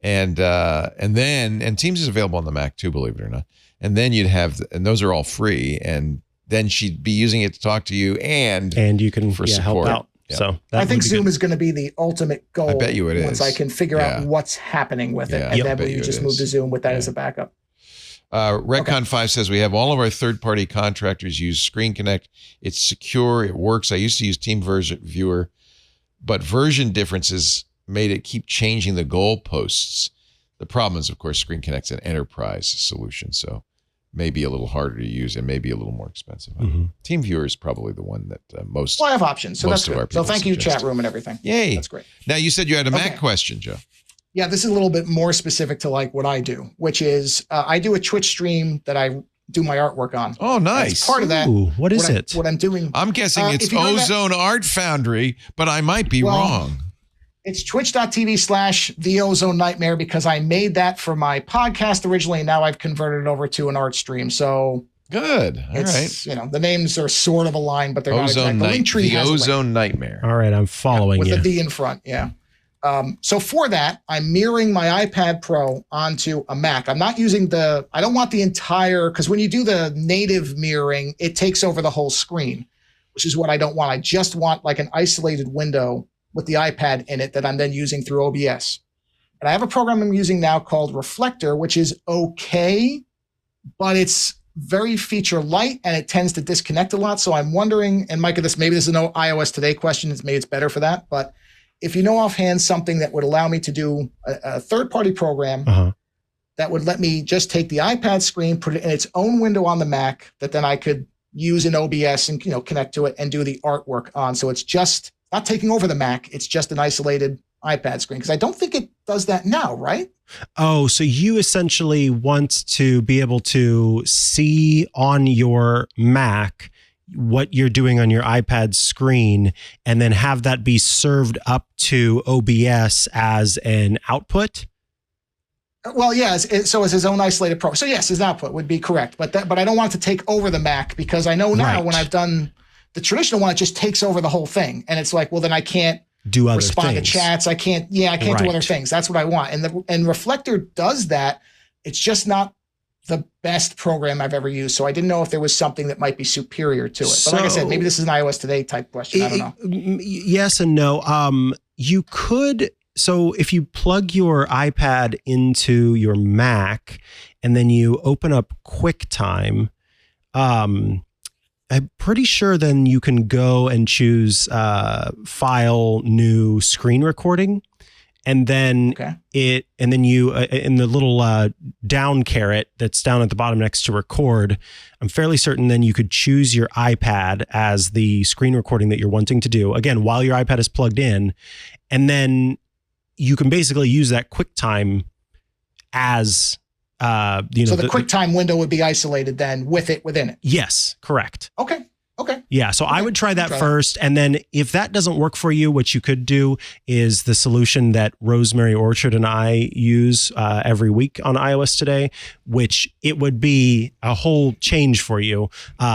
Speaker 1: and Teams is available on the Mac too, believe it or not. And then you'd have, and those are all free, and then she'd be using it to talk to you and
Speaker 2: you can
Speaker 1: for support.
Speaker 2: help out.
Speaker 1: Yeah.
Speaker 2: So
Speaker 8: I think Zoom is going to be the ultimate goal.
Speaker 1: I bet you it is.
Speaker 8: Once I can figure out what's happening with it, and then we just move to Zoom with that as a backup.
Speaker 1: Redcon 5 says we have all of our third-party contractors use Screen Connect. It's secure. It works. I used to use TeamViewer, but version differences made it keep changing the goalposts. The problem is, of course, Screen Connect's an enterprise solution, so maybe a little harder to use and maybe a little more expensive. TeamViewer is probably the one that most.
Speaker 8: Well, I have options, so that's good. So thank you, chat room and everything.
Speaker 1: Yay,
Speaker 8: that's great.
Speaker 1: Now you said you had a Mac question, Joe.
Speaker 8: Yeah, this is a little bit more specific to like what I do, which is I do a Twitch stream that I do my artwork on.
Speaker 1: Oh, nice.
Speaker 8: Part of that.
Speaker 2: What is it?
Speaker 8: What I'm doing.
Speaker 1: I'm guessing it's Ozone Art Foundry, but I might be wrong.
Speaker 8: It's twitch.tv/The Ozone Nightmare, because I made that for my podcast originally, and now I've converted it over to an art stream. So
Speaker 1: good. All right.
Speaker 8: The names are sort of aligned, but they're not exact. The link tree has
Speaker 1: Ozone Nightmare.
Speaker 2: All right, I'm following
Speaker 8: with
Speaker 2: you.
Speaker 8: With the D in front, yeah. So for that, I'm mirroring my iPad Pro onto a Mac. I'm not using I don't want the entire, because when you do the native mirroring, it takes over the whole screen, which is what I don't want. I just want like an isolated window with the iPad in it that I'm then using through OBS. And I have a program I'm using now called Reflector, which is okay, but it's very feature light and it tends to disconnect a lot. So I'm wondering, and Mikah, maybe this is no iOS Today question, maybe it's better for that, but if you know offhand something that would allow me to do a third-party program that would let me just take the iPad screen, put it in its own window on the Mac, that then I could use in OBS and connect to it and do the artwork on. So it's just not taking over the Mac. It's just an isolated iPad screen, because I don't think it does that now, right?
Speaker 2: Oh, so you essentially want to be able to see on your Mac what you're doing on your iPad screen and then have that be served up to OBS as an output?
Speaker 8: Well, yeah. So as his own isolated program. So yes, his output would be correct. But I don't want it to take over the Mac, because I know now when I've done the traditional one, it just takes over the whole thing. And it's like, well, then I can't
Speaker 2: do other
Speaker 8: respond
Speaker 2: things.
Speaker 8: to chats. I can't do other things. That's what I want. And Reflector does that. It's just not the best program I've ever used. So I didn't know if there was something that might be superior to it. But like I said, maybe this is an iOS Today type question. I don't know.
Speaker 2: Yes and no. You could. So if you plug your iPad into your Mac and then you open up QuickTime, I'm pretty sure then you can go and choose file new screen recording, and then you in the little down caret that's down at the bottom next to record, I'm fairly certain then you could choose your iPad as the screen recording that you're wanting to do, again while your iPad is plugged in, and then you can basically use that QuickTime as so
Speaker 8: the QuickTime window would be isolated then with it within it.
Speaker 2: Yes, correct.
Speaker 8: Okay.
Speaker 2: Yeah, so I would try that first, and then if that doesn't work for you, what you could do is the solution that Rosemary Orchard and I use every week on iOS Today, which it would be a whole change for you.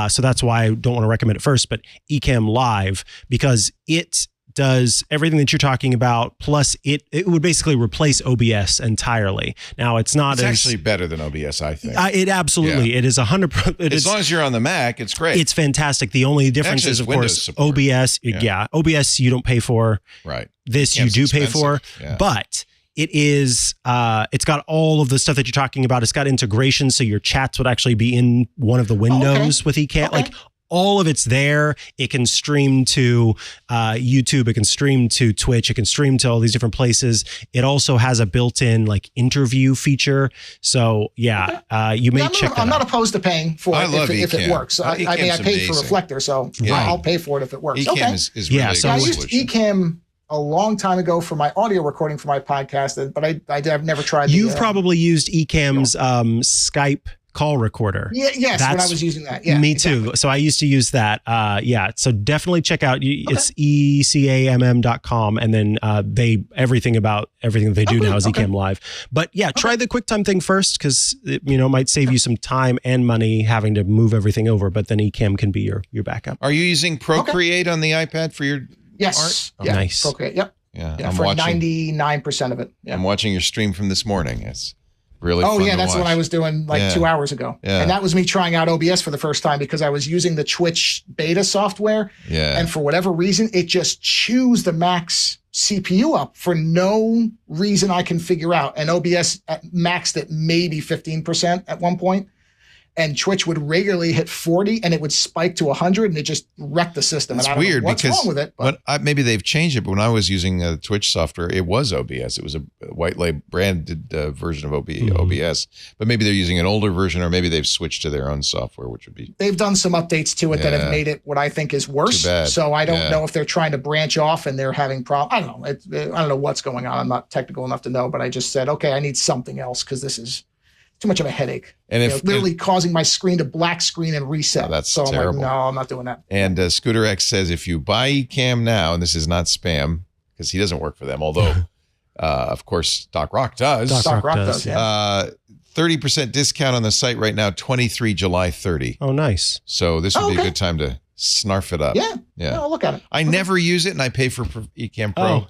Speaker 2: So that's why I don't want to recommend it first, but Ecamm Live, because it does everything that you're talking about, plus it would basically replace OBS entirely. Now it's
Speaker 1: actually better than OBS, I think.
Speaker 2: It absolutely, it is 100%.
Speaker 1: As long as you're on the Mac, it's great.
Speaker 2: It's fantastic. The only difference is, of course, support. OBS. Yeah, OBS you don't pay for.
Speaker 1: Right.
Speaker 2: This you do pay for, but it is. It's got all of the stuff that you're talking about. It's got integration, so your chats would actually be in one of the windows with Ecamm. Like all of it's there. It can stream to YouTube. It can stream to Twitch. It can stream to all these different places. It also has a built-in like interview feature. So you may check that out.
Speaker 8: I'm not opposed to paying for it if it works. I mean, I paid for Reflector, so I'll pay for it if it works.
Speaker 1: Ecamm is really
Speaker 2: so
Speaker 8: I
Speaker 1: good
Speaker 8: used
Speaker 1: solution.
Speaker 8: Ecamm a long time ago for my audio recording for my podcast, but I've never tried.
Speaker 2: You've probably used Ecamm's Skype call recorder.
Speaker 8: Yes, when I was using that. Yeah,
Speaker 2: me too. So I used to use that. So definitely check out. It's ecamm.com, and then everything that they do now is Ecamm Live. But try the QuickTime thing first, because it might save you some time and money having to move everything over. But then Ecamm can be your backup.
Speaker 1: Are you using Procreate on the iPad for your art?
Speaker 2: Okay. Nice.
Speaker 8: Procreate. Yep.
Speaker 1: Yeah,
Speaker 8: for 99% of it. Yeah.
Speaker 1: I'm watching your stream from this morning. It's really fun to
Speaker 8: that's
Speaker 1: watch.
Speaker 8: what I was doing 2 hours ago.
Speaker 1: Yeah.
Speaker 8: And that was me trying out OBS for the first time because I was using the Twitch beta software.
Speaker 1: Yeah.
Speaker 8: And for whatever reason, it just chews the max CPU up for no reason I can figure out. And OBS maxed at maybe 15% at one point. And Twitch would regularly hit 40 and it would spike to 100 and it just wrecked the system.
Speaker 1: It's
Speaker 8: and I don't
Speaker 1: weird
Speaker 8: know what's
Speaker 1: because
Speaker 8: wrong with it. But
Speaker 1: maybe they've changed it. But when I was using Twitch software, it was OBS. It was a white label branded version of OBS. But maybe they're using an older version, or maybe they've switched to their own software, which would be.
Speaker 8: They've done some updates to it that have made it what I think is worse.
Speaker 1: Too bad.
Speaker 8: So I don't know if they're trying to branch off and they're having problems. I don't know. I don't know what's going on. I'm not technical enough to know, but I just said, okay, I need something else because this is too much of a headache.
Speaker 1: And
Speaker 8: literally causing my screen to black screen and reset.
Speaker 1: That's
Speaker 8: so
Speaker 1: terrible.
Speaker 8: I'm like, no, I'm not doing that.
Speaker 1: And Scooter X says, if you buy Ecamm now, and this is not spam because he doesn't work for them, although of course Doc Rock does.
Speaker 8: Doc Rock does. Yeah.
Speaker 1: 30% discount on the site right now, 23 July 30.
Speaker 2: Oh, nice.
Speaker 1: So this would be a good time to snarf it up.
Speaker 8: Yeah. I'll look at it.
Speaker 1: I never use it, and I pay for Ecamm Pro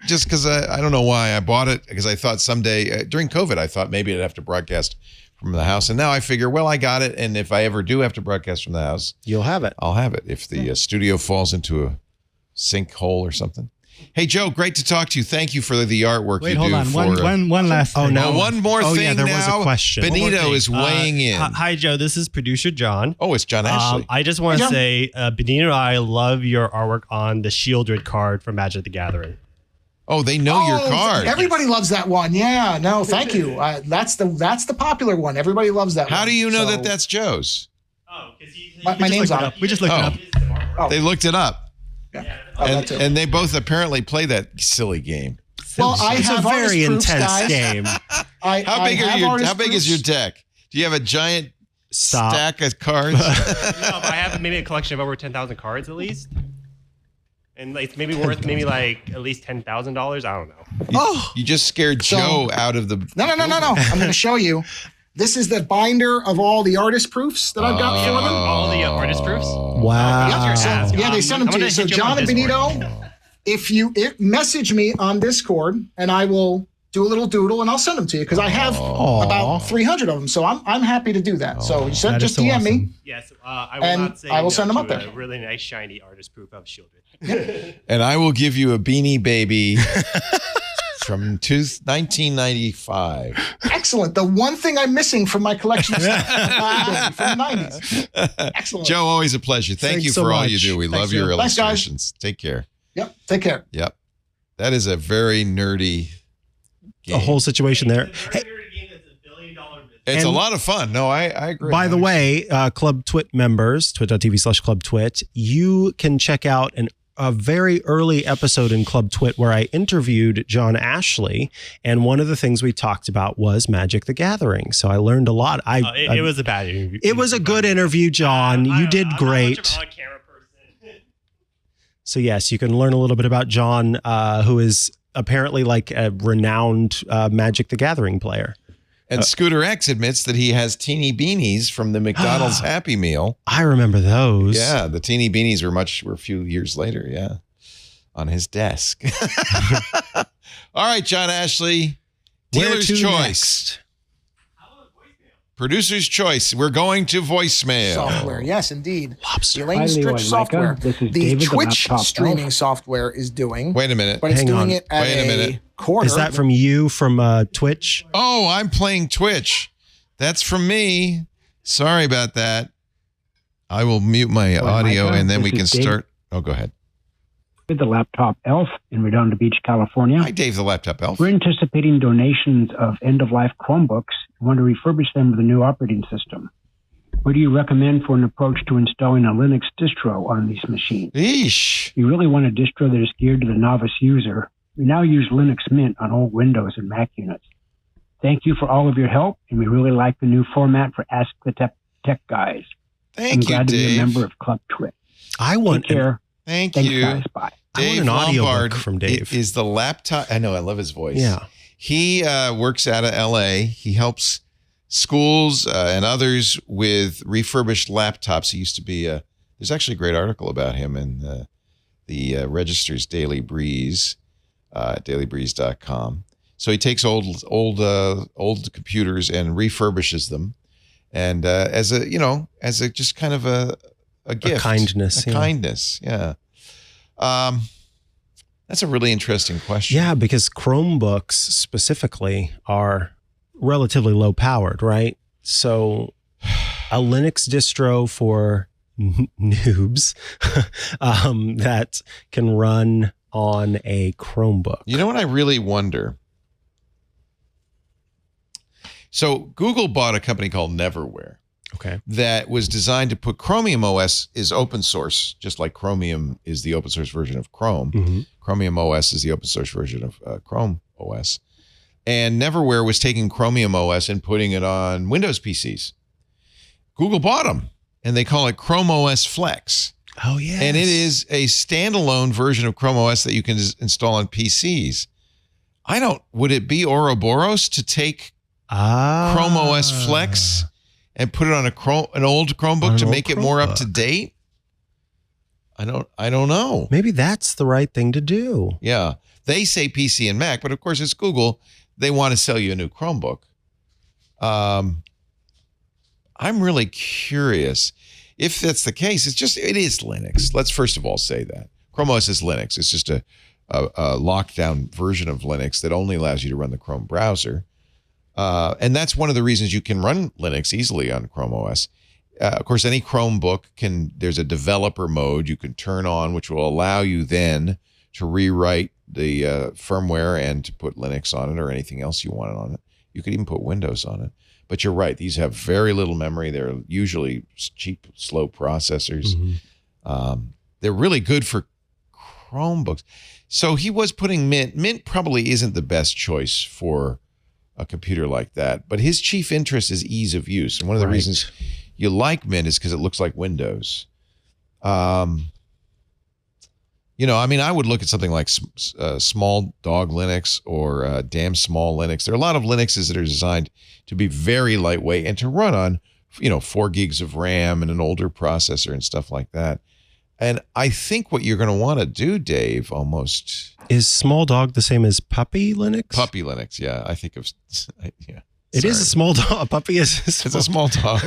Speaker 1: just because I don't know why I bought it, because I thought someday during COVID I thought maybe I'd have to broadcast from the house, and now I figure, well, I got it, and if I ever do have to broadcast from the house,
Speaker 2: you'll have it.
Speaker 1: I'll have it if the studio falls into a sinkhole or something. Hey, Joe, great to talk to you. Thank you for the artwork you do.
Speaker 9: Hold on. One last thing.
Speaker 2: Oh, no.
Speaker 1: One more thing
Speaker 2: there
Speaker 1: now.
Speaker 2: was a question.
Speaker 1: Benito is weighing in.
Speaker 9: Hi, Joe. This is producer John.
Speaker 1: Oh, it's John Ashley.
Speaker 9: I just want to say, Benito and I love your artwork on the Shieldred card from Magic the Gathering.
Speaker 1: Oh, they know your card.
Speaker 8: Everybody loves that one. Yeah, no, thank you. That's the popular one. Everybody loves that one.
Speaker 1: How do you know that that's Joe's?
Speaker 9: Oh, because
Speaker 8: my name's on it.
Speaker 9: We just looked it up.
Speaker 8: Oh.
Speaker 1: They looked it up.
Speaker 8: Yeah.
Speaker 1: And they both apparently play that silly game.
Speaker 8: Well,
Speaker 2: It's a very intense game.
Speaker 1: How big is your deck? Do you have a giant stack of cards?
Speaker 9: No, but I have maybe a collection of over 10,000 cards at least. And it's maybe worth at least $10,000. I don't know.
Speaker 1: You just scared Joe out of the.
Speaker 8: No. I'm going to show you. This is the binder of all the artist proofs that I've got for them.
Speaker 9: All the artist proofs?
Speaker 2: Wow.
Speaker 8: They sent them to you. So John and Benito, if you message me on Discord, and I will do a little doodle and I'll send them to you because I have about 300 of them. So I'm happy to do that. So you said just DM me.
Speaker 9: Yes, I will send
Speaker 8: them up there.
Speaker 9: A really nice shiny artist proof of Shieldred.
Speaker 1: And I will give you a Beanie Baby from 1995.
Speaker 8: Excellent. The one thing I'm missing from my collection from the 90s. Excellent.
Speaker 1: Joe, always a pleasure. Thank you for all you do. We love your illustrations. Take care.
Speaker 8: Yep. Take care.
Speaker 1: Yep. That is a very nerdy game.
Speaker 2: A whole situation there. Hey,
Speaker 1: it's a lot of fun. No, I agree.
Speaker 2: By the way, Club Twit members, twit.tv/Club Twit, you can check out a very early episode in Club Twit where I interviewed John Ashley, and one of the things we talked about was Magic the Gathering. So I learned a lot.
Speaker 9: It was a bad interview.
Speaker 2: It was a good interview, John. You did great.
Speaker 9: I'm not much of an on-camera person.
Speaker 2: So yes, you can learn a little bit about John, who is apparently like a renowned Magic the Gathering player.
Speaker 1: And Scooter X admits that he has teeny beanies from the McDonald's Happy Meal.
Speaker 2: I remember those.
Speaker 1: Yeah, the teeny beanies were a few years later, on his desk. All right, John Ashley, dealer's choice. Producer's choice. We're going to voicemail.
Speaker 8: Software, yes, indeed.
Speaker 2: Lobster.
Speaker 8: The Elaine Stritch software. The Twitch streaming software is doing.
Speaker 1: Wait a minute.
Speaker 8: But it's doing it at a quarter.
Speaker 2: Is that from you from Twitch?
Speaker 1: Oh, I'm playing Twitch. That's from me. Sorry about that. I will mute my audio
Speaker 10: Mikah,
Speaker 1: and then
Speaker 10: this
Speaker 1: we
Speaker 10: is
Speaker 1: can
Speaker 10: Dave.
Speaker 1: start. Oh, go ahead.
Speaker 10: With the Laptop Elf in Redondo Beach, California.
Speaker 1: Hi, Dave, the Laptop Elf.
Speaker 10: We're anticipating donations of end-of-life Chromebooks and want to refurbish them with a new operating system. What do you recommend for an approach to installing a Linux distro on these machines?
Speaker 1: Eesh.
Speaker 10: You really want a distro that is geared to the novice user. We now use Linux Mint on old Windows and Mac units. Thank you for all of your help, and we really like the new format for Ask the Tech Guys. I'm glad to be a member of Club Twit.
Speaker 2: I want
Speaker 10: Take care.
Speaker 1: Thanks,
Speaker 10: you. Guys. Bye.
Speaker 1: Dave
Speaker 2: I want an
Speaker 1: Lombard
Speaker 2: audiobook from Dave.
Speaker 1: Is the laptop. I know. I love his voice.
Speaker 2: Yeah.
Speaker 1: He works out of LA. He helps schools and others with refurbished laptops. He used to be there's actually a great article about him in the Register's Daily Breeze, dailybreeze.com. So he takes old computers and refurbishes them, and as a just kind of a gift, kindness. Yeah. That's a really interesting question.
Speaker 2: Yeah, because Chromebooks specifically are relatively low powered, right? So a Linux distro for noobs that can run on a Chromebook.
Speaker 1: You know what I really wonder? So Google bought a company called Neverware.
Speaker 2: Okay.
Speaker 1: That was designed to put Chromium OS is open source, just like Chromium is the open source version of Chrome.
Speaker 2: Mm-hmm.
Speaker 1: Chromium OS is the open source version of Chrome OS. And Neverware was taking Chromium OS and putting it on Windows PCs. Google bought them, and they call it Chrome OS Flex.
Speaker 2: Oh, yeah.
Speaker 1: And it is a standalone version of Chrome OS that you can install on PCs. Would it be Ouroboros to take Chrome OS Flex and put it on an old Chromebook to make it more up to date? I don't know.
Speaker 2: Maybe that's the right thing to do.
Speaker 1: Yeah. They say PC and Mac, but of course it's Google. They want to sell you a new Chromebook. I'm really curious if that's the case. It is Linux. Let's first of all say that. Chrome OS is Linux. It's just a lockdown version of Linux that only allows you to run the Chrome browser. And that's one of the reasons you can run Linux easily on Chrome OS. Of course, any Chromebook there's a developer mode you can turn on, which will allow you then to rewrite the firmware and to put Linux on it or anything else you want on it. You could even put Windows on it. But you're right. These have very little memory. They're usually cheap, slow processors. Mm-hmm. They're really good for Chromebooks. So he was putting Mint. Mint probably isn't the best choice for a computer like that. But his chief interest is ease of use. And one of the reasons you like Mint is because it looks like Windows. I would look at something like Small Dog Linux or Damn Small Linux. There are a lot of Linuxes that are designed to be very lightweight and to run on, 4 gigs of RAM and an older processor and stuff like that. And I think what you're going to want to do, Dave, almost...
Speaker 2: Is Small Dog the same as Puppy Linux?
Speaker 1: Puppy Linux, yeah. I think of... yeah.
Speaker 2: It is a small dog. Puppy is
Speaker 1: It's a small dog.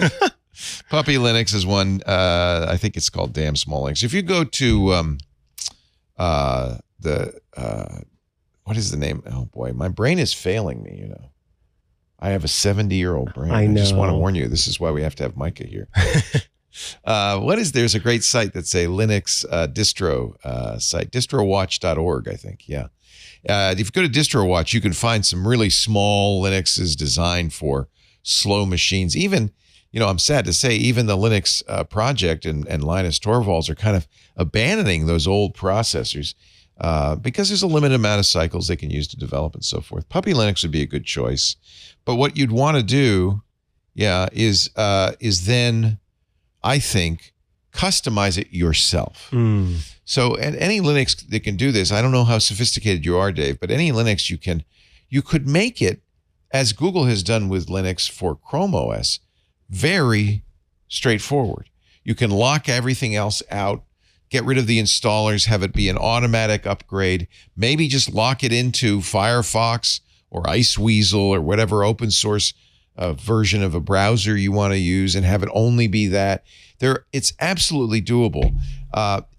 Speaker 1: Puppy Linux is one. I think it's called Damn Small Linux. If you go to... what is the name? Oh boy, my brain is failing me, I have a 70-year-old brain.
Speaker 2: I know.
Speaker 1: I just want to warn you, this is why we have to have Mikah here. There's a great site that's a Linux distro site, distrowatch.org, I think. Yeah. If you go to DistroWatch, you can find some really small Linuxes designed for slow machines. Even, I'm sad to say, even the Linux project and Linus Torvalds are kind of abandoning those old processors because there's a limited amount of cycles they can use to develop and so forth. Puppy Linux would be a good choice. But what you'd want to do, is then, I think, customize it yourself. So at any Linux that can do this, I don't know how sophisticated you are, Dave, but any Linux you could make it, as Google has done with Linux for Chrome OS, very straightforward. You can lock everything else out, get rid of the installers, have it be an automatic upgrade, maybe just lock it into Firefox or Iceweasel or whatever open source version of a browser you want to use and have it only be that. It's absolutely doable.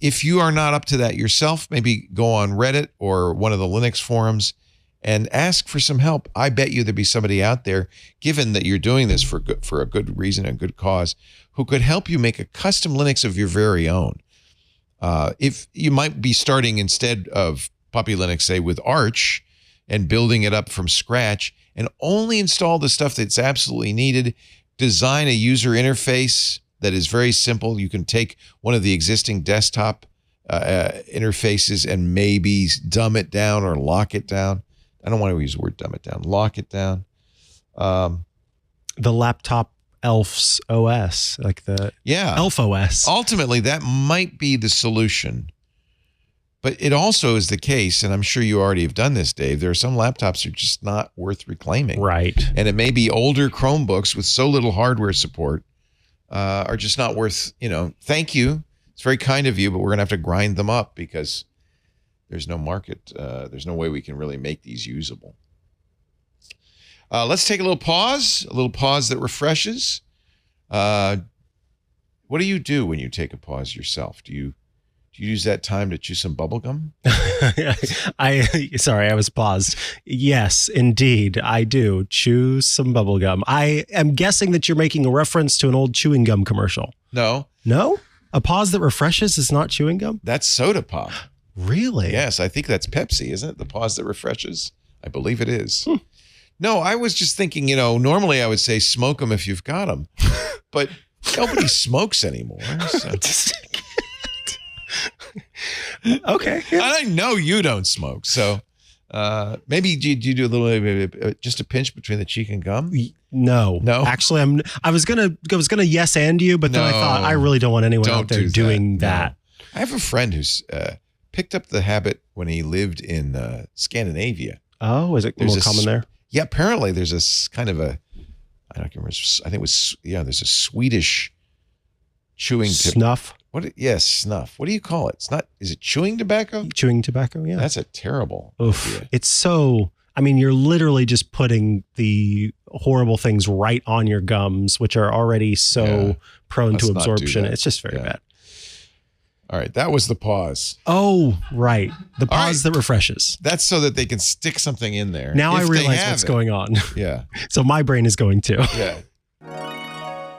Speaker 1: If you are not up to that yourself, maybe go on Reddit or one of the Linux forums and ask for some help. I bet you there'd be somebody out there, given that you're doing this for a good reason and good cause, who could help you make a custom Linux of your very own. If you might be starting instead of Puppy Linux, say with Arch, and building it up from scratch, and only install the stuff that's absolutely needed. Design a user interface that is very simple. You can take one of the existing desktop interfaces and maybe dumb it down or lock it down. I don't want to use the word dumb it down. Lock it down.
Speaker 2: The laptop Elf's OS, like the Elf OS.
Speaker 1: Ultimately, that might be the solution. But it also is the case, and I'm sure you already have done this, Dave, there are some laptops that are just not worth reclaiming.
Speaker 2: Right.
Speaker 1: And it may be older Chromebooks with so little hardware support are just not worth, thank you. It's very kind of you, but we're going to have to grind them up because there's no market. There's no way we can really make these usable. Let's take a little pause that refreshes. What do you do when you take a pause yourself? Do you use that time to chew some bubble gum?
Speaker 2: Sorry, I was paused. Yes, indeed, I do chew some bubble gum. I am guessing that you're making a reference to an old chewing gum commercial.
Speaker 1: No?
Speaker 2: A pause that refreshes is not chewing gum?
Speaker 1: That's soda pop.
Speaker 2: Really?
Speaker 1: Yes, I think that's Pepsi, isn't it? The pause that refreshes? I believe it is. No, I was just thinking, normally I would say smoke them if you've got them, but nobody smokes anymore. So.
Speaker 2: Okay. Yeah.
Speaker 1: I know you don't smoke, so maybe do you do a little, just a pinch between the cheek and gum?
Speaker 2: No. Actually, I was gonna yes and you, but then I thought I really don't want anyone out there doing that.
Speaker 1: No. I have a friend who's picked up the habit when he lived in Scandinavia.
Speaker 2: Oh, is it more common there?
Speaker 1: Yeah, apparently there's this kind of a, I don't remember. I think it was there's a Swedish chewing
Speaker 2: snuff.
Speaker 1: Yes, snuff. What do you call it? It's not. Is it chewing tobacco?
Speaker 2: Chewing tobacco. Yeah,
Speaker 1: that's a terrible
Speaker 2: idea. It's so. I mean, you're literally just putting the horrible things right on your gums, which are already so prone to absorption. It's just very bad.
Speaker 1: All right, that was the pause.
Speaker 2: Oh, right. The pause that refreshes.
Speaker 1: That's so that they can stick something in there.
Speaker 2: Now I realize what's going on.
Speaker 1: Yeah.
Speaker 2: So my brain is going too.
Speaker 1: Yeah.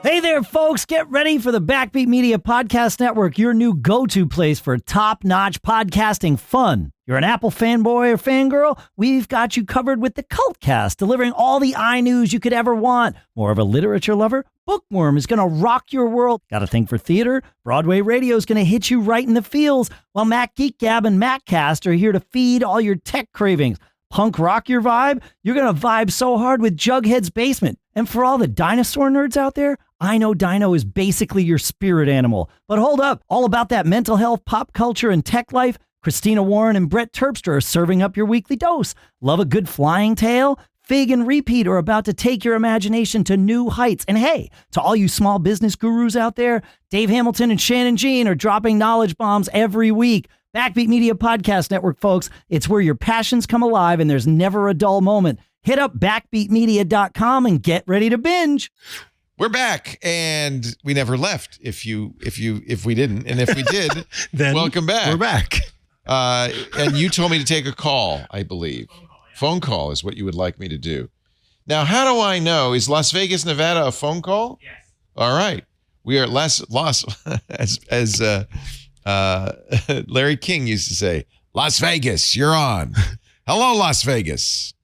Speaker 11: Hey there, folks. Get ready for the Backbeat Media Podcast Network, your new go-to place for top-notch podcasting fun. You're an Apple fanboy or fangirl? We've got you covered with the Cultcast, delivering all the iNews you could ever want. More of a literature lover? Bookworm is going to rock your world. Got a thing for theater? Broadway radio is going to hit you right in the feels, while Mac Geek Gab and MacCast are here to feed all your tech cravings. Punk rock your vibe? You're going to vibe so hard with Jughead's Basement. And for all the dinosaur nerds out there, I Know Dino is basically your spirit animal. But hold up, all about that mental health, pop culture, and tech life, Christina Warren and Brett Terpstra are serving up your weekly dose. Love a good flying tale? Fig and Repeat are about to take your imagination to new heights. And hey, to all you small business gurus out there, Dave Hamilton and Shannon Jean are dropping knowledge bombs every week. Backbeat Media Podcast Network, folks. It's where your passions come alive and there's never a dull moment. Hit up backbeatmedia.com and get ready to binge.
Speaker 1: We're back, and we never left. If we didn't, and if we did,
Speaker 2: then
Speaker 1: welcome back.
Speaker 2: We're back.
Speaker 1: And you told me to take a call, I believe. Phone call is what you would like me to do. Now, how do I know? Is Las Vegas, Nevada a phone call?
Speaker 9: Yes.
Speaker 1: All right. We are as Larry King used to say, Las Vegas, you're on. Hello, Las Vegas.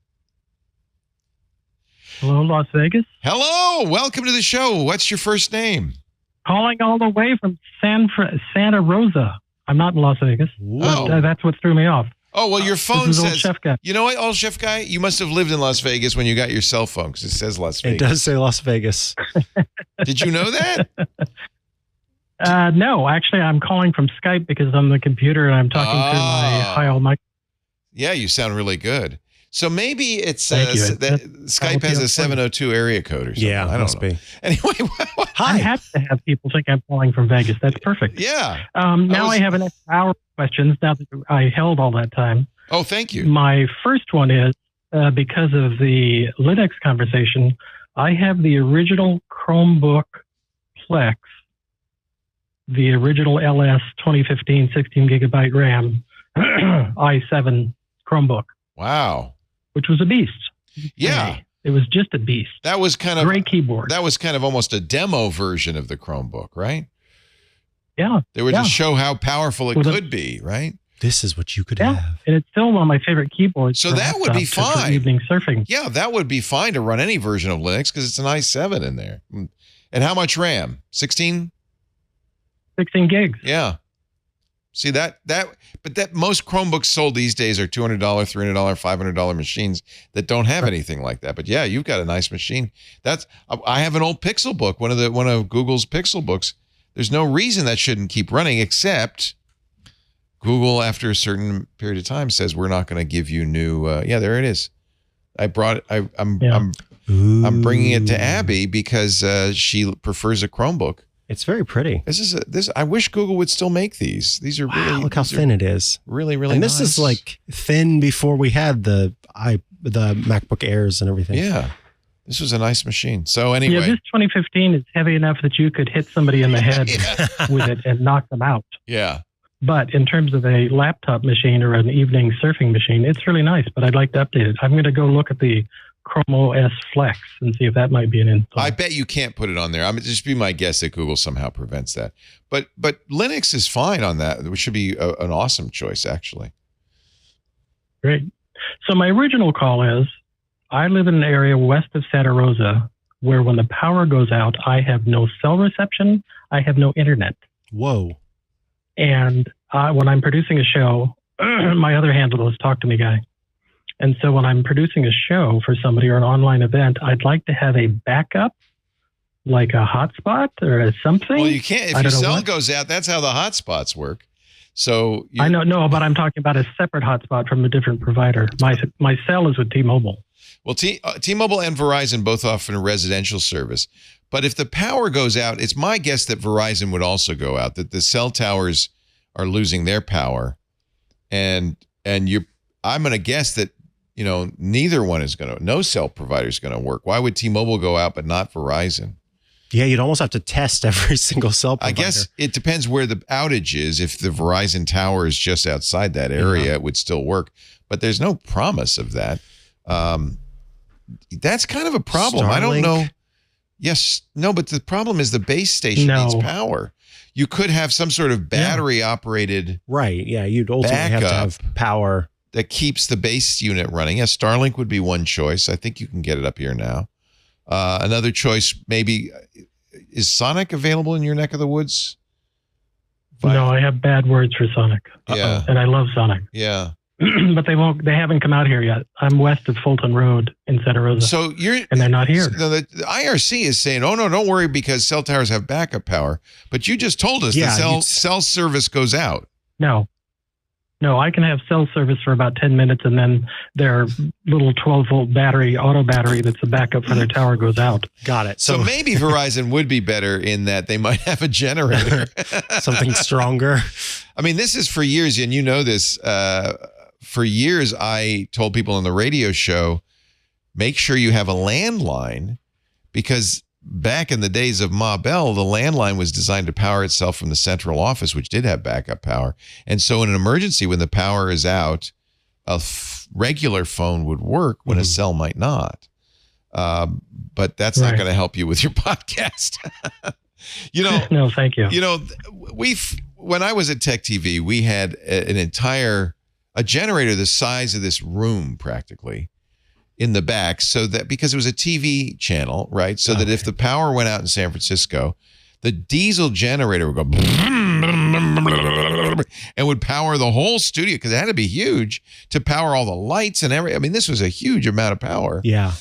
Speaker 12: Hello, Las Vegas.
Speaker 1: Hello. Welcome to the show. What's your first name?
Speaker 12: Calling all the way from Santa Rosa. I'm not in Las Vegas. But, that's what threw me off.
Speaker 1: Oh, well, your phone says,
Speaker 12: Old Chef Guy.
Speaker 1: You know what, Old Chef Guy? You must have lived in Las Vegas when you got your cell phone because it says Las Vegas.
Speaker 2: It does say Las Vegas.
Speaker 1: Did you know that?
Speaker 12: No, actually, I'm calling from Skype because I'm on the computer and I'm talking through my hi-all mic.
Speaker 1: Yeah, you sound really good. So maybe it's
Speaker 12: Skype
Speaker 1: has a 702 area code or something.
Speaker 2: Yeah,
Speaker 1: I don't know.
Speaker 2: be.
Speaker 1: Anyway,
Speaker 12: I have to have people think I'm calling from Vegas. That's perfect.
Speaker 1: Yeah.
Speaker 12: Now I have an extra hour of questions now that I held all that time.
Speaker 1: Oh, thank you.
Speaker 12: My first one is because of the Linux conversation, I have the original Chromebook Plex, the original LS 2015 16 gigabyte RAM i7 Chromebook.
Speaker 1: Wow.
Speaker 12: which was a beast.
Speaker 1: Yeah.
Speaker 12: Hey, it was just a beast.
Speaker 1: That was kind of
Speaker 12: great keyboard.
Speaker 1: That was kind of almost a demo version of the Chromebook, right?
Speaker 12: Yeah.
Speaker 1: They were to show how powerful it could be, right?
Speaker 2: This is what you could have.
Speaker 12: And it's still one of my favorite keyboards.
Speaker 1: So that would be fine.
Speaker 12: For evening surfing.
Speaker 1: Yeah, that would be fine to run any version of Linux because it's an i7 in there. And how much RAM? 16?
Speaker 12: 16 gigs.
Speaker 1: Yeah. See but most Chromebooks sold these days are $200, $300, $500 machines that don't have anything like that. But yeah, you've got a nice machine. I have an old Pixel book, one of Google's Pixel books. There's no reason that shouldn't keep running, except Google, after a certain period of time, says we're not going to give you new. There it is. I brought it. I'm bringing it to Abby because she prefers a Chromebook.
Speaker 2: It's very pretty.
Speaker 1: I wish Google would still make these. These are really
Speaker 2: look how thin it is.
Speaker 1: Really, really
Speaker 2: and this
Speaker 1: nice.
Speaker 2: is like thin before we had the MacBook Airs and everything.
Speaker 1: Yeah. This was a nice machine. So anyway.
Speaker 12: Yeah, this 2015 is heavy enough that you could hit somebody in the head with it and knock them out.
Speaker 1: Yeah.
Speaker 12: But in terms of a laptop machine or an evening surfing machine, it's really nice, but I'd like to update it. I'm going to go look at the Chrome OS Flex and see if that might be an install.
Speaker 1: I bet you can't put it on there. Just be my guess that Google somehow prevents that. But Linux is fine on that. It should be an awesome choice, actually.
Speaker 12: Great. So my original call is, I live in an area west of Santa Rosa where when the power goes out, I have no cell reception. I have no internet.
Speaker 2: Whoa.
Speaker 12: And when I'm producing a show, my other handle is Talk to Me Guy. And so when I'm producing a show for somebody or an online event, I'd like to have a backup, like a hotspot or something.
Speaker 1: Well, you can't. If your cell goes out, that's how the hotspots work. So
Speaker 12: I know, no, but I'm talking about a separate hotspot from a different provider. My cell is with T-Mobile.
Speaker 1: Well, T-Mobile and Verizon both offer a residential service. But if the power goes out, it's my guess that Verizon would also go out, that the cell towers are losing their power. I'm going to guess that, neither one is no cell provider is going to work. Why would T-Mobile go out but not Verizon?
Speaker 2: Yeah, you'd almost have to test every single cell provider.
Speaker 1: I guess it depends where the outage is. If the Verizon tower is just outside that area, it would still work. But there's no promise of that. That's kind of a problem.
Speaker 2: Starlink?
Speaker 1: I don't know. Yes, no, but the problem is the base station needs power. You could have some sort of battery operated.
Speaker 2: Right. Yeah. You'd ultimately have to have power
Speaker 1: that keeps the base unit running. Yeah, Starlink would be one choice. I think you can get it up here now. Another choice, maybe, is Sonic available in your neck of the woods?
Speaker 12: No, I have bad words for Sonic.
Speaker 1: Yeah.
Speaker 12: And I love Sonic.
Speaker 1: Yeah.
Speaker 12: But they haven't come out here yet. I'm west of Fulton Road in Santa Rosa. And they're not here.
Speaker 1: No, the IRC is saying, oh, no, don't worry because cell towers have backup power. But you just told us the cell service goes out.
Speaker 12: No, I can have cell service for about 10 minutes and then their little 12-volt auto battery that's a backup for their tower goes out.
Speaker 2: Got it.
Speaker 1: So maybe Verizon would be better in that they might have a generator.
Speaker 2: Something stronger.
Speaker 1: I mean, this is for years, and you know this. For years, I told people on the radio show, make sure you have a landline because back in the days of Ma Bell, the landline was designed to power itself from the central office, which did have backup power. And so in an emergency, when the power is out, a regular phone would work when a cell might not. But that's not going to help you with your podcast.
Speaker 12: No, thank you.
Speaker 1: When I was at Tech TV, we had a generator the size of this room practically in the back, so that because it was a TV channel, right? So that if the power went out in San Francisco, the diesel generator would go and would power the whole studio because it had to be huge to power all the lights and everything. I mean, this was a huge amount of power.
Speaker 2: Yeah.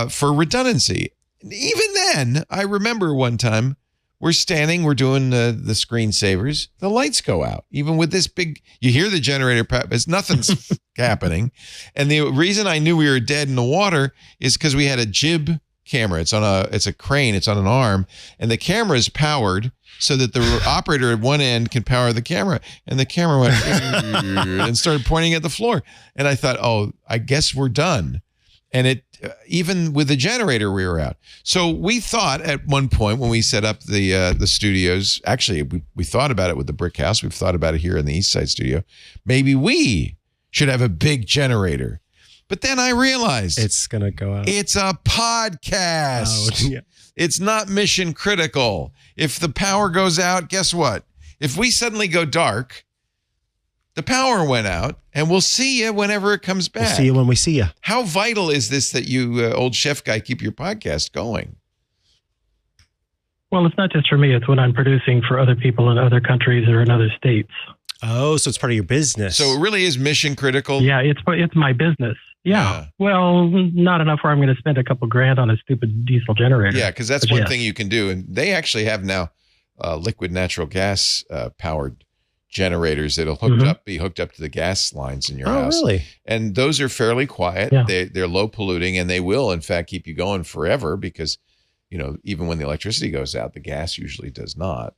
Speaker 1: For redundancy. Even then, I remember one time we're doing the screensavers. The lights go out. Even with this big, you hear the generator, nothing's happening. And the reason I knew we were dead in the water is because we had a jib camera. It's a crane. It's on an arm. And the camera is powered so that the operator at one end can power the camera. And the camera went and started pointing at the floor. And I thought, oh, I guess we're done. And even with the generator, we were out. So we thought at one point when we set up the studios, actually, we thought about it with the Brick House. We've thought about it here in the East Side studio. Maybe we should have a big generator. But then I realized
Speaker 2: it's going to go out.
Speaker 1: It's a podcast.
Speaker 2: Oh, yeah.
Speaker 1: It's not mission critical. If the power goes out, guess what? If we suddenly go dark, the power went out, and we'll see you whenever it comes back.
Speaker 2: We'll see you when we see you.
Speaker 1: How vital is this that you, old chef guy, keep your podcast going?
Speaker 12: Well, it's not just for me. It's when I'm producing for other people in other countries or in other states.
Speaker 2: Oh, so it's part of your business.
Speaker 1: So it really is mission critical?
Speaker 12: Yeah, it's my business. Yeah. Well, not enough where I'm going to spend a couple grand on a stupid diesel generator.
Speaker 1: Yeah, because that's one thing you can do. And they actually have now liquid natural gas powered generators that'll be hooked up to the gas lines in your house.
Speaker 2: Oh, really?
Speaker 1: And those are fairly quiet.
Speaker 12: Yeah.
Speaker 1: They're low polluting, and they will, in fact, keep you going forever because, even when the electricity goes out, the gas usually does not.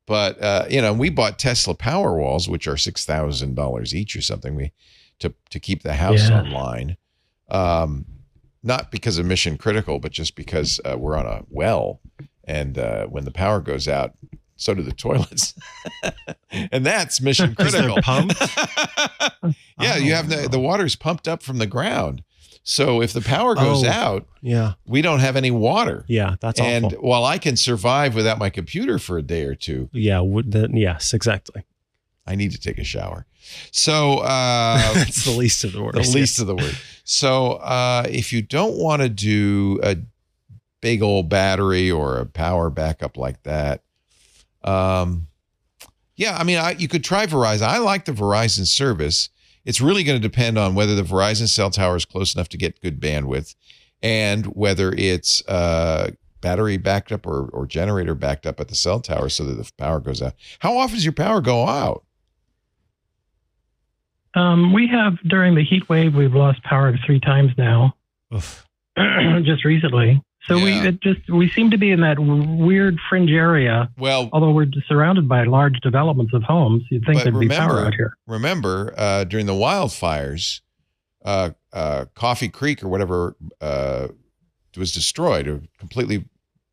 Speaker 1: But, we bought Tesla Powerwalls, which are $6,000 each or something to keep the house online. Not because of mission critical, but just because we're on a well. And when the power goes out, so do the toilets. And that's mission critical.
Speaker 2: Pumped?
Speaker 1: Yeah, you have the water's pumped up from the ground. So if the power goes out, we don't have any water.
Speaker 2: Yeah, that's awful.
Speaker 1: And while I can survive without my computer for a day or two.
Speaker 2: Yeah, yes, exactly.
Speaker 1: I need to take a shower. So
Speaker 2: that's the least of the worst.
Speaker 1: The least of the word. So if you don't want to do a big old battery or a power backup like that, you could try Verizon. I like the Verizon service. It's really going to depend on whether the Verizon cell tower is close enough to get good bandwidth and whether it's battery backed up or generator backed up at the cell tower so that the power goes out. How often does your power go out?
Speaker 12: We have, during the heat wave, we've lost power 3 times now. Just recently. So we seem to be in that weird fringe area.
Speaker 1: Well,
Speaker 12: although we're surrounded by large developments of homes, you'd think there'd be power out here.
Speaker 1: Remember, during the wildfires, Coffee Creek or whatever was destroyed. A completely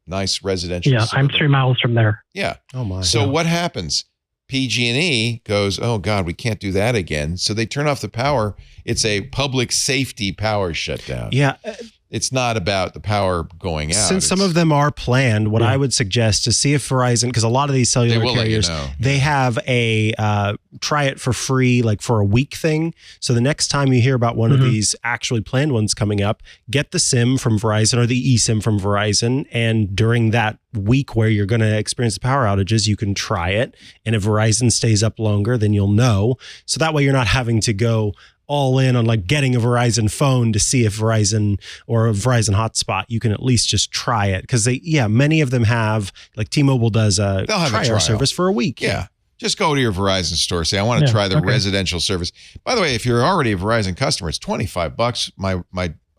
Speaker 1: nice residential.
Speaker 12: Yeah, I'm 3 miles from there.
Speaker 1: Yeah.
Speaker 2: Oh my.
Speaker 1: So what happens? PG&E goes, oh God, we can't do that again. So they turn off the power. It's a public safety power shutdown.
Speaker 2: Yeah.
Speaker 1: It's not about the power going out.
Speaker 2: Since some of them are planned, what I would suggest is see if Verizon, because a lot of these cellular carriers, they have a try it for free, like for a week thing. So the next time you hear about one of these actually planned ones coming up, get the SIM from Verizon or the eSIM from Verizon. And during that week where you're going to experience the power outages, you can try it. And if Verizon stays up longer, then you'll know. So that way you're not having to go all in on like getting a Verizon phone to see if Verizon or a Verizon hotspot, you can at least just try it. Because many of them have, like T-Mobile does a trial service for a week.
Speaker 1: Yeah. Just go to your Verizon store. Say, I want to try the residential service. By the way, if you're already a Verizon customer, it's $25.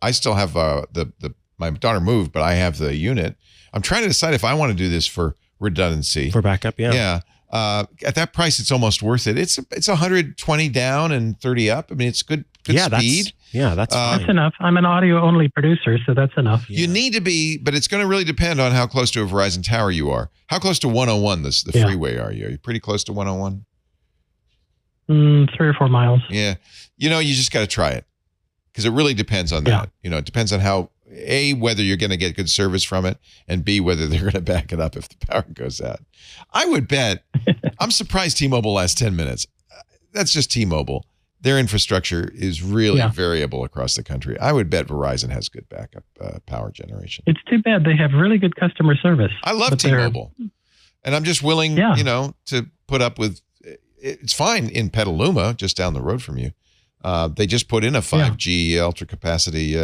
Speaker 1: I still have my daughter moved, but I have the unit. I'm trying to decide if I want to do this for redundancy.
Speaker 2: For backup, yeah.
Speaker 1: Yeah. At that price, it's almost worth it. It's 120 down and 30 up. I mean, it's good speed.
Speaker 2: That's fine.
Speaker 12: That's enough. I'm an audio only producer, so that's enough.
Speaker 1: You need to be, but it's going to really depend on how close to a Verizon tower you are. How close to 101, the freeway, are you? Are you pretty close to 101?
Speaker 12: 3 or 4 miles.
Speaker 1: Yeah. You just got to try it because it really depends on that. It depends on how, A, whether you're going to get good service from it, and B, whether they're going to back it up if the power goes out. I would bet, I'm surprised T-Mobile lasts 10 minutes. That's just T-Mobile. Their infrastructure is really variable across the country. I would bet Verizon has good backup power generation.
Speaker 12: It's too bad. They have really good customer service.
Speaker 1: I love T-Mobile. And I'm just willing, to put up with, it's fine in Petaluma, just down the road from you. They just put in a 5G ultra capacity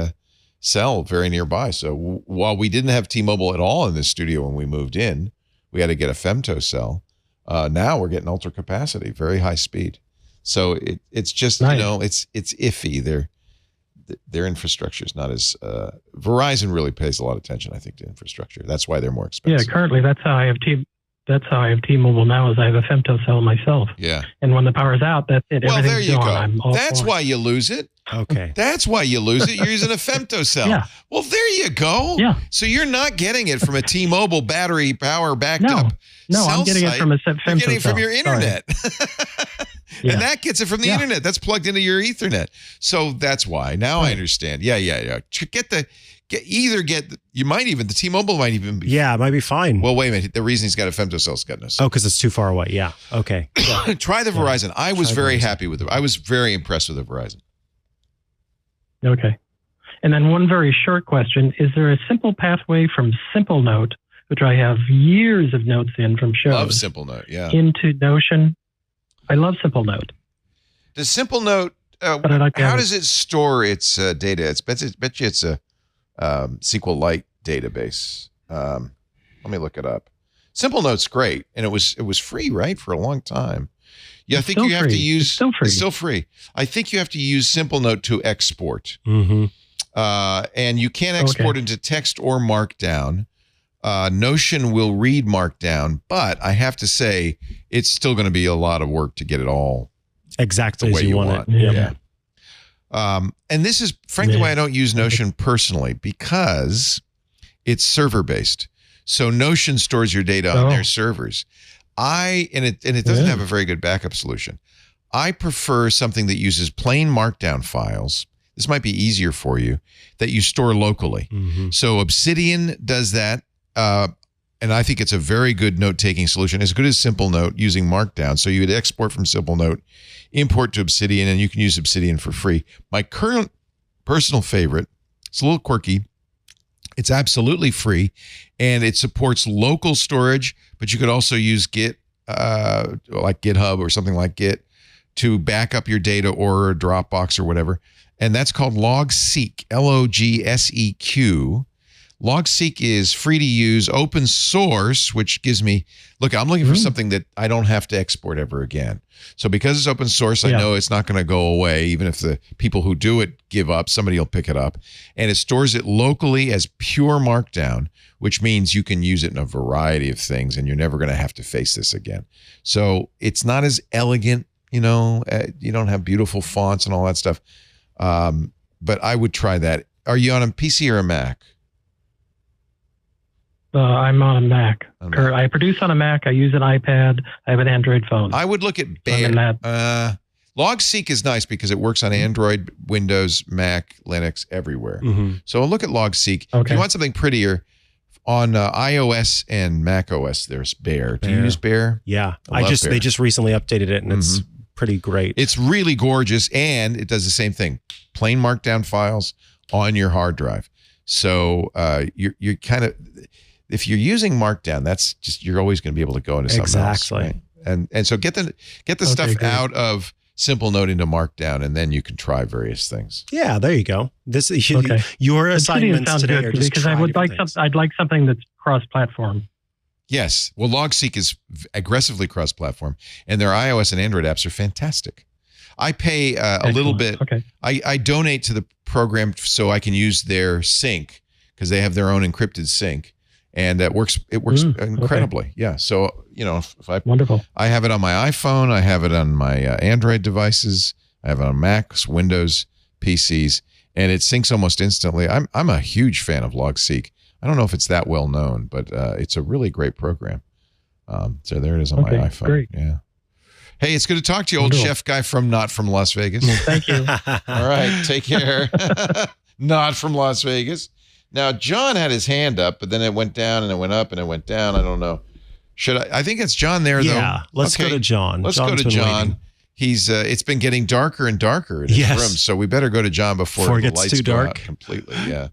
Speaker 1: cell very nearby. So while we didn't have T-Mobile at all in this studio when we moved in, we had to get a femto cell. Now we're getting ultra capacity, very high speed. So it's just, it's iffy. Their infrastructure is not as, Verizon really pays a lot of attention, I think, to infrastructure. That's why they're more expensive.
Speaker 12: Yeah, currently that's how I have T-Mobile now, is I have a femto cell myself.
Speaker 1: Yeah.
Speaker 12: And when the power's out, that's it.
Speaker 1: Well, there you
Speaker 12: gone.
Speaker 1: go. That's why you lose it.
Speaker 2: Okay.
Speaker 1: That's why you lose it. You're using a femto cell.
Speaker 12: Yeah.
Speaker 1: Well, there you go.
Speaker 12: Yeah.
Speaker 1: So you're not getting it from a T-Mobile battery power backed up.
Speaker 12: No, I'm getting it from a femto cell.
Speaker 1: You're getting it from your internet. And that gets it from the internet. That's plugged into your Ethernet. So that's why. Now I understand. Yeah. You might even, the T-Mobile might even be.
Speaker 2: Yeah, it might be fine.
Speaker 1: Well, wait a minute. The reason he's got a femtocell's got no sense.
Speaker 2: Oh, because it's too far away. Yeah. Okay.
Speaker 1: Try the Verizon. I was very happy with it. I was very impressed with the Verizon.
Speaker 12: Okay. And then one very short question. Is there a simple pathway from Simple Note, which I have years of notes in from shows,
Speaker 1: Love Simple Note, yeah,
Speaker 12: into Notion? I love Simple Note.
Speaker 1: Does Simple Note,
Speaker 12: but I like
Speaker 1: how does it store its data? Bet you it's a SQLite database. Let me look it up. Simple Note's great, and it was free, right, for a long time. Yeah, I think you have to use. It's still free. I think you have to use Simple Note to export, and you can't export into text or Markdown. Notion will read Markdown, but I have to say it's still going to be a lot of work to get it all
Speaker 2: exactly
Speaker 1: the way
Speaker 2: as you want it.
Speaker 1: Yeah. And this is frankly why I don't use Notion personally, because it's server based. So Notion stores your data on their servers. It doesn't have a very good backup solution. I prefer something that uses plain Markdown files. This might be easier for you, that you store locally. So Obsidian does that. And I think it's a very good note-taking solution, as good as Simple Note using Markdown. So you would export from Simple Note, import to Obsidian, and you can use Obsidian for free. My current personal favorite, it's a little quirky. It's absolutely free, and it supports local storage, but you could also use Git, like GitHub or something like Git, to back up your data, or a Dropbox or whatever. And that's called Logseq, Logseq. Logseq is free to use, open source, which gives me, look, I'm looking for something that I don't have to export ever again. So because it's open source, I know it's not going to go away. Even if the people who do it give up, somebody will pick it up. And it stores it locally as pure Markdown, which means you can use it in a variety of things, and you're never going to have to face this again. So it's not as elegant, you don't have beautiful fonts and all that stuff. But I would try that. Are you on a PC or a Mac?
Speaker 12: I'm on a Mac. I produce on a Mac. I use an iPad. I have an Android phone.
Speaker 1: I would look at Bear. Logseq is nice because it works on Android, Windows, Mac, Linux, everywhere. So look at Logseq. If you want something prettier, on iOS and Mac OS, there's Bear. Do you use Bear?
Speaker 2: Yeah, they just recently updated it, and it's pretty great.
Speaker 1: It's really gorgeous, and it does the same thing. Plain Markdown files on your hard drive. So you're kind of, if you're using Markdown, that's just, you're always going to be able to go into something else. Right? And so get the stuff out of Simple Note into Markdown, and then you can try various things.
Speaker 2: Yeah, there you go. Your assignments today are just
Speaker 12: because I'd like something that's cross-platform.
Speaker 1: Yes. Well, Logseq is aggressively cross-platform, and their iOS and Android apps are fantastic. I pay a little bit. I donate to the program so I can use their sync, because they have their own encrypted sync, and it works incredibly. Yeah. So, if I have it on my iPhone, I have it on my Android devices, I have it on Macs, Windows, PCs, and it syncs almost instantly. I'm a huge fan of Logseq. I don't know if it's that well known, but it's a really great program. So there it is on my iPhone. Great. Yeah. Hey, it's good to talk to you, old chef guy not from Las Vegas.
Speaker 12: Thank you.
Speaker 1: All right, take care. Not from Las Vegas. Now, John had his hand up, but then it went down and it went up and it went down. I don't know. I think it's John there, though.
Speaker 2: Yeah, let's go to John.
Speaker 1: Let's go to John. He's it's been getting darker and darker in his room, so we better go to John before
Speaker 2: it
Speaker 1: the
Speaker 2: gets
Speaker 1: lights
Speaker 2: too
Speaker 1: go
Speaker 2: dark.
Speaker 1: out completely. Yeah.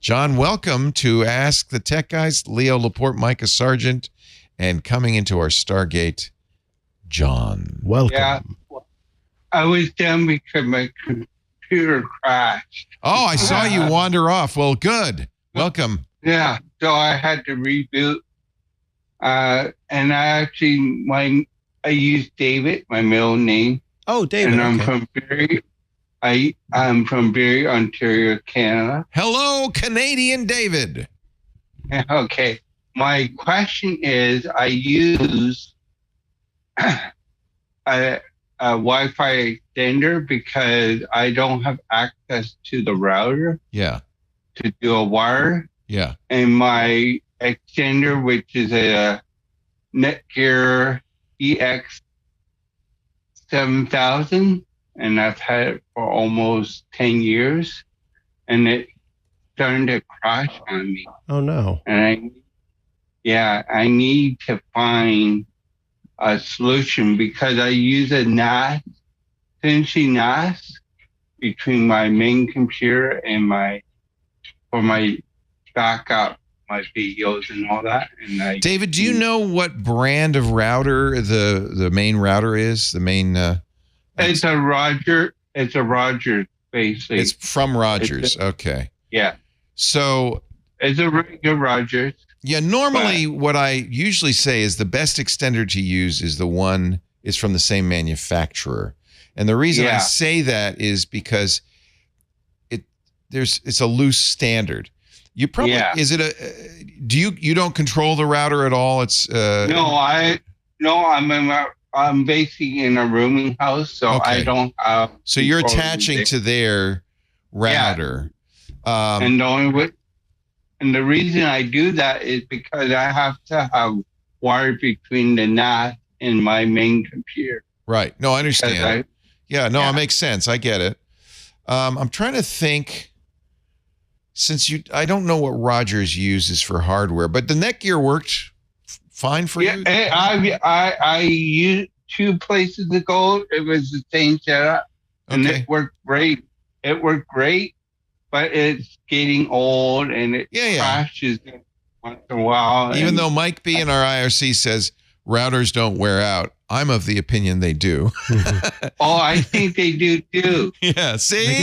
Speaker 1: John, welcome to Ask the Tech Guys. Leo Laporte, Mikah Sargent, and coming into our Stargate, John.
Speaker 2: Welcome.
Speaker 13: Yeah, I was down because my computer crashed.
Speaker 1: Oh, I saw you wander off. Well, good. Welcome.
Speaker 13: Yeah, so I had to reboot. And I used David, my middle name.
Speaker 2: Oh, David.
Speaker 13: And I'm from Barrie. I'm from Barrie, Ontario, Canada.
Speaker 1: Hello, Canadian David.
Speaker 13: Okay. My question is, I use a Wi-Fi extender because I don't have access to the router.
Speaker 1: Yeah.
Speaker 13: To do a wire.
Speaker 1: Yeah.
Speaker 13: And my extender, which is a Netgear 7,000, and I've had it for almost 10 years, and it starting to crash on me.
Speaker 2: Oh no!
Speaker 13: And I need to find a solution because I use a NAS, finishing NAS between my main computer and for my backup, my videos and all that. And
Speaker 1: David, do you know what brand of router the main router is? The main.
Speaker 13: It's a Rogers. It's a Rogers, basically.
Speaker 1: It's from Rogers. Okay.
Speaker 13: Yeah.
Speaker 1: So
Speaker 13: it's a regular Rogers.
Speaker 1: Yeah. Normally, what I usually say is the best extender to use is from the same manufacturer. And the reason I say that is because it's a loose standard. You probably is it a do you don't control the router at all? It's
Speaker 13: I'm basically in a rooming house, so I don't have.
Speaker 1: So you're attaching to their router. Yeah.
Speaker 13: And the reason I do that is because I have to have wire between the NAS and my main computer.
Speaker 1: Right. No, I understand. It makes sense. I get it. I'm trying to think. I don't know what Rogers uses for hardware, but the Netgear worked fine for you.
Speaker 13: I used 2 places ago. It was the same setup, and it worked great. It worked great, but it's getting old and it crashes once in a while.
Speaker 1: Even though Mike B in our IRC says routers don't wear out, I'm of the opinion they do.
Speaker 13: I think they do too.
Speaker 1: Yeah, see,
Speaker 2: they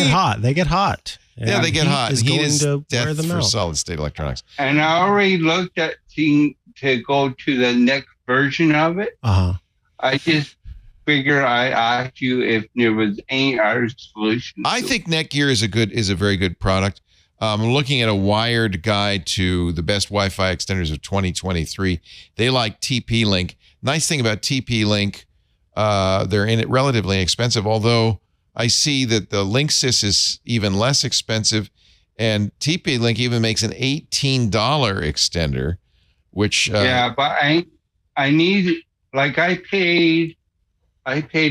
Speaker 2: get hot.
Speaker 1: Yeah, they get hot.
Speaker 2: Heat
Speaker 1: is
Speaker 2: to
Speaker 1: death
Speaker 2: wear them
Speaker 1: for
Speaker 2: out.
Speaker 1: solid state electronics.
Speaker 13: And I already looked at seeing to go to the next version of it. I just figure I asked you if there was any other solution.
Speaker 1: I think Netgear is a very good product. I'm looking at a wired guide to the best Wi-Fi extenders of 2023. They like TP-Link. Nice thing about TP-Link, they're relatively inexpensive, although I see that the Linksys is even less expensive, and TP-Link even makes an $18 extender, which
Speaker 13: but I need, like, I paid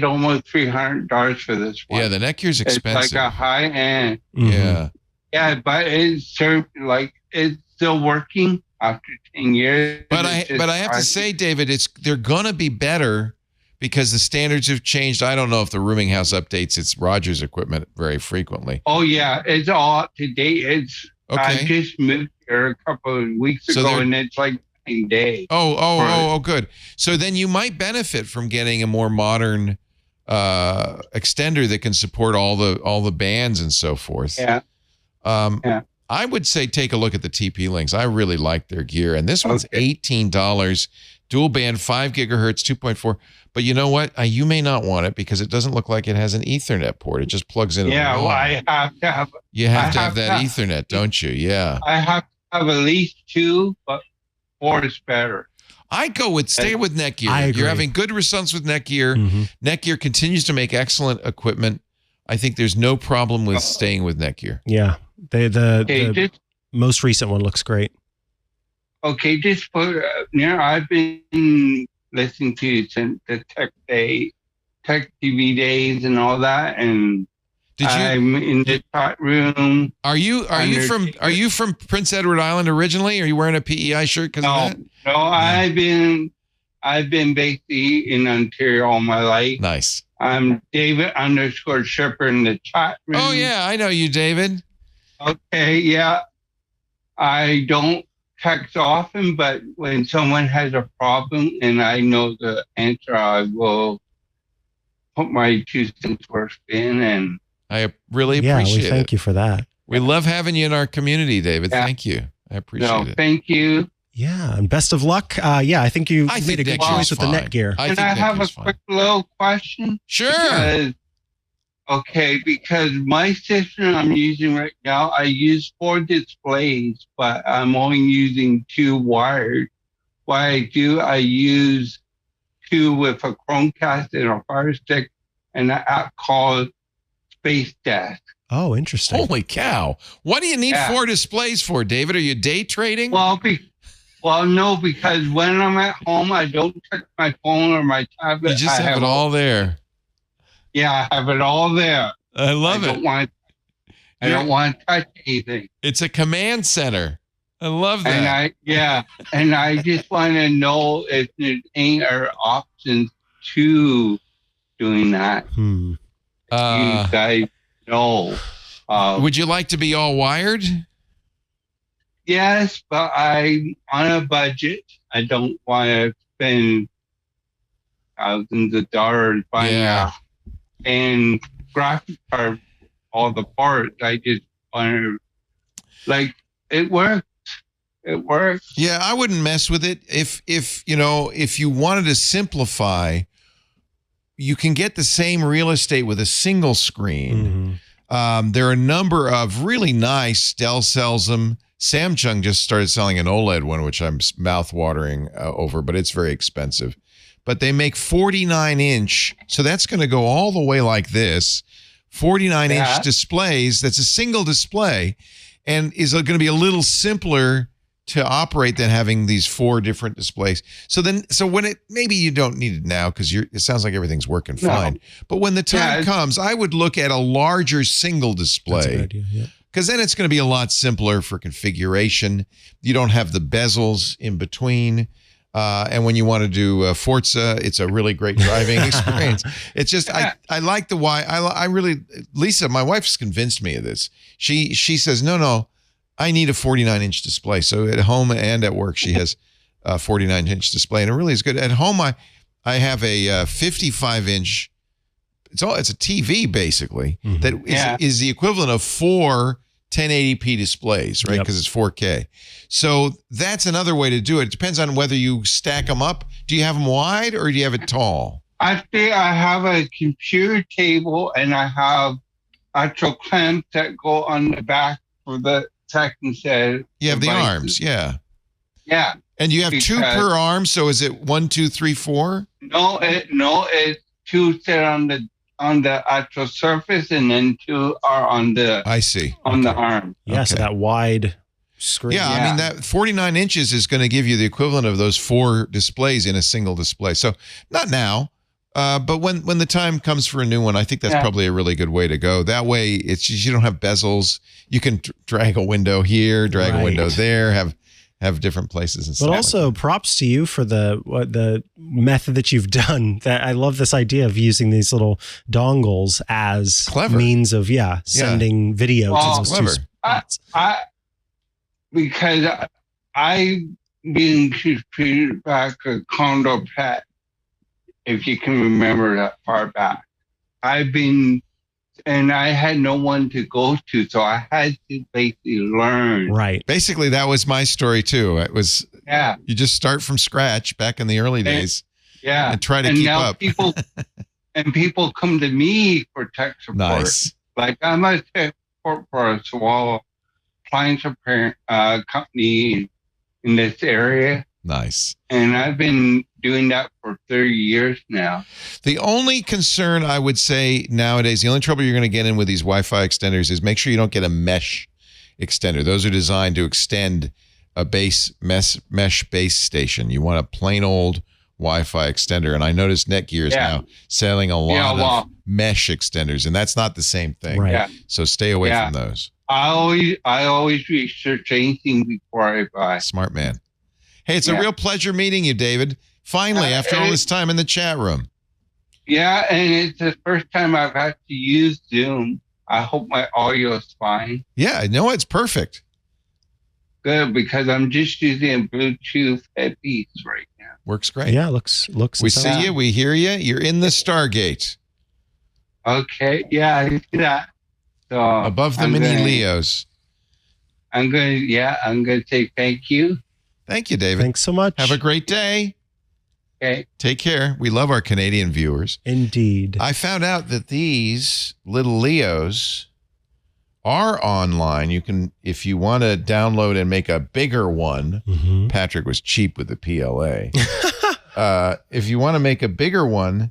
Speaker 13: almost $300 for this one.
Speaker 1: Yeah, the Netgear's expensive.
Speaker 13: It's like a high end.
Speaker 1: Yeah.
Speaker 13: Yeah, but it's still working after 10 years.
Speaker 1: But I have to say, David, they're gonna be better because the standards have changed. I don't know if the rooming house updates its Rogers equipment very frequently.
Speaker 13: Oh yeah, it's all up to date. I just moved here a couple of weeks ago, and it's like 9 days.
Speaker 1: Oh, good. So then you might benefit from getting a more modern extender that can support all the bands and so forth.
Speaker 13: Yeah.
Speaker 1: I would say take a look at the TP-Links. I really like their gear, and this one's $18, dual band, 5 gigahertz, 2.4. But you know what? You may not want it because it doesn't look like it has an Ethernet port. It just plugs into the wall.
Speaker 13: Well, I have to have.
Speaker 1: You have to have that Ethernet, don't you? Yeah.
Speaker 13: I have to have at least 2, but 4 is better.
Speaker 1: I stay with Netgear. You're having good results with Netgear.
Speaker 2: Mm-hmm.
Speaker 1: Netgear continues to make excellent equipment. I think there's no problem with staying with Netgear.
Speaker 2: Yeah. The most recent one looks great.
Speaker 13: Okay, just put I've been listening to the Tech TV days and all that, and I'm in the chat room.
Speaker 1: Are you from Prince Edward Island originally? Are you wearing a PEI shirt because of that?
Speaker 13: No, I've been basically in Ontario all my life.
Speaker 1: Nice.
Speaker 13: I'm David _Shipper in the chat room.
Speaker 1: Oh yeah, I know you, David.
Speaker 13: Okay, yeah. I don't text often, but when someone has a problem and I know the answer, I will put my 2 cents worth in. And
Speaker 1: I really appreciate it.
Speaker 2: Thank you for that.
Speaker 1: We love having you in our community, David. Thank you. I appreciate it.
Speaker 13: Thank you.
Speaker 2: Yeah, and best of luck. I think you made a good choice with the Netgear.
Speaker 13: Can I have a quick little question?
Speaker 1: Sure.
Speaker 13: Because my system I'm using right now, I use 4 displays, but I'm only using 2 wired. What I do, I use 2 with a Chromecast and a Fire Stick and an app called Space Desk.
Speaker 2: Oh, interesting.
Speaker 1: Holy cow. What do you need 4 displays for, David? Are you day trading?
Speaker 13: Well, no, because when I'm at home, I don't check my phone or my tablet.
Speaker 1: You just have it all there.
Speaker 13: Yeah, I have it all there.
Speaker 1: I love it.
Speaker 13: I don't want to touch anything.
Speaker 1: It's a command center. I love that.
Speaker 13: And I just want to know if there ain't are options to doing that. You guys know.
Speaker 1: Would you like to be all wired?
Speaker 13: Yes, but I'm on a budget. I don't want to spend thousands of dollars buying and graphic card all the parts. I just want to it works. It works.
Speaker 1: Yeah, I wouldn't mess with it. If you wanted to simplify, you can get the same real estate with a single screen. There are a number of really nice. Dell sells them. Samsung just started selling an OLED one, which I'm mouth-watering over, but it's very expensive. But they make 49-inch, so that's going to go all the way like this. 49-inch displays. That's a single display, and is going to be a little simpler to operate than having these 4 different displays. So when maybe you don't need it now because it sounds like everything's working fine. But when the time comes, I would look at a larger single display.
Speaker 2: That's a good idea, yeah.
Speaker 1: Because then it's going to be a lot simpler for configuration. You don't have the bezels in between. And when you want to do Forza, it's a really great driving experience. It's just, I like the why. I really, Lisa, my wife's convinced me of this. She says, no, I need a 49-inch display. So at home and at work, she has a 49-inch display. And it really is good. At home, I have a 55-inch, it's a TV basically, that is the equivalent of 4 1080p displays, right? Because it's 4K. So that's another way to do it. It depends on whether you stack them up. Do you have them wide or do you have it tall?
Speaker 13: I think I have a computer table and I have actual clamps that go on the back for the second set.
Speaker 1: You have the arms, yeah.
Speaker 13: Yeah.
Speaker 1: And you have 2 per arm, so is it 1, 2, 3, 4?
Speaker 13: No, it's 2 set on the actual surface, and then 2 are on the.
Speaker 1: I see.
Speaker 13: On the arm.
Speaker 2: Yeah, so that wide screen.
Speaker 1: Yeah, I mean that 49 inches is going to give you the equivalent of those 4 displays in a single display. So not now, but when the time comes for a new one, I think that's probably a really good way to go. That way, it's just, you don't have bezels. You can drag a window here, drag a window there, have different places and stuff.
Speaker 2: But also props to you for the method that you've done. That I love this idea of using these little dongles as means of sending video to those two spots.
Speaker 13: Because I've been treated back a condo pet, if you can remember that far back. And I had no one to go to, so I had to basically learn.
Speaker 2: Right.
Speaker 1: Basically, that was my story too. It was you just start from scratch back in the early days. And try to keep up.
Speaker 13: People come to me for tech support.
Speaker 1: Nice.
Speaker 13: Like I'm a tech support for a small appliance company in this area.
Speaker 1: Nice.
Speaker 13: And I've been doing that for 30 years now.
Speaker 1: The only concern I would say nowadays, the only trouble you're going to get in with these Wi-Fi extenders is make sure you don't get a mesh extender. Those are designed to extend a mesh base station. You want a plain old Wi-Fi extender. And I noticed Netgear is now selling a lot of mesh extenders, and that's not the same thing.
Speaker 2: Right.
Speaker 13: Yeah.
Speaker 1: So stay away from those.
Speaker 13: I always research anything before I buy.
Speaker 1: Smart man. Hey, it's a real pleasure meeting you, David. Finally, after all this time in the chat room.
Speaker 13: Yeah, and it's the first time I've had to use Zoom. I hope my audio is fine.
Speaker 1: Yeah, no, it's perfect.
Speaker 13: Good, because I'm just using a Bluetooth headpiece right now.
Speaker 1: Works great.
Speaker 2: Yeah, looks.
Speaker 1: We see you. We hear you. You're in the Stargate.
Speaker 13: Okay. Yeah, I see that. So
Speaker 1: above the mini Leos.
Speaker 13: I'm going to say thank you.
Speaker 1: Thank you, David.
Speaker 2: Thanks so much.
Speaker 1: Have a great day.
Speaker 13: Okay.
Speaker 1: Take care. We love our Canadian viewers.
Speaker 2: Indeed.
Speaker 1: I found out that these little Leos are online. You can, if you want to download and make a bigger one, Patrick was cheap with the PLA. If you want to make a bigger one,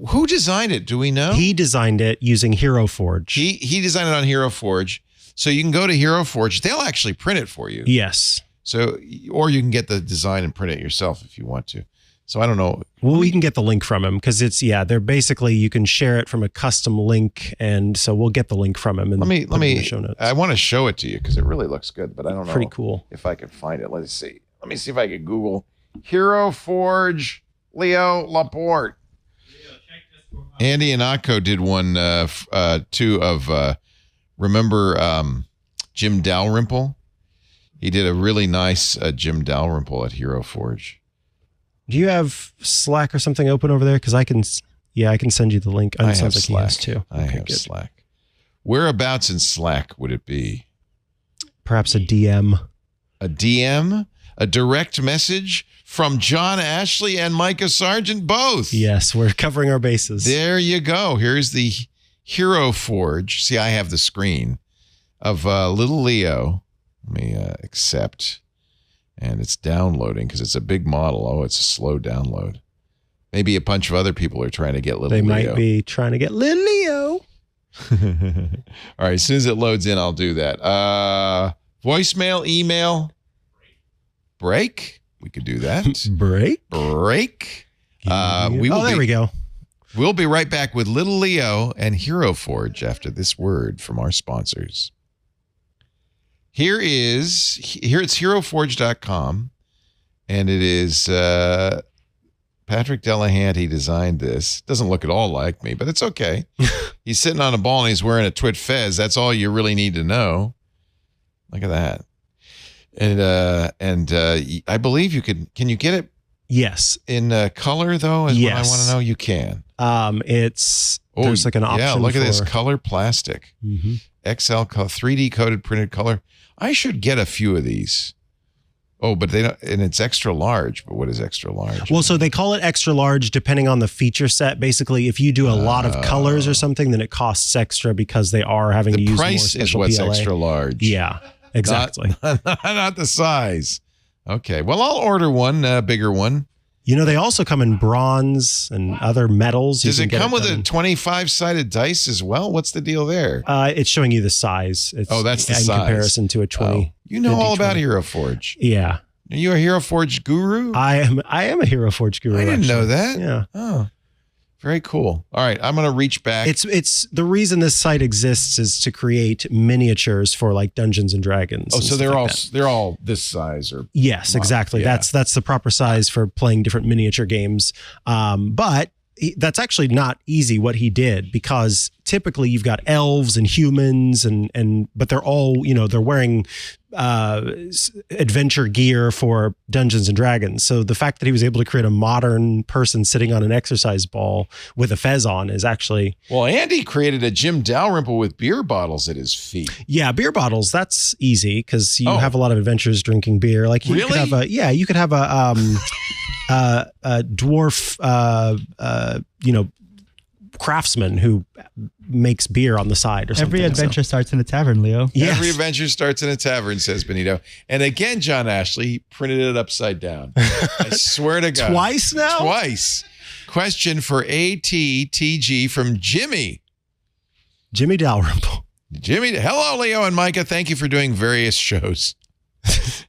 Speaker 1: who designed it? Do we know?
Speaker 2: He designed it using Hero Forge.
Speaker 1: He designed it on Hero Forge. So you can go to Hero Forge. They'll actually print it for you.
Speaker 2: Yes.
Speaker 1: So, or you can get the design and print it yourself if you want to. So I don't know.
Speaker 2: Well, we can get the link from him because they're basically, you can share it from a custom link. And so we'll get the link from him. And
Speaker 1: let me,
Speaker 2: in the show notes.
Speaker 1: I want to show it to you because it really looks good, but I don't know.
Speaker 2: Pretty cool.
Speaker 1: If I can find it. Let's see. Let me see if I can Google Hero Forge Leo Laporte. Andy and Akko did one too of remember Jim Dalrymple? He did a really nice Jim Dalrymple at Hero Forge.
Speaker 2: Do you have Slack or something open over there? Because I can send you the link.
Speaker 1: I have
Speaker 2: sounds like
Speaker 1: Slack.
Speaker 2: he has too.
Speaker 1: I have Slack. Whereabouts in Slack would it be?
Speaker 2: Perhaps a DM.
Speaker 1: A DM? A direct message from John Ashley and Mikah Sargent both.
Speaker 2: Yes, we're covering our bases.
Speaker 1: There you go. Here's the Hero Forge. See, I have the screen of little Leo. Let me accept. And it's downloading because it's a big model. Oh, it's a slow download. Maybe a bunch of other people are trying to get little Leo.
Speaker 2: They might be trying to get little Leo.
Speaker 1: All right, as soon as it loads in, I'll do that. Voicemail, email, break. We could do that.
Speaker 2: Break.
Speaker 1: There we go. We'll be right back with Little Leo and Hero Forge after this word from our sponsors. Here it's heroforge.com, and it is Patrick Delahanty. He designed this. Doesn't look at all like me, but it's okay. He's sitting on a ball and he's wearing a twit fez. That's all you really need to know. Look at that. And I believe you can you get it?
Speaker 2: Yes.
Speaker 1: In color though, is what I want to know. You can. There's like an option. Yeah, look at this color plastic.
Speaker 2: Mm-hmm.
Speaker 1: XL color, 3D coded printed color. I should get a few of these. Oh, but they don't, and it's extra large. But what is extra large?
Speaker 2: Well, so they call it extra large depending on the feature set. Basically, if you do a lot of colors or something, then it costs extra because they are having to use more
Speaker 1: price
Speaker 2: special
Speaker 1: is what's
Speaker 2: PLA.
Speaker 1: extra large.
Speaker 2: Yeah, exactly.
Speaker 1: Not the size. Okay, well, I'll order one, bigger one.
Speaker 2: You know, they also come in bronze and other metals.
Speaker 1: Does it come with a 25-sided dice as well? What's the deal there?
Speaker 2: It's showing you the size.
Speaker 1: That's the
Speaker 2: in
Speaker 1: size.
Speaker 2: comparison to a 20.
Speaker 1: You know all about Hero Forge.
Speaker 2: Yeah.
Speaker 1: Are you a Hero Forge guru?
Speaker 2: I am a Hero Forge guru.
Speaker 1: I didn't know that.
Speaker 2: Yeah.
Speaker 1: Oh, very cool. All right, I'm going to reach back.
Speaker 2: It's the reason this site exists is to create miniatures for like Dungeons and Dragons.
Speaker 1: Oh, so they're all this size or
Speaker 2: yes, exactly.
Speaker 1: Yeah.
Speaker 2: That's the proper size for playing different miniature games. But that's actually not easy what he did, because typically you've got elves and humans but they're all, they're wearing adventure gear for Dungeons and Dragons. So the fact that he was able to create a modern person sitting on an exercise ball with a fez on is actually...
Speaker 1: Well, Andy created a Jim Dalrymple with beer bottles at his feet.
Speaker 2: Yeah, beer bottles, that's easy because you have a lot of adventures drinking beer. Like you could have a dwarf craftsman who makes beer on the side or something.
Speaker 14: Every adventure starts in a tavern, Leo.
Speaker 1: Yes. Every adventure starts in a tavern, says Benito. And again, John Ashley printed it upside down. I swear to God.
Speaker 2: Twice now?
Speaker 1: Twice. Question for ATTG from Jimmy.
Speaker 2: Jimmy Dalrymple.
Speaker 1: Hello, Leo and Mikah. Thank you for doing various shows.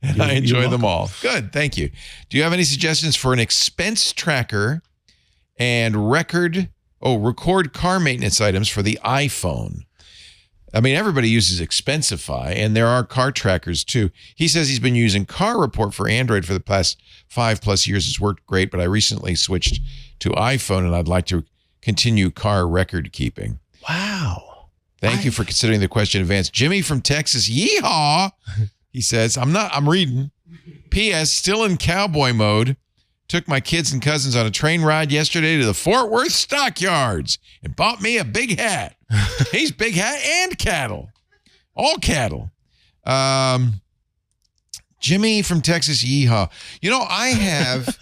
Speaker 1: And I enjoy them all. Good. Thank you. Do you have any suggestions for an expense tracker and record car maintenance items for the iPhone? I mean, everybody uses Expensify, and there are car trackers too. He says he's been using Car Report for Android for the past 5+ years. It's worked great, but I recently switched to iPhone, and I'd like to continue car record keeping.
Speaker 2: Wow.
Speaker 1: Thank you for considering the question in advance. Jimmy from Texas, yeehaw! He says, I'm reading. P.S. Still in cowboy mode. Took my kids and cousins on a train ride yesterday to the Fort Worth stockyards and bought me a big hat. He's big hat and cattle. All cattle. Jimmy from Texas, yeehaw. I have,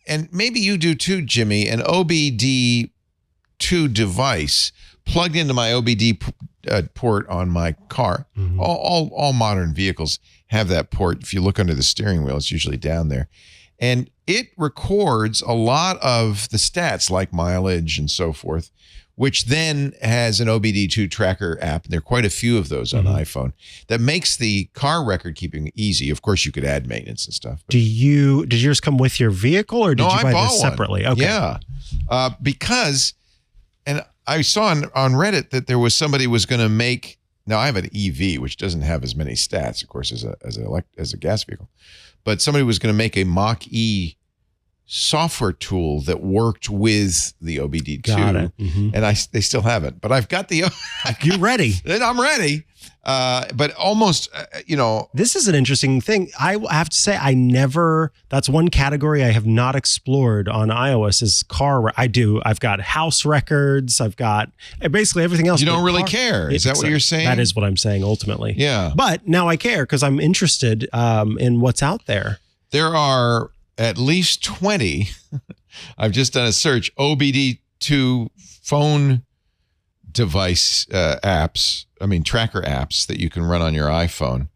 Speaker 1: and maybe you do too, Jimmy, an OBD2 device plugged into my OBD port on my car. Mm-hmm. All modern vehicles have that port. If you look under the steering wheel, it's usually down there. And it records a lot of the stats like mileage and so forth, which then has an OBD2 tracker app. There are quite a few of those on iPhone that makes the car record keeping easy. Of course, you could add maintenance and stuff.
Speaker 2: Did yours come with your vehicle or did you buy this separately?
Speaker 1: One.
Speaker 2: Okay.
Speaker 1: Yeah. Because, and I saw on Reddit that there was somebody was going to make, now I have an EV, which doesn't have as many stats, of course, as a gas vehicle, but somebody was going to make a Mach-E software tool that worked with the OBD2.
Speaker 2: Got it.
Speaker 1: And they still haven't, but I've got the,
Speaker 2: you're ready.
Speaker 1: I'm ready. But almost,
Speaker 2: this is an interesting thing. I have to say, that's one category I have not explored on iOS is car. I've got house records. I've got basically everything else.
Speaker 1: You don't really care. Is that what you're saying?
Speaker 2: That is what I'm saying ultimately.
Speaker 1: Yeah.
Speaker 2: But now I care because I'm interested in what's out there.
Speaker 1: There are at least 20. I've just done a search. OBD2 phone device tracker apps that you can run on your iPhone.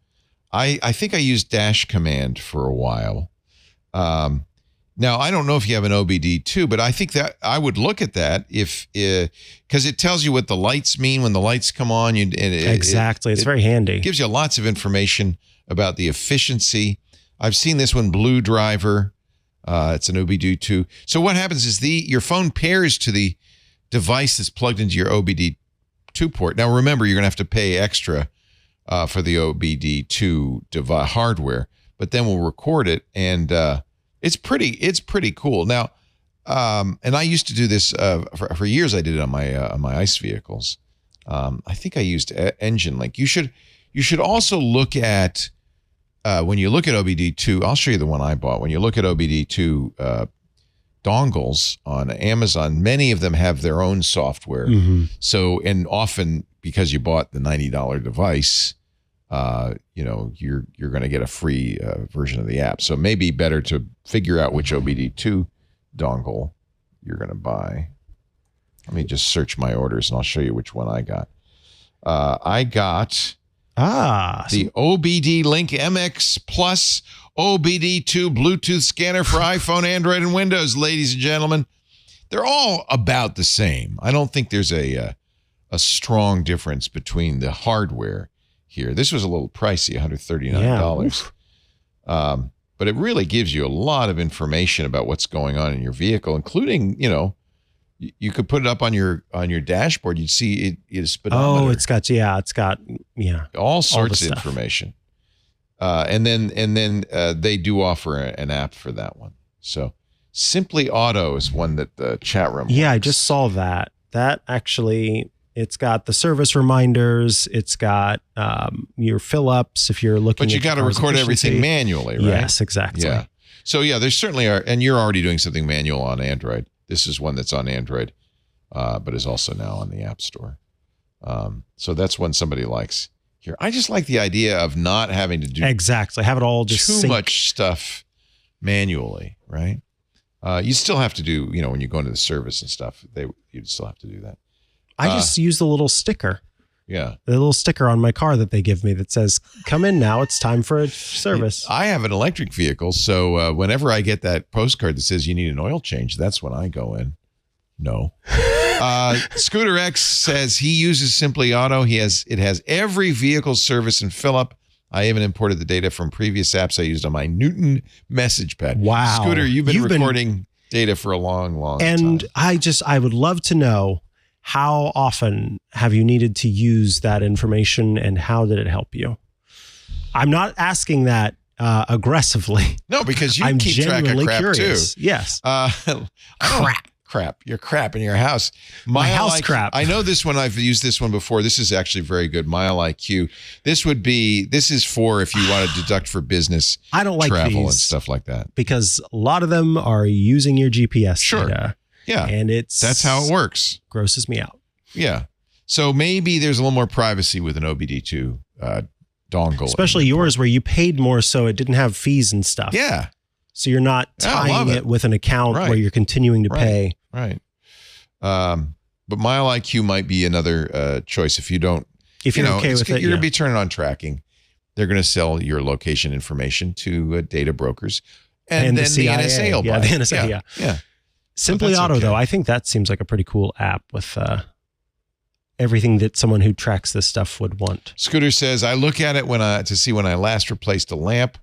Speaker 1: I think I used Dash Command for a while. Now, I don't know if you have an OBD2, but I think that I would look at that because it tells you what the lights mean when the lights come on.
Speaker 2: Exactly. It's very handy.
Speaker 1: It gives you lots of information about the efficiency. I've seen this one, Blue Driver. It's an OBD2. So what happens is your phone pairs to the device that's plugged into your OBD2 port. Now, remember, you're going to have to pay extra for the OBD2 hardware, but then we'll record it, and it's pretty cool. Now, and I used to do this for years. I did it on my ICE vehicles. I think I used Engine Link. You should also look at when you look at OBD2. I'll show you the one I bought. When you look at OBD2 dongles on Amazon, many of them have their own software. So, and often because you bought the $90 device, you're going to get a free version of the app. So it may be better to figure out which OBD2 dongle you're going to buy. Let me just search my orders and I'll show you which one I got. I got the OBD Link MX Plus OBD2 Bluetooth scanner for iPhone, Android, and Windows, ladies and gentlemen. They're all about the same. I don't think there's a strong difference between the hardware here. This was a little pricey, $139. But it really gives you a lot of information about what's going on in your vehicle, including, you could put it up on your dashboard. You'd see it speedometer.
Speaker 2: Oh, it's got
Speaker 1: all sorts of information. And then they do offer an app for that one. So Simply Auto is one that the chat room likes.
Speaker 2: I just saw that. That actually, it's got the service reminders. It's got your fill ups if you're looking.
Speaker 1: But you got to record everything manually, right?
Speaker 2: Yes, exactly.
Speaker 1: Yeah. So there certainly are, and you're already doing something manual on Android. This is one that's on Android, but is also now on the App Store. So that's one somebody likes here. I just like the idea of not having to do
Speaker 2: have it all just
Speaker 1: too much stuff manually, right? You still have to do, when you go into the service and stuff, you'd still have to do that.
Speaker 2: I just use the little sticker.
Speaker 1: Yeah.
Speaker 2: The little sticker on my car that they give me that says, come in now, it's time for a service.
Speaker 1: I have an electric vehicle, so whenever I get that postcard that says you need an oil change, that's when I go in. No. Scooter X says he uses Simply Auto. It has every vehicle service and fill up. I even imported the data from previous apps I used on my Newton message pad.
Speaker 2: Wow.
Speaker 1: Scooter, you've been recording data for a long, long time.
Speaker 2: And I would love to know, how often have you needed to use that information and how did it help you? I'm not asking that aggressively.
Speaker 1: No, because you
Speaker 2: I'm
Speaker 1: keep track of crap
Speaker 2: curious.
Speaker 1: too.
Speaker 2: Yes.
Speaker 1: Crap. Your crap in your house.
Speaker 2: My house crap.
Speaker 1: I know this one. I've used this one before. This is actually very good. Mile IQ. This is for if you want to deduct for business.
Speaker 2: I don't like
Speaker 1: travel
Speaker 2: these
Speaker 1: and stuff like that.
Speaker 2: Because a lot of them are using your GPS data.
Speaker 1: Yeah.
Speaker 2: And
Speaker 1: that's how it works.
Speaker 2: Grosses me out.
Speaker 1: Yeah. So maybe there's a little more privacy with an OBD2 dongle.
Speaker 2: Especially yours where you paid more so it didn't have fees and stuff.
Speaker 1: Yeah.
Speaker 2: So you're not tying it with an account where you're continuing to pay.
Speaker 1: Right. But Mile IQ might be another choice if you don't.
Speaker 2: If you're okay with it,
Speaker 1: you're going to be turning on tracking. They're going to sell your location information to data brokers. And then the
Speaker 2: CIA.
Speaker 1: NSA will
Speaker 2: Yeah,
Speaker 1: buy
Speaker 2: the
Speaker 1: it.
Speaker 2: NSA, yeah. Simply
Speaker 1: that's
Speaker 2: Auto,
Speaker 1: okay.
Speaker 2: though, I think that seems like a pretty cool app with everything that someone who tracks this stuff would want.
Speaker 1: Scooter says, I look at it to see when I last replaced a lamp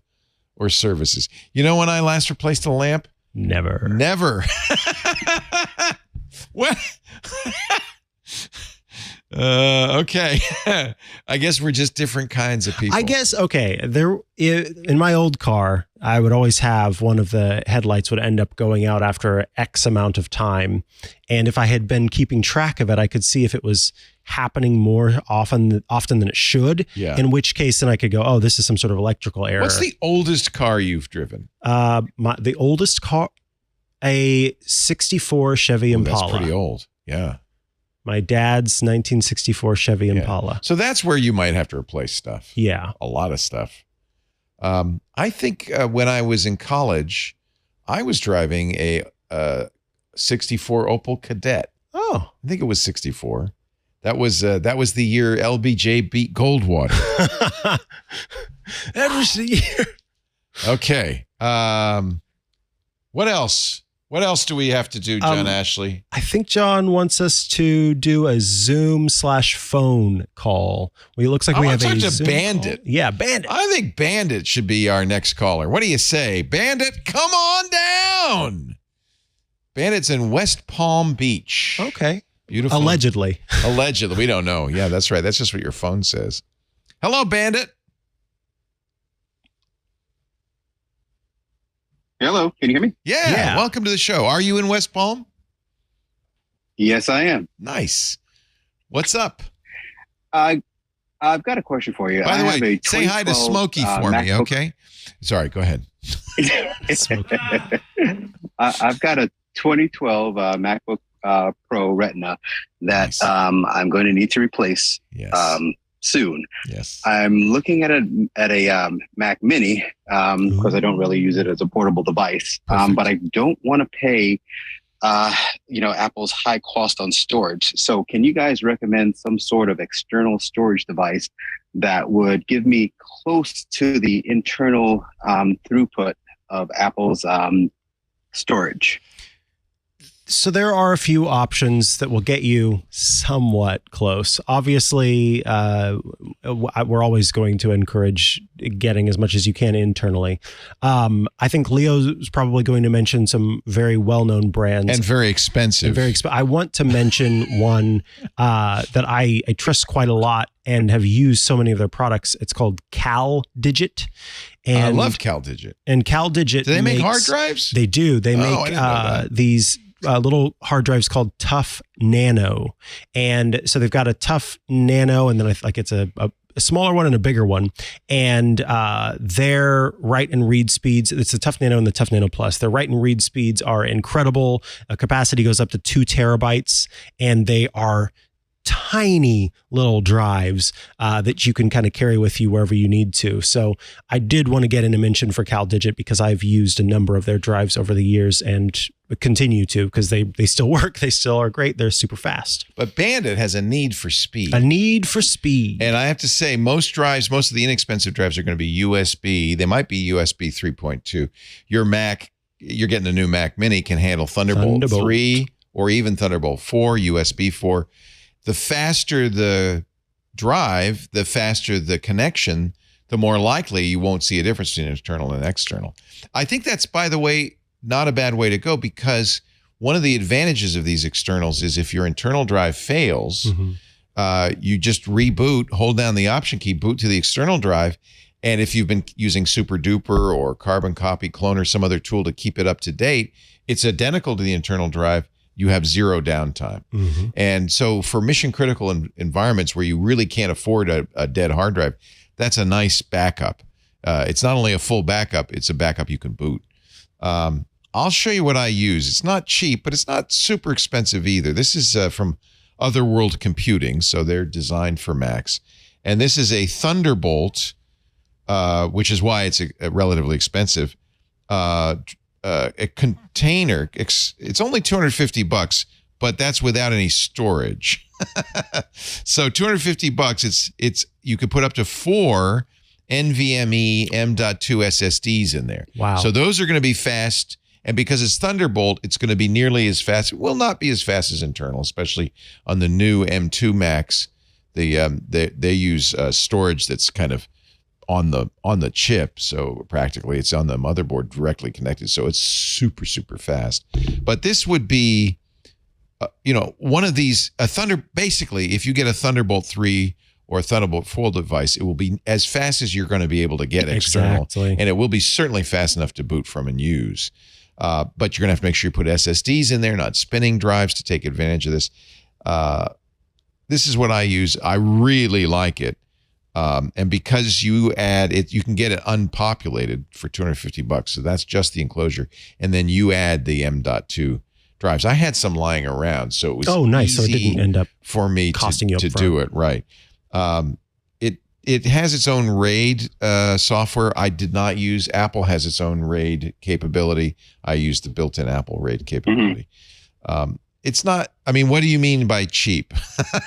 Speaker 1: or services. You know when I last replaced a lamp?
Speaker 2: Never.
Speaker 1: What? Okay. I guess we're just different kinds of people.
Speaker 2: I guess, okay, in my old car, I would always have one of the headlights would end up going out after X amount of time. And if I had been keeping track of it, I could see if it was happening more often than it should.
Speaker 1: Yeah.
Speaker 2: In which case, then I could go, oh, this is some sort of electrical error.
Speaker 1: What's the oldest car you've driven?
Speaker 2: The oldest car, a 64 Chevy Impala.
Speaker 1: That's pretty old. Yeah.
Speaker 2: My dad's 1964 Chevy Impala.
Speaker 1: So that's where you might have to replace stuff.
Speaker 2: Yeah.
Speaker 1: A lot of stuff. I think when I was in college, I was driving a 64 Opel Kadett.
Speaker 2: Oh.
Speaker 1: I think it was 64. That was the year LBJ beat Goldwater.
Speaker 2: That was the year.
Speaker 1: Okay. What else? What else do we have to do, John Ashley?
Speaker 2: I think John wants us to do a Zoom/phone call. It looks like we have a
Speaker 1: to
Speaker 2: Zoom
Speaker 1: Bandit.
Speaker 2: call. Yeah, Bandit.
Speaker 1: I think Bandit should be our next caller. What do you say? Bandit, come on down. Bandit's in West Palm Beach.
Speaker 2: Okay.
Speaker 1: Beautiful.
Speaker 2: Allegedly.
Speaker 1: Allegedly. We don't know. Yeah, that's right. That's just what your phone says. Hello, Bandit.
Speaker 15: Hello, can you hear me?
Speaker 1: Yeah. Welcome to the show. Are you in West Palm?
Speaker 15: Yes, I am.
Speaker 1: Nice. What's up?
Speaker 15: I've got a question for you.
Speaker 1: By the
Speaker 15: I have
Speaker 1: way,
Speaker 15: a
Speaker 1: say hi to
Speaker 15: 2012,
Speaker 1: Smokey for me,
Speaker 15: MacBook.
Speaker 1: okay? Sorry, go ahead.
Speaker 15: I've got a 2012 MacBook Pro Retina that I'm going to need to replace soon.
Speaker 1: Yes.
Speaker 15: I'm looking at a Mac Mini because I don't really use it as a portable device, but I don't want to pay Apple's high cost on storage. So can you guys recommend some sort of external storage device that would give me close to the internal throughput of Apple's storage?
Speaker 2: So there are a few options that will get you somewhat close. Obviously, we're always going to encourage getting as much as you can internally. I think Leo's probably going to mention some very well-known brands.
Speaker 1: And very expensive.
Speaker 2: I want to mention one that I trust quite a lot and have used so many of their products. It's called CalDigit. And
Speaker 1: I love CalDigit.
Speaker 2: And CalDigit.
Speaker 1: Do they make hard drives?
Speaker 2: They do. They
Speaker 1: I
Speaker 2: make
Speaker 1: didn't know that.
Speaker 2: these little hard drives called Tough Nano. And so they've got a Tough Nano, and then it's a smaller one and a bigger one. And their write and read speeds, it's the Tough Nano and the Tough Nano Plus. Their write and read speeds are incredible. Capacity goes up to 2 terabytes, and they are tiny little drives that you can kind of carry with you wherever you need to. So I did want to get in a mention for CalDigit because I've used a number of their drives over the years and continue to, because they still work. They still are great. They're super fast.
Speaker 1: But Bandit has a need for speed.
Speaker 2: A need for speed.
Speaker 1: And I have to say, most of the inexpensive drives are going to be USB. They might be USB 3.2. Your Mac, you're getting a new Mac Mini, can handle Thunderbolt 3 or even Thunderbolt 4, USB 4. The faster the drive, the faster the connection, the more likely you won't see a difference between internal and external. I think that's, by the way, not a bad way to go, because one of the advantages of these externals is if your internal drive fails, you just reboot, hold down the option key, boot to the external drive. And if you've been using Super Duper or Carbon Copy Clone or some other tool to keep it up to date, it's identical to the internal drive. You have zero downtime. And so for mission critical environments where you really can't afford a dead hard drive, that's a nice backup. It's not only a full backup, it's a backup you can boot. I'll show you what I use. It's not cheap, but it's not super expensive either. This is from Otherworld Computing, so they're designed for Macs. And this is a Thunderbolt, which is why it's relatively expensive. A container. It's only $250, but that's without any storage. So $250. It's you could put up to 4, NVMe M.2 SSDs in there.
Speaker 2: Wow.
Speaker 1: So those are going to be fast. And because it's Thunderbolt, it's going to be nearly as fast. It will not be as fast as internal, especially on the new M2 Max. They use storage that's kind of on the chip, so practically it's on the motherboard directly connected. So it's super, super fast. But this would be, one of these basically, if you get a Thunderbolt 3 or a Thunderbolt 4 device, it will be as fast as you're going to be able to get external, and it will be certainly fast enough to boot from and use. But you're going to have to make sure you put SSDs in there, not spinning drives, to take advantage of this. This is what I use. I really like it. And because you add it, you can get it unpopulated for $250. So that's just the enclosure. And then you add the M.2 drives. I had some lying around, so it was
Speaker 2: nice. So
Speaker 1: easy
Speaker 2: it didn't end up
Speaker 1: for me
Speaker 2: costing you
Speaker 1: to do it right. It has its own RAID software. I did not use. Apple has its own RAID capability. I used the built-in Apple RAID capability. It's not. I mean, what do you mean by cheap?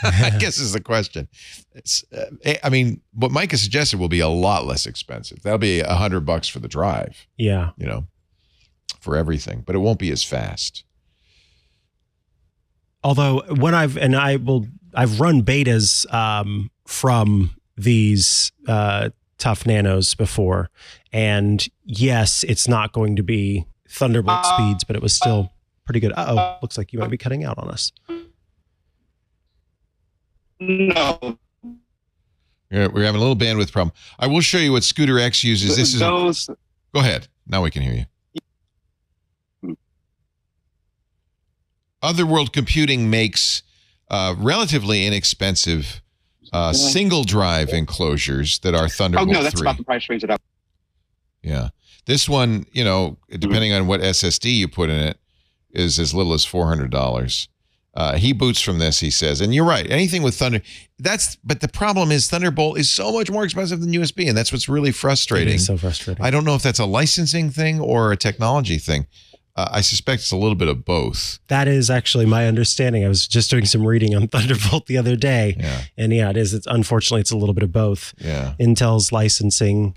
Speaker 1: I guess is the question. What Mikah suggested will be a lot less expensive. That'll be $100 for the drive.
Speaker 2: Yeah.
Speaker 1: For everything, but it won't be as fast.
Speaker 2: Although I've run betas from these Tough Nanos before, and yes, it's not going to be Thunderbolt speeds, but it was still pretty good. Looks like you might be cutting out on us.
Speaker 13: No.
Speaker 1: Yeah, we're having a little bandwidth problem. I will show you what Scooter X uses. Go ahead. Now we can hear you. Otherworld Computing makes relatively inexpensive single drive enclosures that are Thunderbolt 3.
Speaker 15: That's about the price range that
Speaker 1: Yeah. This one, depending on what SSD you put in it, is as little as $400. He boots from this, he says. And you're right. Anything with but the problem is Thunderbolt is so much more expensive than USB, and that's what's really frustrating.
Speaker 2: It is so frustrating.
Speaker 1: I don't know if that's a licensing thing or a technology thing. I suspect it's a little bit of both.
Speaker 2: That is actually my understanding. I was just doing some reading on Thunderbolt the other day.
Speaker 1: Yeah.
Speaker 2: And it is. Unfortunately, it's a little bit of both.
Speaker 1: Yeah.
Speaker 2: Intel's licensing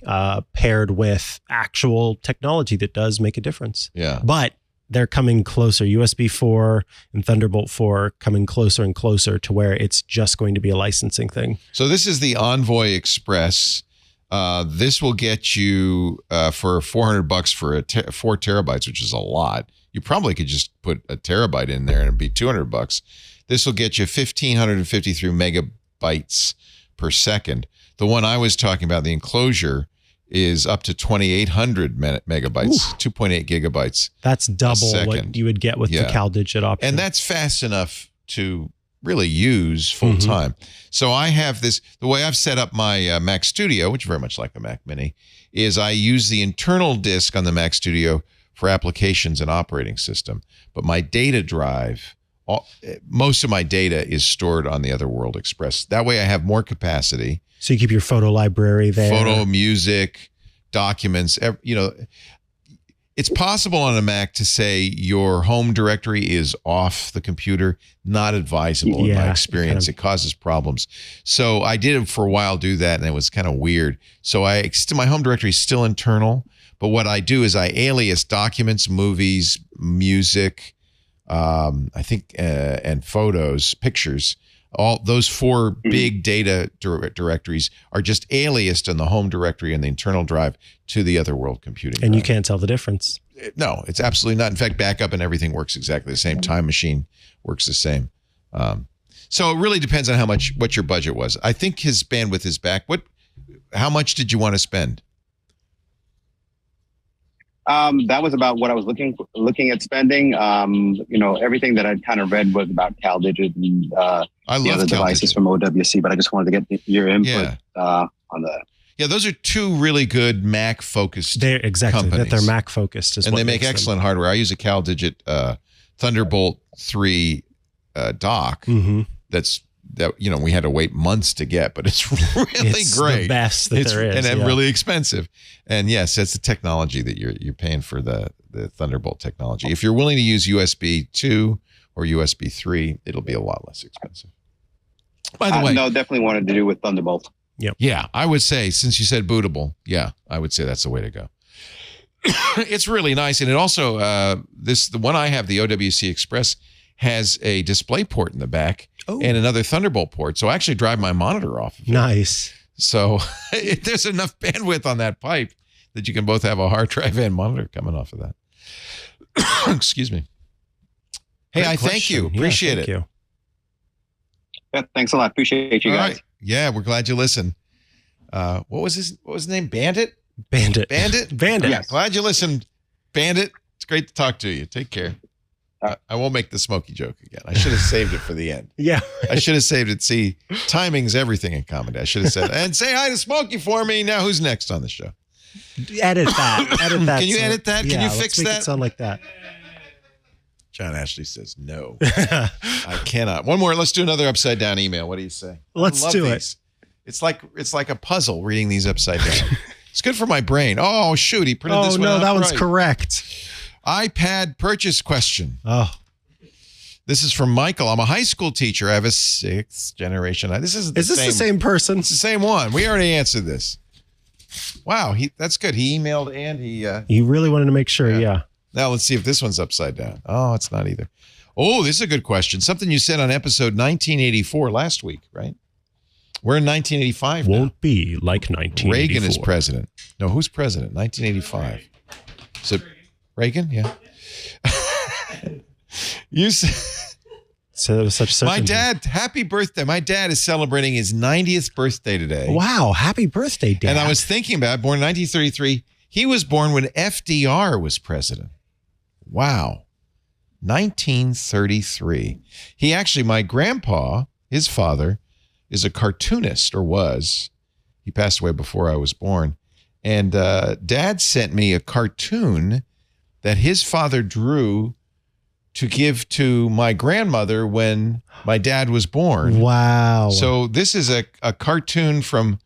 Speaker 2: paired with actual technology that does make a difference.
Speaker 1: Yeah.
Speaker 2: But they're coming closer. USB 4 and Thunderbolt 4 coming closer and closer to where it's just going to be a licensing thing.
Speaker 1: So this is the Envoy Express. This will get you for $400 for 4 terabytes, which is a lot. You probably could just put a terabyte in there and it'd be $200. This will get you 1,553 megabytes per second. The one I was talking about, the enclosure, is up to 2,800 megabytes, 2.8 gigabytes.
Speaker 2: That's double what you would get with the CalDigit option.
Speaker 1: And that's fast enough to really use full time. So I have this, the way I've set up my Mac Studio, which is very much like the Mac Mini, is I use the internal disk on the Mac Studio for applications and operating system. But my data drive, most of my data is stored on the Otherworld Express. That way I have more capacity.
Speaker 2: So you keep your photo library there.
Speaker 1: Photo, music, documents, it's possible on a Mac to say your home directory is off the computer. Not advisable in my experience. It causes problems. So I did for a while do that, and it was kind of weird. So my home directory is still internal, but what I do is I alias documents, movies, music, I think, and photos, pictures. All those 4 big data directories are just aliased in the home directory and the internal drive to the Otherworld computing.
Speaker 2: And you can't tell the difference.
Speaker 1: No, it's absolutely not. In fact, backup and everything works exactly the same. Time Machine works the same. So it really depends on what your budget was. I think his bandwidth is back. How much did you want to spend?
Speaker 15: That was about what I was looking at spending. Everything that I'd kind of read was about CalDigit and
Speaker 1: I love
Speaker 15: the devices from OWC, but I just wanted to get your input on that.
Speaker 1: Yeah, those are 2 really good Mac-focused companies.
Speaker 2: They're Mac-focused.
Speaker 1: And they make excellent hardware. I use a CalDigit Thunderbolt 3 dock that we had to wait months to get, but it's really great.
Speaker 2: The best that there is.
Speaker 1: And really expensive. And yes, that's the technology that you're paying for, the Thunderbolt technology. If you're willing to use USB 2 or USB 3, it'll be a lot less expensive. By the way,
Speaker 15: no, definitely wanted to do with Thunderbolt.
Speaker 2: Yep.
Speaker 1: Yeah, I would say, since you said bootable, yeah, I would say that's the way to go. It's really nice. And it also, the one I have, the OWC Express, has a display port in the back and another Thunderbolt port. So I actually drive my monitor off of it.
Speaker 2: Nice.
Speaker 1: So there's enough bandwidth on that pipe that you can both have a hard drive and monitor coming off of that. Excuse me. Hey,
Speaker 2: Great
Speaker 1: thank you.
Speaker 2: question.
Speaker 1: Appreciate
Speaker 2: thank
Speaker 1: it.
Speaker 2: you.
Speaker 15: Yeah, thanks a lot. Appreciate you
Speaker 1: All
Speaker 15: guys.
Speaker 1: right. Yeah, we're glad you listened. What was his name? Bandit?
Speaker 2: Bandit.
Speaker 1: Yeah, glad you listened. Bandit. It's great to talk to you. Take care. I won't make the Smokey joke again. I should have saved it for the end.
Speaker 2: Yeah.
Speaker 1: I should have saved it. See, timing's everything in comedy. I should have said, and say hi to Smokey for me. Now who's next on the show?
Speaker 2: Edit that. Edit that.
Speaker 1: Can you edit that? Can you fix
Speaker 2: let's make
Speaker 1: that?
Speaker 2: It sound like that.
Speaker 1: John Ashley says no. I cannot. One more. Let's do another upside down email. What do you say?
Speaker 2: Let's
Speaker 1: I love
Speaker 2: do
Speaker 1: these. It's like a puzzle reading these upside down. It's good for my brain. Oh shoot, he printed this one
Speaker 2: no,
Speaker 1: out
Speaker 2: that one's
Speaker 1: right.
Speaker 2: correct.
Speaker 1: iPad purchase question.
Speaker 2: Oh.
Speaker 1: This is from Michael. I'm a high school teacher. I have a 6th generation. This is
Speaker 2: the same person?
Speaker 1: It's the same one. We already answered this. Wow, that's good. He emailed and
Speaker 2: he really wanted to make sure. Yeah.
Speaker 1: Now let's see if this one's upside down. Oh, it's not either. Oh, this is a good question. Something you said on episode 1984 last week, right? We're in 1985 now.
Speaker 2: Won't be like 1984.
Speaker 1: Reagan is president. No, who's president? 1985. So Reagan, yeah. You said,
Speaker 2: so there was such
Speaker 1: my dad, happy birthday. My dad is celebrating his 90th birthday today.
Speaker 2: Wow, happy birthday, Dad.
Speaker 1: And I was thinking about, born in 1933, he was born when FDR was president. Wow. 1933. He actually, my grandpa, his father, is a cartoonist, or was. He passed away before I was born. And Dad sent me a cartoon that his father drew to give to my grandmother when my dad was born.
Speaker 2: Wow.
Speaker 1: So this is a cartoon from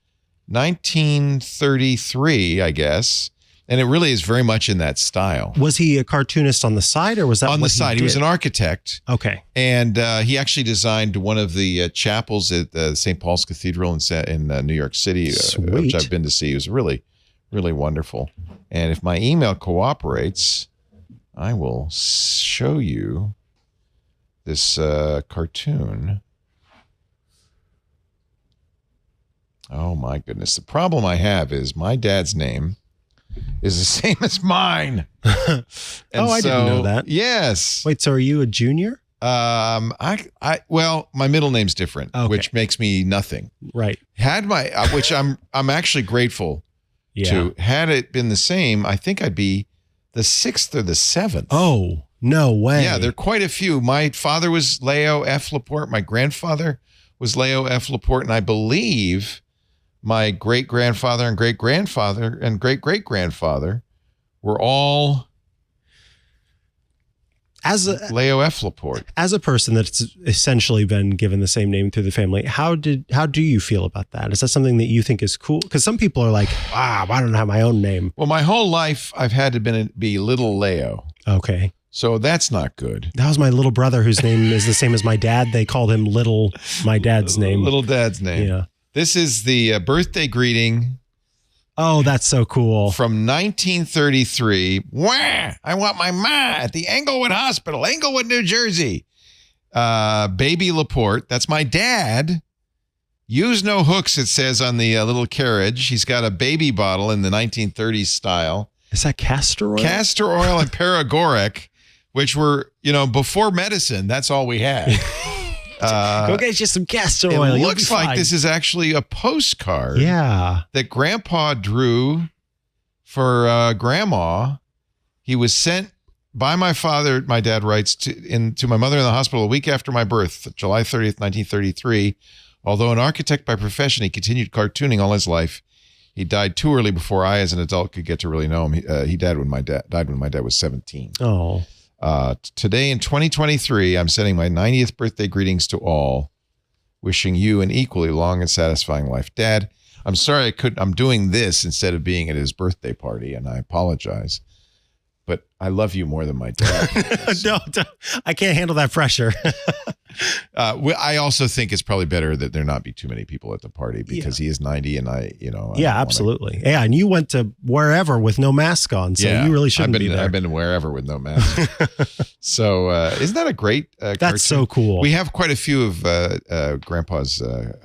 Speaker 1: 1933, I guess. And it really is very much in that style.
Speaker 2: Was he a cartoonist on the side, or was that
Speaker 1: on
Speaker 2: what
Speaker 1: the side? He was an architect.
Speaker 2: Okay.
Speaker 1: And he actually designed one of the chapels at St. Paul's Cathedral in New York City, which I've been to see. It was really, really wonderful. And if my email cooperates, I will show you this cartoon. Oh, my goodness. The problem I have is my dad's name is the same as mine.
Speaker 2: I didn't know that.
Speaker 1: Yes.
Speaker 2: Wait, so are you a junior?
Speaker 1: Well, my middle name's different, which makes me nothing.
Speaker 2: Right.
Speaker 1: Had my, which I'm actually grateful to. Had it been the same, I think I'd be the 6th or the 7th.
Speaker 2: Oh, no way.
Speaker 1: Yeah, there are quite a few. My father was Leo F. Laporte. My grandfather was Leo F. Laporte, and I believe my great-grandfather and great-grandfather and great-great-grandfather were all Leo F. Laporte.
Speaker 2: As a person that's essentially been given the same name through the family, how do you feel about that? Is that something that you think is cool? Because some people are like, wow, I don't have my own name.
Speaker 1: Well, my whole life I've had to be Little Leo.
Speaker 2: Okay.
Speaker 1: So that's not good.
Speaker 2: That was my little brother, whose name is the same as my dad. They called him Little, my dad's name.
Speaker 1: Little dad's name.
Speaker 2: Yeah.
Speaker 1: This is the birthday greeting.
Speaker 2: Oh, that's so cool.
Speaker 1: From 1933. Wah! I want my ma at the Englewood Hospital, Englewood, New Jersey. Baby Laporte. That's my dad. Use no hooks, it says on the little carriage. He's got a baby bottle in the 1930s style.
Speaker 2: Is that castor oil?
Speaker 1: Castor oil and paregoric, which were, before medicine. That's all we had.
Speaker 2: Go get you some castor oil.
Speaker 1: It looks like this is actually a postcard.
Speaker 2: Yeah.
Speaker 1: That Grandpa drew for Grandma. He was sent by my father, my dad writes, to my mother in the hospital a week after my birth, July 30th, 1933. Although an architect by profession, he continued cartooning all his life. He died too early before I, as an adult, could get to really know him. He died when my dad was 17.
Speaker 2: Oh.
Speaker 1: Today in 2023, I'm sending my 90th birthday greetings to all, wishing you an equally long and satisfying life. Dad, I'm sorry I'm doing this instead of being at his birthday party, and I apologize. But I love you more than my dad.
Speaker 2: No, I can't handle that pressure.
Speaker 1: I also think it's probably better that there not be too many people at the party because he is 90 and I
Speaker 2: absolutely. Yeah, and you went to wherever with no mask on, so you really shouldn't be there.
Speaker 1: I've been wherever with no mask. So isn't that a great cartoon?
Speaker 2: That's so cool.
Speaker 1: We have quite a few of Grandpa's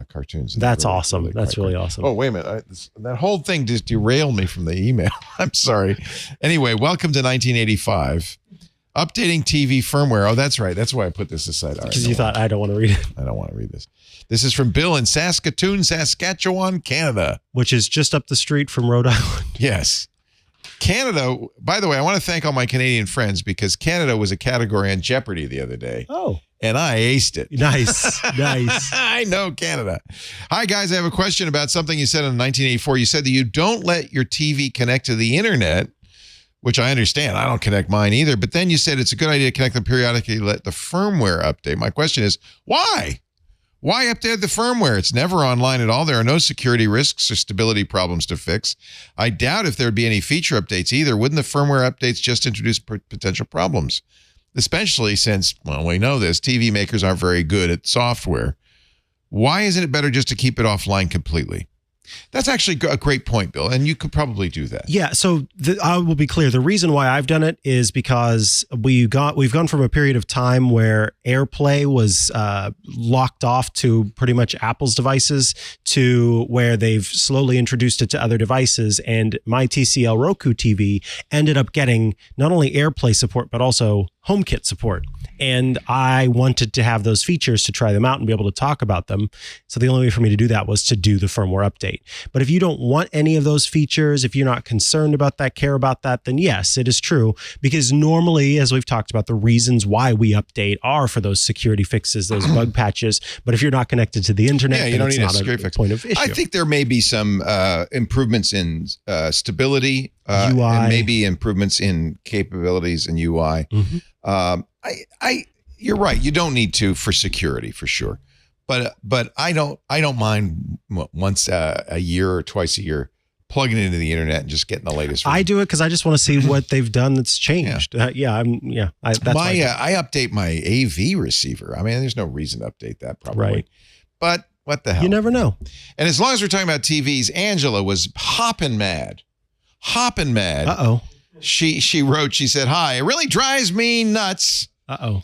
Speaker 1: cartoons.
Speaker 2: That's really awesome. That's really awesome.
Speaker 1: Oh, wait a minute. That whole thing just derailed me from the email. I'm sorry. Anyway, welcome to 1985. Updating TV firmware. Oh, that's right. That's why I put this aside.
Speaker 2: Because you thought, I don't want to read it.
Speaker 1: I don't want to read this. This is from Bill in Saskatoon, Saskatchewan, Canada.
Speaker 2: Which is just up the street from Rhode Island.
Speaker 1: Yes. Canada, by the way, I want to thank all my Canadian friends because Canada was a category on Jeopardy the other day.
Speaker 2: Oh.
Speaker 1: And I aced it.
Speaker 2: Nice. Nice.
Speaker 1: I know Canada. Hi, guys. I have a question about something you said in 1984. You said that you don't let your TV connect to the internet, which I understand. I don't connect mine either. But then you said it's a good idea to connect them periodically, let the firmware update. My question is, why? Why update the firmware? It's never online at all. There are no security risks or stability problems to fix. I doubt if there would be any feature updates either. Wouldn't the firmware updates just introduce potential problems? Especially since, well, we know this, TV makers aren't very good at software. Why isn't it better just to keep it offline completely? That's actually a great point, Bill, and you could probably do that.
Speaker 2: Yeah, so I will be clear. The reason why I've done it is because we've gone from a period of time where AirPlay was locked off to pretty much Apple's devices to where they've slowly introduced it to other devices, and my TCL Roku TV ended up getting not only AirPlay support, but also HomeKit support. And I wanted to have those features to try them out and be able to talk about them. So the only way for me to do that was to do the firmware update. But if you don't want any of those features, if you're not concerned about that, care about that, then yes, it is true. Because normally, as we've talked about, the reasons why we update are for those security fixes, those bug patches. But if you're not connected to the internet,
Speaker 1: you don't need a
Speaker 2: security fix. Point of issue.
Speaker 1: I think there may be some improvements in stability,
Speaker 2: UI.
Speaker 1: and maybe improvements in capabilities and UI.
Speaker 2: Mm-hmm.
Speaker 1: You're right. You don't need to for security, for sure. But I don't mind once a year or twice a year plugging into the internet and just getting the latest version.
Speaker 2: I do it because I just want to see what they've done that's changed. I
Speaker 1: update my AV receiver. I mean, there's no reason to update that probably.
Speaker 2: Right.
Speaker 1: But what the hell?
Speaker 2: You never know.
Speaker 1: And as long as we're talking about TVs, Angela was hopping mad.
Speaker 2: Uh-oh.
Speaker 1: She wrote, she said, "Hi, it really drives me nuts."
Speaker 2: Uh-oh.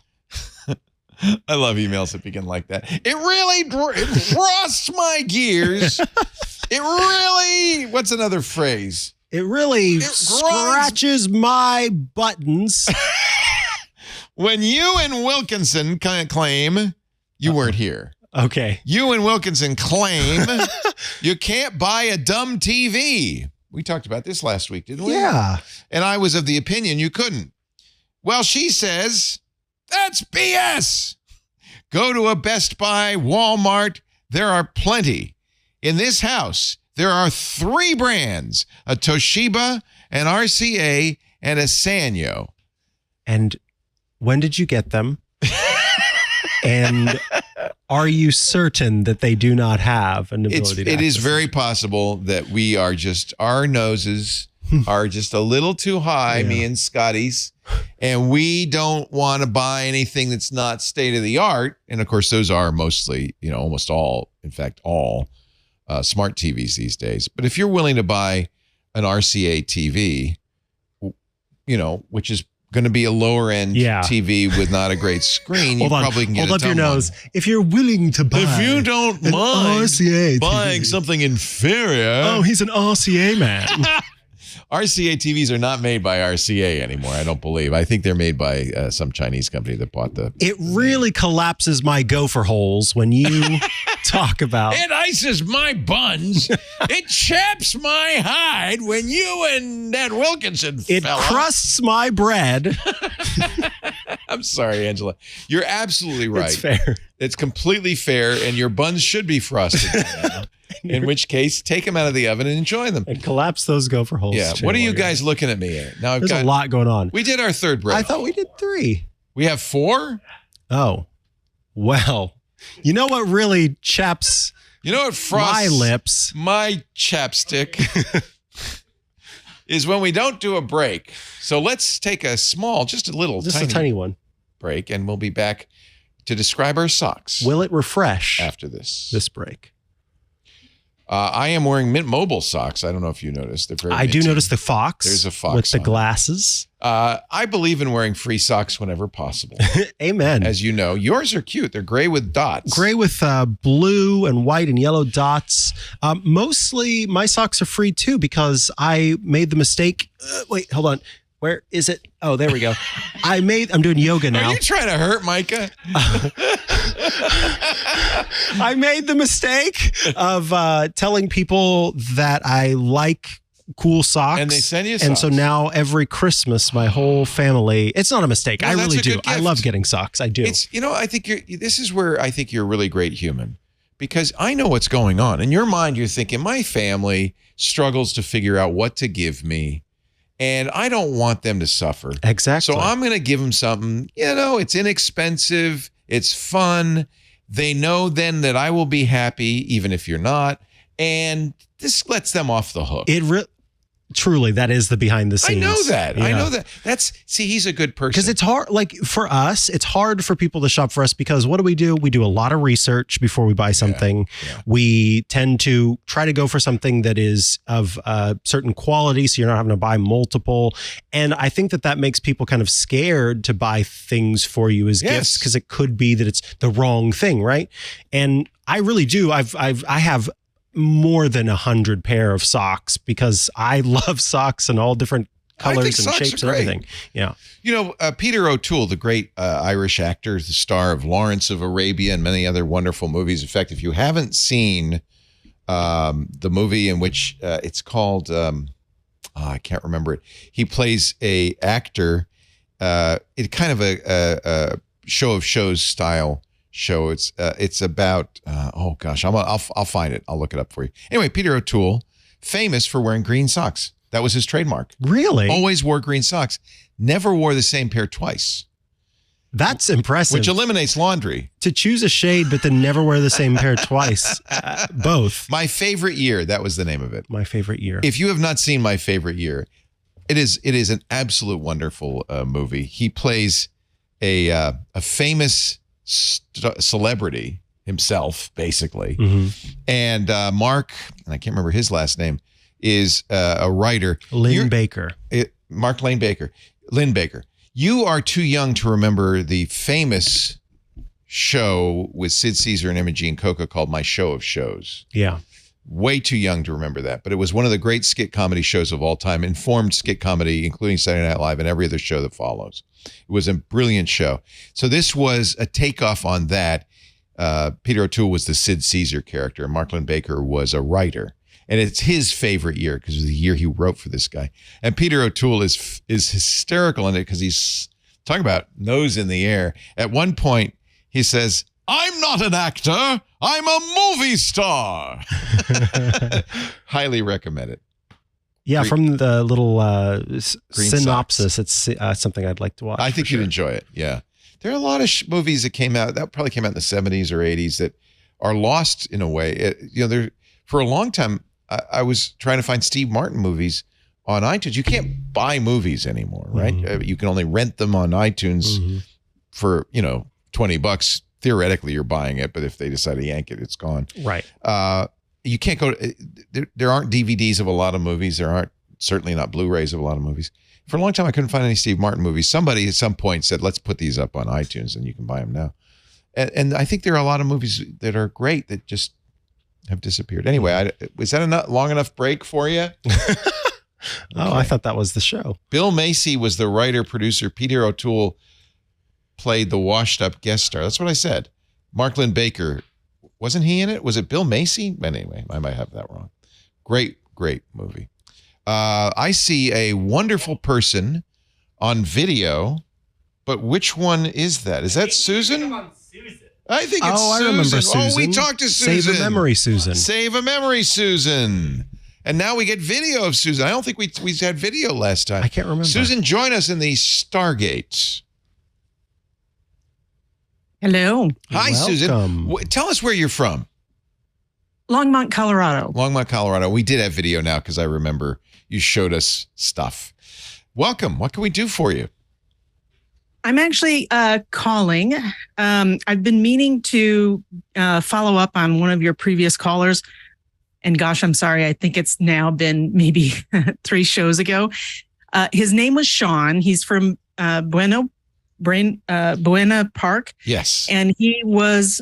Speaker 1: I love emails that begin like that. It really thrusts my gears. It really, what's another phrase?
Speaker 2: It really scratches my buttons.
Speaker 1: When you and Wilkinson claim you weren't here.
Speaker 2: Okay.
Speaker 1: You and Wilkinson claim you can't buy a dumb TV. We talked about this last week, didn't we?
Speaker 2: Yeah.
Speaker 1: And I was of the opinion you couldn't. Well, she says, that's BS. Go to a Best Buy, Walmart. There are plenty. In this house, there are 3 brands, a Toshiba, an RCA, and a Sanyo.
Speaker 2: And when did you get them? And are you certain that they do not have an ability to
Speaker 1: It is
Speaker 2: access
Speaker 1: very possible that we are just, our noses are just a little too high, me and Scotty's, and we don't want to buy anything that's not state of the art. And of course, those are mostly, almost all, in fact, all smart TVs these days. But if you're willing to buy an RCA TV, which is going to be a lower end TV with not a great screen, you probably can get
Speaker 2: Hold up your nose.
Speaker 1: One.
Speaker 2: If you're willing to buy,
Speaker 1: if you don't mind
Speaker 2: RCA
Speaker 1: buying
Speaker 2: TV.
Speaker 1: something inferior,
Speaker 2: oh, he's an RCA man.
Speaker 1: RCA TVs are not made by RCA anymore, I don't believe. I think they're made by some Chinese company that bought the...
Speaker 2: It really collapses my gopher holes when you talk about...
Speaker 1: It ices my buns. It chaps my hide when you and that Wilkinson
Speaker 2: It
Speaker 1: fella...
Speaker 2: crusts my bread.
Speaker 1: I'm sorry, Angela. You're absolutely right.
Speaker 2: It's fair.
Speaker 1: It's completely fair, and your buns should be frosted. In which case, take them out of the oven and enjoy them.
Speaker 2: And collapse those gopher holes.
Speaker 1: Yeah.
Speaker 2: too,
Speaker 1: What are you
Speaker 2: while
Speaker 1: guys
Speaker 2: you're
Speaker 1: looking at me at? Now
Speaker 2: There's a lot going on.
Speaker 1: We did our third break.
Speaker 2: I thought we did 3.
Speaker 1: We have 4?
Speaker 2: Oh. Well, you know what really chaps
Speaker 1: what frosts
Speaker 2: my lips?
Speaker 1: My chapstick. is when we don't do a break. So let's take a small, just a
Speaker 2: tiny one
Speaker 1: break, and we'll be back to describe our socks.
Speaker 2: Will it refresh
Speaker 1: after this
Speaker 2: break?
Speaker 1: I am wearing Mint Mobile socks. I don't know if you noticed. They're very
Speaker 2: I do
Speaker 1: minty.
Speaker 2: notice the fox.
Speaker 1: There's a fox
Speaker 2: with the
Speaker 1: on it.
Speaker 2: glasses.
Speaker 1: I believe in wearing free socks whenever possible.
Speaker 2: Amen.
Speaker 1: As you know, yours are cute. They're gray with dots.
Speaker 2: Gray with blue and white and yellow dots. Mostly my socks are free too because I made the mistake. Wait, hold on. Where is it? Oh, there we go. I'm doing yoga now.
Speaker 1: Are you trying to hurt Mikah?
Speaker 2: I made the mistake of telling people that I like cool socks.
Speaker 1: And they send you
Speaker 2: And so
Speaker 1: socks.
Speaker 2: now every Christmas, my whole family, it's not a mistake.
Speaker 1: No,
Speaker 2: I
Speaker 1: that's
Speaker 2: really
Speaker 1: a
Speaker 2: do.
Speaker 1: good
Speaker 2: I
Speaker 1: gift.
Speaker 2: love getting socks. I do.
Speaker 1: It's, I think this is where I think you're a really great human, because I know what's going on. In your mind, you're thinking, my family struggles to figure out what to give me, and I don't want them to suffer.
Speaker 2: Exactly.
Speaker 1: So I'm going to give them something, it's inexpensive, it's fun. They know then that I will be happy, even if you're not. And this lets them off the hook.
Speaker 2: Truly, that is the behind the scenes.
Speaker 1: I know that.
Speaker 2: Yeah.
Speaker 1: I know that. He's a good person.
Speaker 2: Because it's hard, like for us, it's hard for people to shop for us because what do? We do a lot of research before we buy something.
Speaker 1: Yeah.
Speaker 2: We tend to try to go for something that is of a certain quality so you're not having to buy multiple. And I think that makes people kind of scared to buy things for you as gifts because it could be that it's the wrong thing, right? And I really do. I have more than 100 pair of socks because I love socks in all different colors and shapes and everything. Yeah.
Speaker 1: Peter O'Toole, the great Irish actor, the star of Lawrence of Arabia and many other wonderful movies. In fact, if you haven't seen the movie in which it's called, I can't remember it. He plays a actor, it kind of a show of shows style show. It's about I'll find it. I'll look it up for you. Anyway, Peter O'Toole, famous for wearing green socks. That was his trademark.
Speaker 2: Really?
Speaker 1: Always wore green socks. Never wore the same pair twice.
Speaker 2: That's impressive.
Speaker 1: Which eliminates laundry.
Speaker 2: To choose a shade but then never wear the same pair twice. Both.
Speaker 1: My Favorite Year. That was the name of it.
Speaker 2: My Favorite Year.
Speaker 1: If you have not seen My Favorite Year, it is an absolute wonderful movie. He plays a famous celebrity himself, basically.
Speaker 2: Mm-hmm.
Speaker 1: And Mark, and I can't remember his last name, is a writer.
Speaker 2: Lynn Baker.
Speaker 1: Lynn Baker. You are too young to remember the famous show with Sid Caesar and Imogene Coca called My Show of Shows.
Speaker 2: Yeah.
Speaker 1: Way too young to remember that. But it was one of the great skit comedy shows of all time, informed skit comedy, including Saturday Night Live and every other show that follows. It was a brilliant show. So this was a takeoff on that. Peter O'Toole was the Sid Caesar character. Mark Lynn Baker was a writer. And it's his favorite year because it was the year he wrote for this guy. And Peter O'Toole is hysterical in it because he's talking about nose in the air. At one point, he says, "I'm not an actor. I'm a movie star." Highly recommend it.
Speaker 2: Yeah, from the little
Speaker 1: Green
Speaker 2: synopsis, it's something I'd like to watch.
Speaker 1: I think you'd enjoy it. Yeah. There are a lot of movies that came out, that probably came out in the 70s or 80s that are lost in a way. For a long time, I was trying to find Steve Martin movies on iTunes. You can't buy movies anymore, right?
Speaker 2: Mm-hmm.
Speaker 1: You can only rent them on iTunes for, $20. Theoretically, you're buying it, but if they decide to yank it, it's gone.
Speaker 2: Right.
Speaker 1: You can't go. There aren't DVDs of a lot of movies. There aren't certainly not Blu-rays of a lot of movies. For a long time, I couldn't find any Steve Martin movies. Somebody at some point said, "Let's put these up on iTunes, and you can buy them now." And I think there are a lot of movies that are great that just have disappeared. Anyway, was that a long enough break for you?
Speaker 2: Oh, I thought that was the show.
Speaker 1: Bill Macy was the writer, producer. Peter O'Toole played the washed-up guest star. That's what I said. Mark Lynn Baker, wasn't he in it? Was it Bill Macy? Anyway, I might have that wrong. Great, great movie. I see a wonderful person on video, but which one is that? Is that Susan? I think it's Susan.
Speaker 2: I remember Susan.
Speaker 1: Oh, we talked to Susan.
Speaker 2: Save a memory, Susan.
Speaker 1: Save a memory, Susan. And now we get video of Susan. I don't think we had video last time.
Speaker 2: I can't remember.
Speaker 1: Susan, join us in the Stargate.
Speaker 16: Hello.
Speaker 1: Hi,
Speaker 2: Welcome.
Speaker 1: Susan. Tell us where you're from.
Speaker 16: Longmont, Colorado.
Speaker 1: Longmont, Colorado. We did have video now because I remember you showed us stuff. Welcome. What can we do for you?
Speaker 16: I'm actually calling. I've been meaning to follow up on one of your previous callers. And gosh, I'm sorry. I think it's now been maybe 3 shows ago. His name was Sean. He's from Buena Park.
Speaker 1: Yes.
Speaker 16: And he was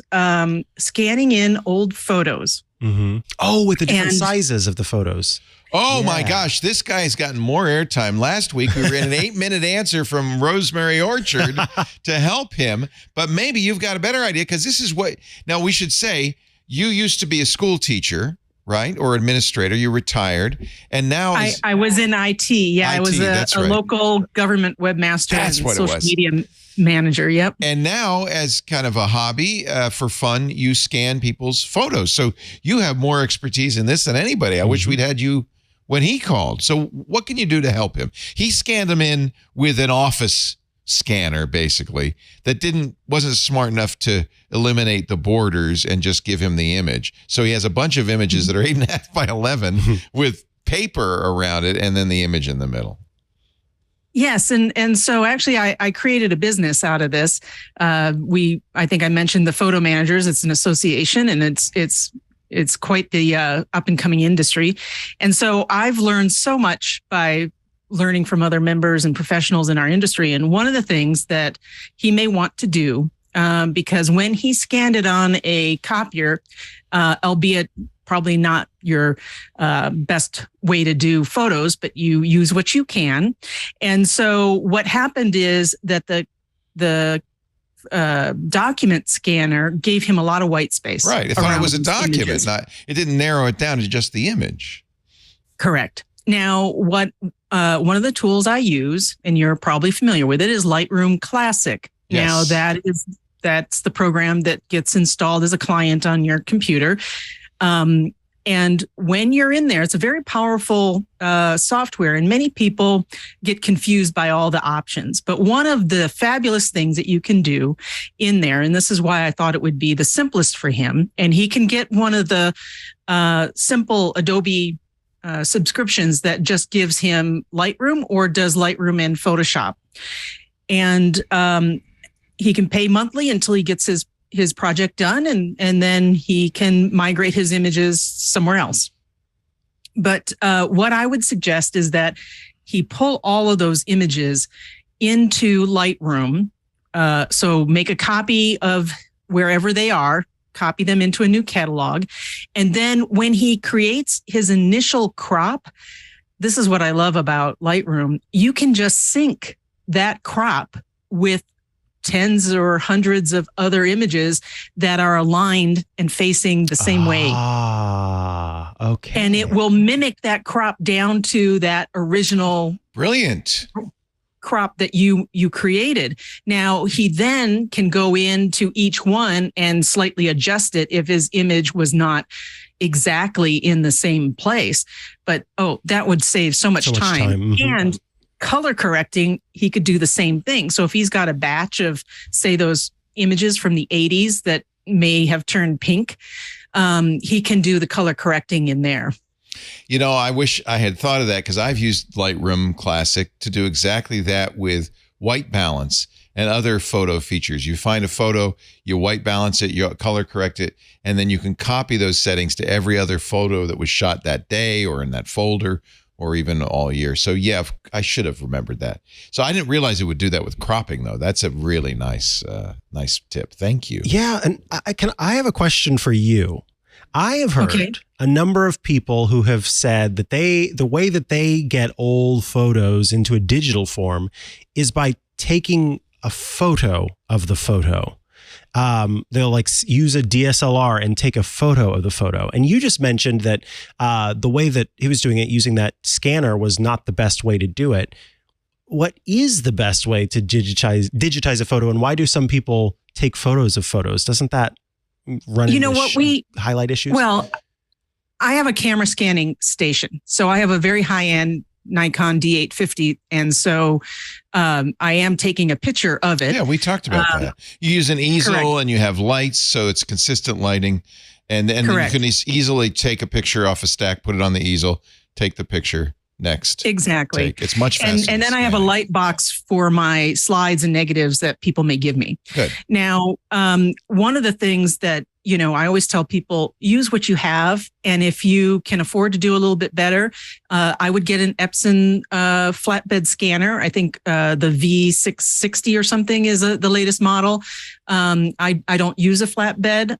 Speaker 16: scanning in old photos.
Speaker 2: Mm-hmm. Oh, with the different sizes of the photos.
Speaker 1: Oh my gosh, this guy's gotten more airtime. Last week we were in an 8-minute answer from Rosemary Orchard to help him. But maybe you've got a better idea because this is what, now we should say, you used to be a school teacher, right? Or administrator, you retired. And now
Speaker 16: I was in IT. Yeah,
Speaker 1: IT,
Speaker 16: I was a local government webmaster and social media manager. Yep.
Speaker 1: And now as kind of a hobby for fun, you scan people's photos. So you have more expertise in this than anybody. I wish we'd had you when he called. So what can you do to help him? He scanned them in with an office scanner, basically, that wasn't smart enough to eliminate the borders and just give him the image. So he has a bunch of images that are 8.5 by 11 with paper around it and then the image in the middle.
Speaker 16: Yes. And so actually I created a business out of this. I think I mentioned the Photo Managers. It's an association and it's quite the up and coming industry. And so I've learned so much by learning from other members and professionals in our industry. And one of the things that he may want to do, because when he scanned it on a copier, albeit probably not your best way to do photos, but you use what you can. And so what happened is that the document scanner gave him a lot of white space.
Speaker 1: Right. I thought it was a document, it didn't narrow it down to just the image. Correct.
Speaker 16: Now, what one of the tools I use, and you're probably familiar with it, is Lightroom Classic.
Speaker 1: Yes.
Speaker 16: Now that's the program that gets installed as a client on your computer. And when you're in there, it's a very powerful software, and many people get confused by all the options. But one of the fabulous things that you can do in there, and this is why I thought it would be the simplest for him, and he can get one of the simple Adobe subscriptions that just gives him Lightroom or does Lightroom and Photoshop. And he can pay monthly until he gets his project done, and then he can migrate his images somewhere else. But what I would suggest is that he pull all of those images into Lightroom. So make a copy of wherever they are, copy them into a new catalog. And then when he creates his initial crop, this is what I love about Lightroom. You can just sync that crop with tens or hundreds of other images that are aligned and facing the same way.
Speaker 2: Ah, okay.
Speaker 16: And it will mimic that crop down to that original
Speaker 1: brilliant
Speaker 16: crop that you created. Now, he then can go into each one and slightly adjust it if his image was not exactly in the same place. But, that would save so much time.
Speaker 2: Mm-hmm.
Speaker 16: And color correcting, he could do the same thing. So if he's got a batch of, say, those images from the 80s that may have turned pink, he can do the color correcting in there.
Speaker 1: You know, I wish I had thought of that because I've used Lightroom Classic to do exactly that with white balance and other photo features. You find a photo, you white balance it, you color correct it, and then you can copy those settings to every other photo that was shot that day or in that folder or even all year. So yeah, I should have remembered that. So I didn't realize it would do that with cropping though. That's a really nice tip. Thank you.
Speaker 2: Yeah. And I have a question for you. I have heard a number of people who have said that the way that they get old photos into a digital form is by taking a photo of the photo. They'll use a DSLR and take a photo of the photo. And you just mentioned that the way that he was doing it using that scanner was not the best way to do it. What is the best way to digitize a photo, and why do some people take photos of photos? Doesn't that run into highlight issues?
Speaker 16: Well, I have a camera scanning station. So I have a very high-end Nikon D850. And so I am taking a picture of it.
Speaker 1: Yeah, we talked about that. You use an easel and you have lights, so it's consistent lighting. And then you
Speaker 16: Correct.
Speaker 1: can easily take a picture off a stack, put it on the easel, take the picture. Next.
Speaker 16: Exactly.
Speaker 1: It's much faster.
Speaker 16: And then I have a light box for my slides and negatives that people may give me.
Speaker 1: Good.
Speaker 16: Now, one of the things that, I always tell people, use what you have. And if you can afford to do a little bit better, I would get an Epson flatbed scanner. I think the V660 or something is the latest model. I don't use a flatbed.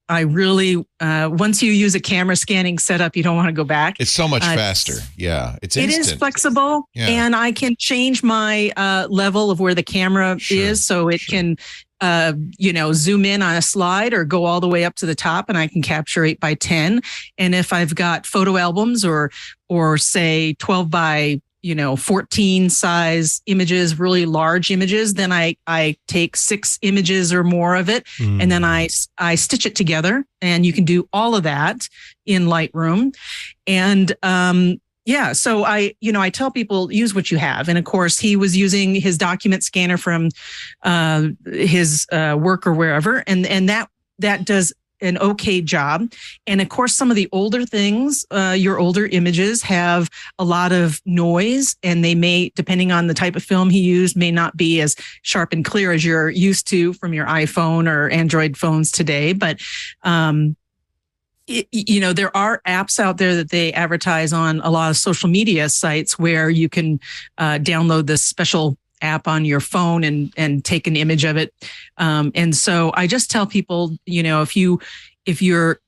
Speaker 16: I really, once you use a camera scanning setup, you don't want to go back.
Speaker 1: It's so much faster. Yeah. It's instant.
Speaker 16: It is flexible, and I can change my level of where the camera is, so it can zoom in on a slide or go all the way up to the top, and I can capture 8x10. And if I've got photo albums or say 12 by 14 size images, really large images, then I take 6 images or more of it, and then I stitch it together, and you can do all of that in Lightroom. And so I tell people, use what you have. And of course, he was using his document scanner from his work or wherever, and that does an okay job. And of course, some of the older things, your older images have a lot of noise, and they may, depending on the type of film he used, may not be as sharp and clear as you're used to from your iPhone or Android phones today. But there are apps out there that they advertise on a lot of social media sites where you can download this special app on your phone and take an image of it. And so I just tell people, if you're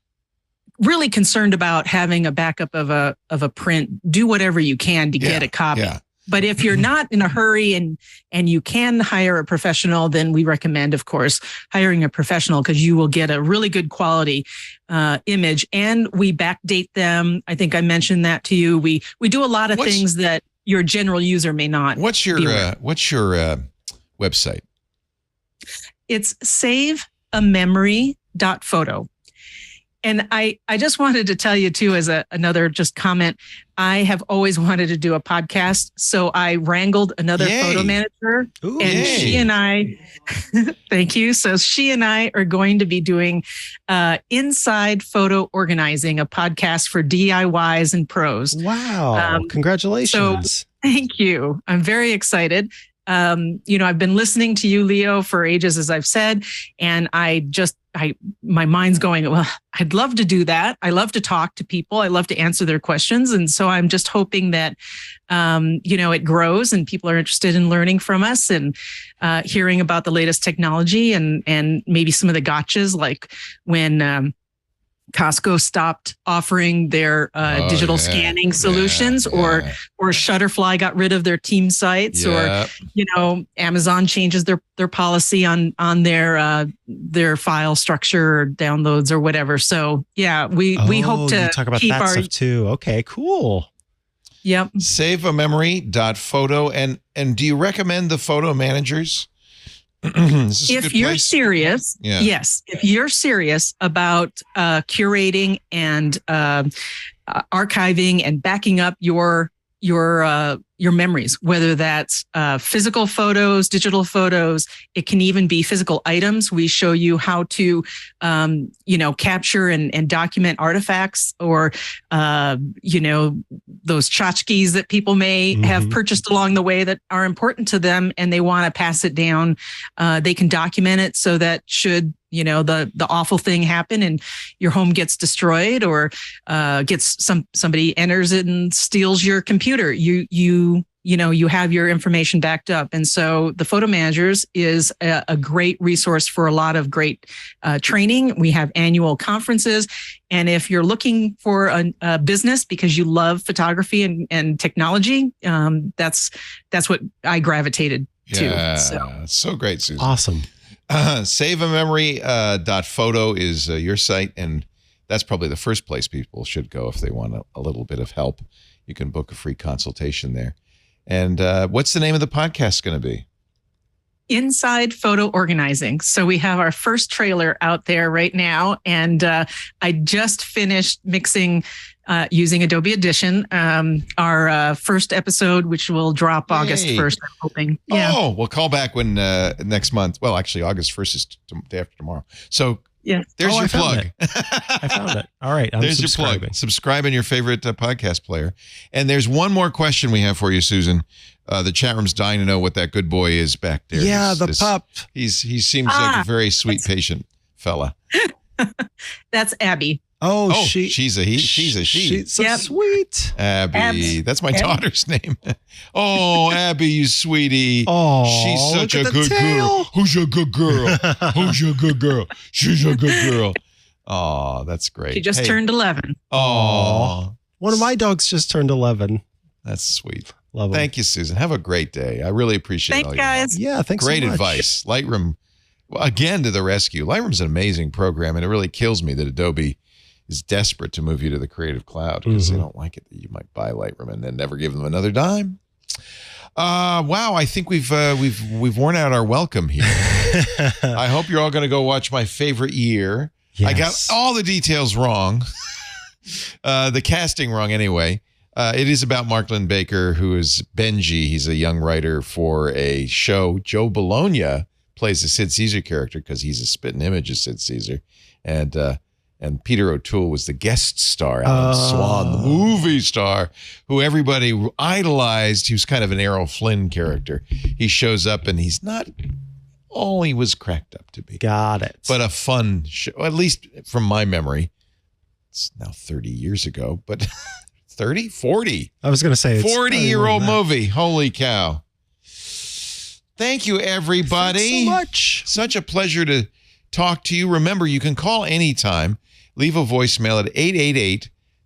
Speaker 16: really concerned about having a backup of a print, do whatever you can to get a copy. Yeah. But if you're not in a hurry and you can hire a professional, then we recommend, of course, hiring a professional, because you will get a really good quality image, and we backdate them. I think I mentioned that to you. We do a lot of things that your general user may not.
Speaker 1: What's your website?
Speaker 16: It's saveamemory.photo. And I just wanted to tell you too, as another just comment, I have always wanted to do a podcast. So I wrangled another photo manager, she and I, thank you. So she and I are going to be doing Inside Photo Organizing, a podcast for DIYs and pros.
Speaker 2: Wow. Congratulations.
Speaker 16: So thank you. I'm very excited. I've been listening to you, Leo, for ages, as I've said, and my mind's going, well, I'd love to do that. I love to talk to people. I love to answer their questions. And so I'm just hoping that, it grows and people are interested in learning from us and hearing about the latest technology and maybe some of the gotchas, like when Costco stopped offering their digital scanning solutions, or Shutterfly got rid of their team sites, or Amazon changes their policy on their file structure or downloads or whatever. So we hope to
Speaker 2: talk about
Speaker 16: keep
Speaker 2: that stuff too. Okay, cool.
Speaker 16: Yep.
Speaker 1: Saveamemory.photo. And do you recommend the photo managers?
Speaker 16: If you're serious, yes, if you're serious about curating and archiving and backing up your memories, whether that's physical photos, digital photos, it can even be physical items. We show you how to, capture and document artifacts, or, those tchotchkes that people may have purchased along the way that are important to them, and they want to pass it down. They can document it so that should the awful thing happen and your home gets destroyed, or somebody enters it and steals your computer, you have your information backed up. And so the Photo Managers is a great resource for a lot of great training. We have annual conferences. And if you're looking for a business because you love photography and technology, that's what I gravitated to.
Speaker 1: So great, Susan.
Speaker 2: Awesome.
Speaker 1: Saveamemory.photo is your site, and that's probably the first place people should go if they want a little bit of help. You can book a free consultation there. And what's the name of the podcast going to be?
Speaker 16: Inside Photo Organizing. So we have our first trailer out there right now, and I just finished mixing using Adobe Audition our first episode, which will drop August 1st, I'm hoping.
Speaker 1: Oh, we'll call back when next month. Well, actually, August 1st is day after tomorrow. So
Speaker 16: Yes.
Speaker 1: There's
Speaker 2: Oh,
Speaker 1: your
Speaker 2: I found
Speaker 1: plug.
Speaker 2: I found it. All right. I'm
Speaker 1: There's your
Speaker 2: subscribing.
Speaker 1: plug. Subscribe in your favorite podcast player. And there's one more question we have for you, Susan. The chat room's dying to know what that good boy is back there.
Speaker 2: Yeah, the pup.
Speaker 1: He seems like a very sweet, patient fella.
Speaker 16: That's Abby.
Speaker 2: Oh,
Speaker 1: she's a he. She's a she.
Speaker 2: She's so sweet.
Speaker 1: Abby. That's my daughter's name. Oh, Abby, you sweetie.
Speaker 2: Oh,
Speaker 1: she's such a good girl. Who's your good girl? Who's your good girl? She's a good girl. Oh, that's great.
Speaker 16: She just turned 11.
Speaker 1: Oh,
Speaker 2: one of my dogs just turned 11.
Speaker 1: That's sweet.
Speaker 2: Love him.
Speaker 1: Thank you, Susan. Have a great day. I really appreciate
Speaker 16: Thanks,
Speaker 1: all
Speaker 16: guys.
Speaker 2: Yeah, thanks so
Speaker 1: Great
Speaker 2: much.
Speaker 1: advice. Lightroom, again, to the rescue. Lightroom's an amazing program, and it really kills me that Adobe is desperate to move you to the Creative Cloud because they don't like it that you might buy Lightroom and then never give them another dime. Wow, I think we've worn out our welcome here. I hope you're all going to go watch My Favorite Year.
Speaker 2: Yes.
Speaker 1: I got all the details wrong. The casting wrong anyway. It is about Mark Lynn Baker, who is Benji. He's a young writer for a show. Joe Bologna plays the Sid Caesar character because he's a spitting image of Sid Caesar. And Peter O'Toole was the guest star, Alan Swan, the movie star, who everybody idolized. He was kind of an Errol Flynn character. He shows up and he's not all he was cracked up to be.
Speaker 2: Got it.
Speaker 1: But a fun show, at least from my memory. It's now 30 years ago, but 30, 40.
Speaker 2: I was going to say it's
Speaker 1: 40-year-old movie. Holy cow. Thank you, everybody.
Speaker 2: Thanks so much.
Speaker 1: Such a pleasure to talk to you. Remember, you can call anytime. Leave a voicemail at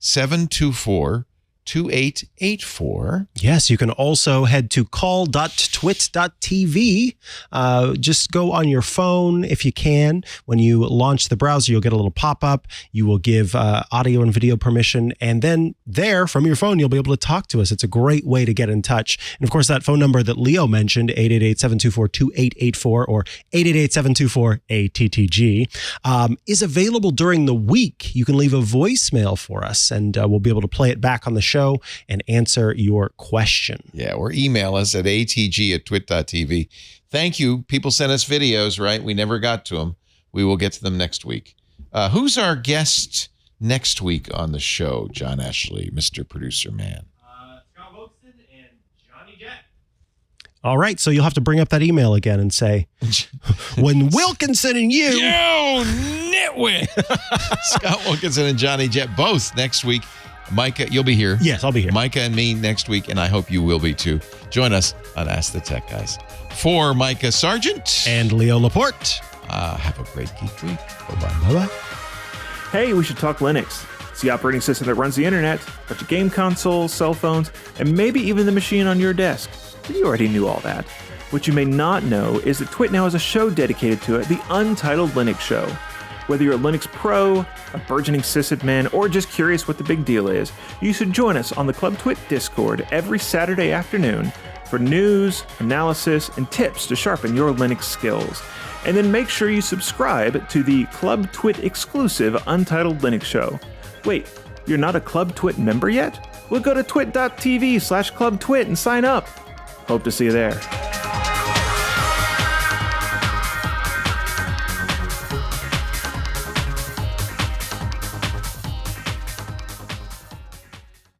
Speaker 1: 888-724-2884.
Speaker 2: Yes, you can also head to call.twit.tv. Just go on your phone if you can. When you launch the browser, you'll get a little pop-up. You will give audio and video permission. And then there, from your phone, you'll be able to talk to us. It's a great way to get in touch. And of course, that phone number that Leo mentioned, 888-724-2884 or 888-724-ATTG, is available during the week. You can leave a voicemail for us, and we'll be able to play it back on the show and answer your question.
Speaker 1: Yeah, or email us at atg@twit.tv. Thank you. People sent us videos, right? We never got to them. We will get to them next week. Who's our guest next week on the show, John Ashley, Mr. Producer Man?
Speaker 2: All right, so you'll have to bring up that email again and say, when Wilkinson and you...
Speaker 1: Yo, nitwit! Scott Wilkinson and Johnny Jett both next week. Mikah, you'll be here.
Speaker 2: Yes, I'll be here.
Speaker 1: Micah and me next week, and I hope you will be too. Join us on Ask the Tech Guys. For Micah Sargent
Speaker 2: and Leo Laporte,
Speaker 1: have a great geek week. Bye-bye.
Speaker 2: Bye-bye.
Speaker 17: Hey, we should talk Linux. It's the operating system that runs the internet, a bunch of game consoles, cell phones, and maybe even the machine on your desk. But you already knew all that. What you may not know is that Twit now has a show dedicated to it, the Untitled Linux Show. Whether you're a Linux pro, a burgeoning sysadmin, or just curious what the big deal is, you should join us on the Club Twit Discord every Saturday afternoon for news, analysis, and tips to sharpen your Linux skills. And then make sure you subscribe to the Club Twit exclusive Untitled Linux Show. Wait, you're not a Club Twit member yet? Well, go to twit.tv/clubtwit and sign up. Hope to see you there.